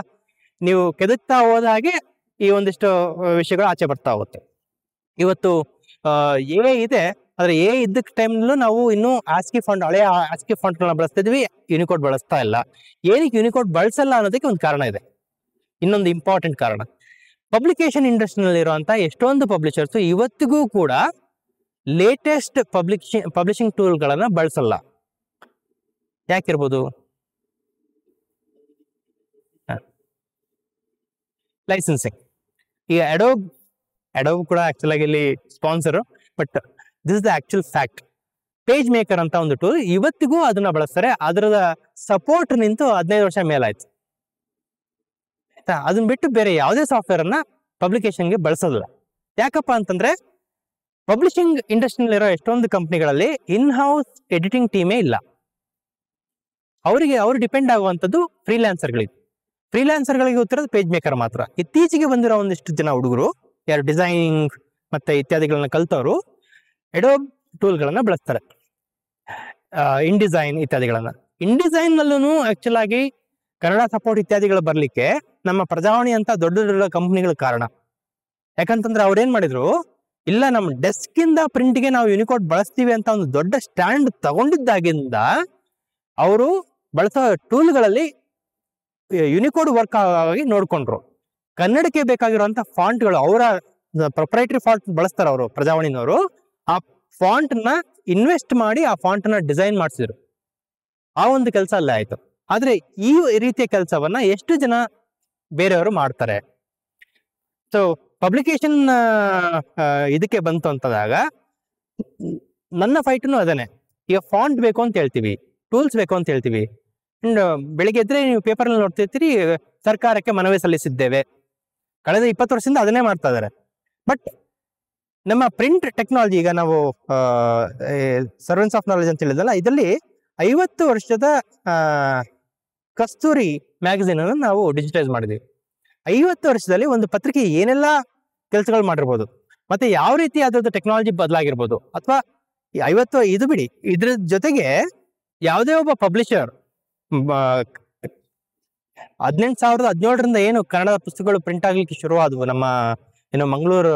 ನೀವು ಕೆದಕ್ತಾ ಹೋದ ಹಾಗೆ ಈ ಒಂದಿಷ್ಟು ವಿಷಯಗಳು ಆಚೆ ಬರ್ತಾ ಹೋಗುತ್ತೆ. ಇವತ್ತು ಎ ಇದೆ, ಆದ್ರೆ ಎ ಇದ್ದಕ್ಕೆ ಟೈಮ್ನಲ್ಲೂ ನಾವು ಇನ್ನೂ ಆಸ್ಕಿ ಫಾಂಟ್, ಹಳೆಯ ಆಸ್ಕಿ ಫಾಂಟ್ ಬಳಸ್ತಾ ಇದ್ವಿ, ಯೂನಿಕೋಡ್ ಬಳಸ್ತಾ ಇಲ್ಲ. ಏನಕ್ಕೆ ಯೂನಿಕೋಡ್ ಬಳಸಲ್ಲ ಅನ್ನೋದಕ್ಕೆ ಒಂದು ಕಾರಣ ಇದೆ, ಇನ್ನೊಂದು ಇಂಪಾರ್ಟೆಂಟ್ ಕಾರಣ. ಪಬ್ಲಿಕೇಶನ್ ಇಂಡಸ್ಟ್ರಿನಲ್ಲಿ ಇರುವಂತ ಎಷ್ಟೊಂದು ಪಬ್ಲಿಷರ್ಸ್ ಇವತ್ತಿಗೂ ಕೂಡ ಲೇಟೆಸ್ಟ್ ಪಬ್ಲಿಷಿಂಗ್ ಟೂಲ್ಗಳನ್ನ ಬಳಸಲ್ಲ. ಯಾಕಿರ್ಬೋದು? ಲೈಸೆನ್ಸಿಂಗ್. ಈಗ ಅಡೋಬ್ ಕೂಡ ಆಕ್ಚುಲ್ ಆಗಿ ಇಲ್ಲಿ sponsor, but this is the actual fact. Page maker ಅಂತ ಒಂದು ಟೂಲ್ ಇವತ್ತಿಗೂ ಅದನ್ನ ಬಳಸ್ತಾರೆ. ಅದರ ಸಪೋರ್ಟ್ ನಿಂತು 15 ವರ್ಷ ಮೇಲಾಯ್ತು. ಆಯ್ತಾ? ಅದನ್ನ ಬಿಟ್ಟು ಬೇರೆ ಯಾವುದೇ ಸಾಫ್ಟ್ವೇರ್ ಅನ್ನ ಪಬ್ಲಿಕೇಶನ್ಗೆ ಬಳಸೋದಿಲ್ಲ. ಯಾಕಪ್ಪ ಅಂತಂದ್ರೆ, ಪಬ್ಲಿಷಿಂಗ್ ಇಂಡಸ್ಟ್ರಿಯಲ್ಲಿರೋ ಎಷ್ಟೊಂದು ಕಂಪ್ನಿಗಳಲ್ಲಿ ಇನ್ ಹೌಸ್ ಎಡಿಟಿಂಗ್ ಟೀಮೇ ಇಲ್ಲ. ಅವರು ಡಿಪೆಂಡ್ ಆಗುವಂಥದ್ದು ಫ್ರೀಲ್ಯಾನ್ಸರ್ಗಳಿಗೆ ಗೊತ್ತಿರೋದು ಪೇಜ್ ಮೇಕರ್ ಮಾತ್ರ. ಇತ್ತೀಚೆಗೆ ಬಂದಿರೋ ಒಂದಿಷ್ಟು ಜನ ಹುಡುಗರು ಯಾರು ಡಿಸೈನಿಂಗ್ ಮತ್ತೆ ಇತ್ಯಾದಿಗಳನ್ನ ಕಲ್ತವರು ಎಡೋಬ್ ಟೂಲ್ಗಳನ್ನ ಬಳಸ್ತಾರೆ, ಇನ್ಡಿಸೈನ್ ಇತ್ಯಾದಿಗಳನ್ನ. ಇನ್ಡಿಸೈನ್ ನಲ್ಲೂ ಆಕ್ಚುಲ್ ಆಗಿ ಕನ್ನಡ ಸಪೋರ್ಟ್ ಇತ್ಯಾದಿಗಳು ಬರ್ಲಿಕ್ಕೆ ನಮ್ಮ ಪ್ರಜಾವಾಣಿ ಅಂತ ದೊಡ್ಡ ದೊಡ್ಡ ಕಂಪ್ನಿಗಳ ಕಾರಣ. ಯಾಕಂತಂದ್ರೆ ಅವ್ರೇನ್ ಮಾಡಿದ್ರು, ಇಲ್ಲ ನಮ್ಮ ಡೆಸ್ಕ್ ಇಂದ ಪ್ರಿಂಟ್ಗೆ ನಾವು ಯೂನಿಕೋಡ್ ಬಳಸ್ತೀವಿ ಅಂತ ಒಂದು ದೊಡ್ಡ ಸ್ಟ್ಯಾಂಡ್ ತಗೊಂಡಿದ್ದಾಗಿಂದ ಅವರು ಬಳಸೋ ಟೂಲ್ಗಳಲ್ಲಿ ಯೂನಿಕೋಡ್ ವರ್ಕ್ ಆಗಿ ನೋಡ್ಕೊಂಡ್ರು. ಕನ್ನಡಕ್ಕೆ ಬೇಕಾಗಿರುವಂತ ಫಾಂಟ್ಗಳು ಅವರ ಪ್ರೊಪ್ರೈಟರಿ ಫಾಂಟ್ ಬಳಸ್ತಾರೆ ಅವರು, ಪ್ರಜಾವಾಣಿನವರು. ಆ ಫಾಂಟ್ ನ ಇನ್ವೆಸ್ಟ್ ಮಾಡಿ ಆ ಫಾಂಟ್ ನ ಡಿಸೈನ್ ಮಾಡಿಸಿದ್ರು. ಆ ಒಂದು ಕೆಲಸ ಅಲ್ಲೇ ಆಯ್ತು. ಆದ್ರೆ ಈ ರೀತಿಯ ಕೆಲಸವನ್ನ ಎಷ್ಟು ಜನ ಬೇರೆಯವರು ಮಾಡ್ತಾರೆ? ಸೊ ಪಬ್ಲಿಕೇಶನ್ ಇದಕ್ಕೆ ಬಂತು ಅಂತದಾಗ ನನ್ನ ಫೈಟ್ನು ಅದೇನೆ. ಈಗ ಫಾಂಟ್ ಬೇಕು ಅಂತ ಹೇಳ್ತೀವಿ, ಟೂಲ್ಸ್ ಬೇಕು ಅಂತ ಹೇಳ್ತೀವಿ, ಅಂಡ್ ಬೆಳಿಗ್ಗೆ ಎದ್ರೆ ನೀವು ಪೇಪರ್ ನಲ್ಲಿ ನೋಡ್ತಿರ್ತೀರಿ, ಸರ್ಕಾರಕ್ಕೆ ಮನವಿ ಸಲ್ಲಿಸಿದ್ದೇವೆ. ಕಳೆದ 20 ವರ್ಷದಿಂದ ಅದನ್ನೇ ಮಾಡ್ತಾ ಇದಾರೆ. ಬಟ್ ನಮ್ಮ ಪ್ರಿಂಟ್ ಟೆಕ್ನಾಲಜಿ, ಈಗ ನಾವು ಸರ್ವೆನ್ಸ್ ಆಫ್ ನಾಲೆಜ್ ಅಂತ ಹೇಳಿದಲ್ಲ, ಇದರಲ್ಲಿ 50 ವರ್ಷದ ಕಸ್ತೂರಿ ಮ್ಯಾಗಝಿನ್ ಅನ್ನು ನಾವು ಡಿಜಿಟೈಸ್ ಮಾಡಿದ್ವಿ. 50 ವರ್ಷದಲ್ಲಿ ಒಂದು ಪತ್ರಿಕೆ ಏನೆಲ್ಲ ಕೆಲಸಗಳು ಮಾಡಿರ್ಬೋದು, ಮತ್ತೆ ಯಾವ ರೀತಿ ಅದ್ರದ್ದು ಟೆಕ್ನಾಲಜಿ ಬದಲಾಗಿರ್ಬೋದು, ಅಥವಾ 50 ಇದು ಬಿಡಿ, ಇದ್ರ ಜೊತೆಗೆ ಯಾವುದೇ ಒಬ್ಬ ಪಬ್ಲಿಷರ್ 1817ರಿಂದ ಏನು ಕನ್ನಡದ ಪುಸ್ತಕಗಳು ಪ್ರಿಂಟ್ ಆಗ್ಲಿಕ್ಕೆ ಶುರುವಾದವು, ನಮ್ಮ ಏನು ಮಂಗಳೂರು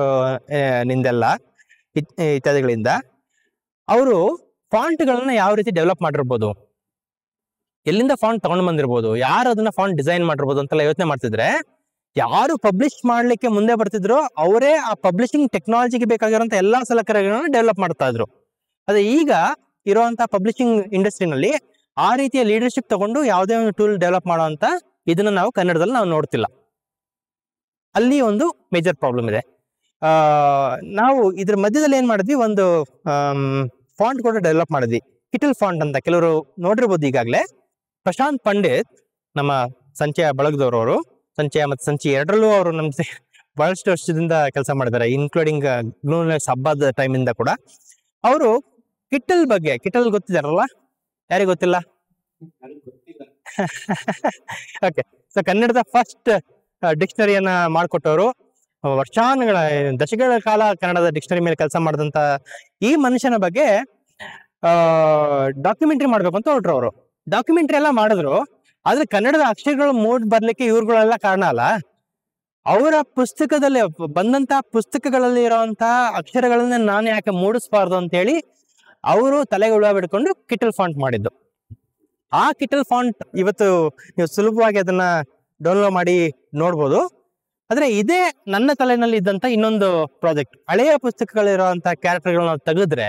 ನಿಂದೆಲ್ಲ ಇತ್ಯಾದಿಗಳಿಂದ, ಅವರು ಫಾಂಟ್ಗಳನ್ನ ಯಾವ ರೀತಿ ಡೆವಲಪ್ ಮಾಡಿರ್ಬೋದು, ಎಲ್ಲಿಂದ ಫಾಂಟ್ ತಗೊಂಡು ಬಂದಿರ್ಬೋದು, ಯಾರು ಅದನ್ನ ಫಾಂಟ್ ಡಿಸೈನ್ ಮಾಡಿರ್ಬೋದು ಅಂತೆಲ್ಲ ಯೋಚನೆ ಮಾಡ್ತಿದ್ರೆ, ಯಾರು ಪಬ್ಲಿಷ್ ಮಾಡ್ಲಿಕ್ಕೆ ಮುಂದೆ ಬರ್ತಿದ್ರು ಅವರೇ ಆ ಪಬ್ಲಿಷಿಂಗ್ ಟೆಕ್ನಾಲಜಿಗೆ ಬೇಕಾಗಿರುವಂತ ಎಲ್ಲಾ ಸಲಕರಣೆಗಳನ್ನ ಡೆವಲಪ್ ಮಾಡ್ತಾ ಇದ್ರು. ಅದೇ ಈಗ ಇರುವಂತಹ ಪಬ್ಲಿಷಿಂಗ್ ಇಂಡಸ್ಟ್ರಿನಲ್ಲಿ ಆ ರೀತಿಯ ಲೀಡರ್ಶಿಪ್ ತಗೊಂಡು ಯಾವುದೇ ಒಂದು ಟೂಲ್ ಡೆವಲಪ್ ಮಾಡುವಂತ ಇದನ್ನ ನಾವು ಕನ್ನಡದಲ್ಲಿ ನಾವು ನೋಡ್ತಿಲ್ಲ. ಅಲ್ಲಿ ಒಂದು ಮೇಜರ್ ಪ್ರಾಬ್ಲಮ್ ಇದೆ. ನಾವು ಇದ್ರ ಮಧ್ಯದಲ್ಲಿ ಏನ್ ಮಾಡಿದ್ವಿ, ಒಂದು ಫಾಂಟ್ ಕೂಡ ಡೆವಲಪ್ ಮಾಡಿದ್ವಿ, ಕಿಟಲ್ ಫಾಂಟ್ ಅಂತ. ಕೆಲವರು ನೋಡಿರ್ಬೋದು ಈಗಾಗಲೇ. ಪ್ರಶಾಂತ್ ಪಂಡಿತ್, ನಮ್ಮ ಸಂಚಯ ಬಳಗದವರು, ಸಂಚಯ ಮತ್ತು ಸಂಚಿ ಎರಡರಲ್ಲೂ ಅವರು ನಮ್ಗೆ ಬಹಳಷ್ಟು ವರ್ಷದಿಂದ ಕೆಲಸ ಮಾಡಿದ್ದಾರೆ, ಇನ್ಕ್ಲೂಡಿಂಗ್ ಗ್ಲೂನೆಸ್ ಹಬ್ಬದ ಟೈಮಿಂದ ಕೂಡ. ಅವರು ಕಿಟಲ್ ಬಗ್ಗೆ, ಕಿಟಲ್ ಗೊತ್ತಿದಾರಲ್ಲ, ಯಾರಿಗೆ ಗೊತ್ತಿಲ್ಲ? ಓಕೆ, ಸೊ ಕನ್ನಡದ ಫಸ್ಟ್ ಡಿಕ್ಷನರಿಯನ್ನ ಮಾಡಿಕೊಟ್ಟವರು, ದಶಕಗಳ ಕಾಲ ಕನ್ನಡದ ಡಿಕ್ಷನರಿ ಮೇಲೆ ಕೆಲಸ ಮಾಡಿದಂತ ಈ ಮನುಷ್ಯನ ಬಗ್ಗೆ ಡಾಕ್ಯುಮೆಂಟ್ರಿ ಮಾಡ್ಬೇಕು ಅಂತ ಹೊರಟ್ರು ಅವರು. ಡಾಕ್ಯುಮೆಂಟ್ರಿ ಎಲ್ಲ ಮಾಡಿದ್ರು, ಆದ್ರೆ ಕನ್ನಡದ ಅಕ್ಷರಗಳು ಮೂಡ್ ಬರ್ಲಿಕ್ಕೆ ಇವ್ರುಗಳೆಲ್ಲ ಕಾರಣ ಅಲ್ಲ. ಅವರ ಪುಸ್ತಕದಲ್ಲಿ ಬಂದಂತಹ ಪುಸ್ತಕಗಳಲ್ಲಿ ಇರುವಂತಹ ಅಕ್ಷರಗಳನ್ನ ನಾನು ಯಾಕೆ ಮೂಡಿಸ್ಬಾರ್ದು ಅಂತ ಹೇಳಿ ಅವರು ತಲೆಗೆ ಹುಳ ಬಿಡ್ಕೊಂಡು ಕಿಟಲ್ ಫಾಂಟ್ ಮಾಡಿದ್ದು. ಆ ಕಿಟಲ್ ಫಾಂಟ್ ಇವತ್ತು ನೀವು ಸುಲಭವಾಗಿ ಅದನ್ನ ಡೌನ್ಲೋಡ್ ಮಾಡಿ ನೋಡ್ಬೋದು. ಆದ್ರೆ ಇದೇ ನನ್ನ ತಲೆನಲ್ಲಿ ಇದ್ದಂತ ಇನ್ನೊಂದು ಪ್ರಾಜೆಕ್ಟ್. ಹಳೆಯ ಪುಸ್ತಕಗಳಿರುವಂತ ಕ್ಯಾರೆಕ್ಟರ್ಗಳನ್ನ ತೆಗೆದ್ರೆ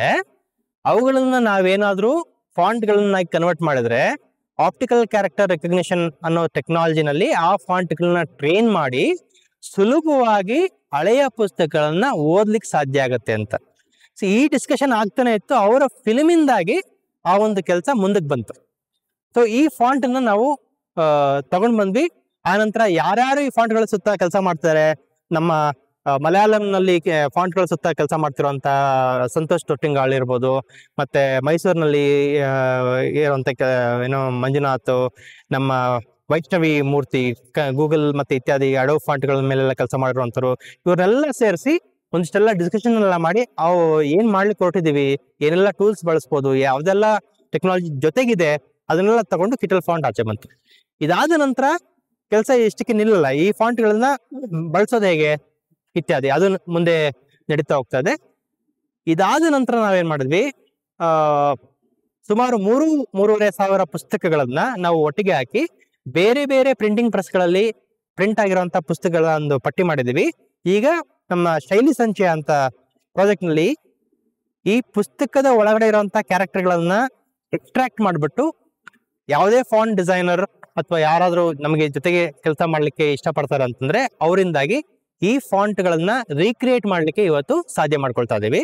ಅವುಗಳನ್ನ ನಾವೇನಾದ್ರೂ ಫಾಂಟ್ ಗಳನ್ನ ಕನ್ವರ್ಟ್ ಮಾಡಿದ್ರೆ ಆಪ್ಟಿಕಲ್ ಕ್ಯಾರೆಕ್ಟರ್ ರೆಕಗ್ನಿಷನ್ ಅನ್ನೋ ಟೆಕ್ನಾಲಜಿನಲ್ಲಿ ಆ ಫಾಂಟ್ ಗಳನ್ನ ಟ್ರೈನ್ ಮಾಡಿ ಸುಲಭವಾಗಿ ಹಳೆಯ ಪುಸ್ತಕಗಳನ್ನ ಓದ್ಲಿಕ್ಕೆ ಸಾಧ್ಯ ಆಗತ್ತೆ ಅಂತ. ಸೊ ಈ ಡಿಸ್ಕಷನ್ ಆಗ್ತಾನೆ ಇತ್ತು. ಅವರ ಫಿಲ್ಮಿಂದಾಗಿ ಆ ಒಂದು ಕೆಲಸ ಮುಂದಕ್ಕೆ ಬಂತು. ಸೊ ಈ ಫಾಂಟ್ ಅನ್ನ ನಾವು ತಗೊಂಡ್ ಬಂದ್ವಿ. ಆ ನಂತರ ಯಾರ್ಯಾರು ಈ ಫಾಂಟ್ ಗಳ ಸುತ್ತ ಕೆಲಸ ಮಾಡ್ತಾರೆ, ನಮ್ಮ ಮಲಯಾಳಂನಲ್ಲಿ ಫಾಂಟ್ ಗಳ ಸುತ್ತ ಕೆಲಸ ಮಾಡ್ತಿರುವಂತ ಸಂತೋಷ್ ತೊಟ್ಟಿಂಗಾಳ್ ಇರ್ಬೋದು, ಮತ್ತೆ ಮೈಸೂರಿನಲ್ಲಿ ಇರುವಂತ ಏನೋ ಮಂಜುನಾಥ್, ನಮ್ಮ ವೈಷ್ಣವಿ ಮೂರ್ತಿ, ಗೂಗಲ್ ಮತ್ತೆ ಇತ್ಯಾದಿ ಅಡೋ ಫಾಂಟ್ ಗಳ ಮೇಲೆಲ್ಲ ಕೆಲಸ ಮಾಡಿರುವಂತರು, ಇವರೆಲ್ಲ ಸೇರಿಸಿ ಒಂದಿಷ್ಟೆಲ್ಲ ಡಿಸ್ಕಷನ್ ಎಲ್ಲ ಮಾಡಿ ಅವು ಏನ್ ಮಾಡ್ಲಿಕ್ಕೆ ಹೊರಟಿದೀವಿ, ಏನೆಲ್ಲ ಟೂಲ್ಸ್ ಬಳಸ್ಬೋದು, ಯಾವ್ದೆಲ್ಲ ಟೆಕ್ನಾಲಜಿ ಜೊತೆಗಿದೆ ಅದನ್ನೆಲ್ಲ ತಗೊಂಡು ಕಿಟಲ್ ಫಾಂಟ್ ಆಚೆ ಬಂತು. ಇದಾದ ನಂತರ ಕೆಲಸ ಇಷ್ಟಕ್ಕೆ ನಿಲ್ಲಲ್ಲ. ಈ ಫಾಂಟ್ ಗಳನ್ನ ಬಳಸೋದು ಹೇಗೆ ಇತ್ಯಾದಿ ಅದು ಮುಂದೆ ನಡೀತಾ ಹೋಗ್ತಾ ಇದೆ. ಇದಾದ ನಂತರ ನಾವೇನ್ ಮಾಡಿದ್ವಿ, ಸುಮಾರು 3,500 ಪುಸ್ತಕಗಳನ್ನ ನಾವು ಒಟ್ಟಿಗೆ ಹಾಕಿ ಬೇರೆ ಬೇರೆ ಪ್ರಿಂಟಿಂಗ್ ಪ್ರೆಸ್ಗಳಲ್ಲಿ ಪ್ರಿಂಟ್ ಆಗಿರುವಂತ ಪುಸ್ತಕಗಳ ಒಂದು ಪಟ್ಟಿ ಮಾಡಿದೀವಿ. ಈಗ ನಮ್ಮ ಶೈಲಿ ಸಂಚಯ ಅಂತ ಪ್ರಾಜೆಕ್ಟ್ ನಲ್ಲಿ ಈ ಪುಸ್ತಕದ ಒಳಗಡೆ ಇರುವಂತ ಕ್ಯಾರೆಕ್ಟರ್ಗಳನ್ನ ಎಕ್ಸ್ಟ್ರಾಕ್ಟ್ ಮಾಡಿಬಿಟ್ಟು ಯಾವುದೇ ಫಾಂಟ್ ಡಿಸೈನರ್ ಅಥವಾ ಯಾರಾದ್ರೂ ನಮಗೆ ಜೊತೆಗೆ ಕೆಲಸ ಮಾಡ್ಲಿಕ್ಕೆ ಇಷ್ಟಪಡ್ತಾರೆ ಅಂತಂದ್ರೆ ಅವರಿಂದಾಗಿ ಈ ಫಾಂಟ್ ಗಳನ್ನ ರೀಕ್ರಿಯೇಟ್ ಮಾಡ್ಲಿಕ್ಕೆ ಇವತ್ತು ಸಾಧ್ಯ ಮಾಡ್ಕೊಳ್ತಾ ಇದೀವಿ.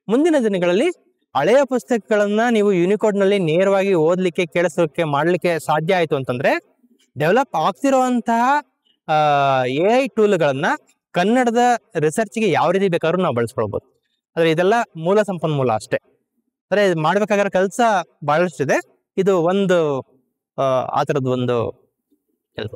ಮುಂದಿನ ದಿನಗಳಲ್ಲಿ ಹಳೆಯ ಪುಸ್ತಕಗಳನ್ನ ನೀವು ಯೂನಿಕೋಡ್ ನಲ್ಲಿ ನೇರವಾಗಿ ಓದ್ಲಿಕ್ಕೆ, ಕೇಳಿಸೋಕೆ, ಮಾಡ್ಲಿಕ್ಕೆ ಸಾಧ್ಯ ಆಯ್ತು ಅಂತಂದ್ರೆ ಡೆವಲಪ್ ಆಗ್ತಿರುವಂತಹ AI ಟೂಲ್ಗಳನ್ನ ಕನ್ನಡದ ರಿಸರ್ಚ್ಗೆ ಯಾವ ರೀತಿ ಬೇಕಾದ್ರೂ ನಾವು ಬಳಸ್ಕೊಳ್ಬಹುದು. ಆದ್ರೆ ಇದೆಲ್ಲ ಮೂಲ ಸಂಪನ್ಮೂಲ ಅಷ್ಟೇ. ಅಂದ್ರೆ ಮಾಡ್ಬೇಕಾಗಿರೋ ಕೆಲಸ ಬಹಳಷ್ಟಿದೆ. ಇದು ಒಂದು ಆ ಥರದ್ದು ಒಂದು ಕೆಲಸ.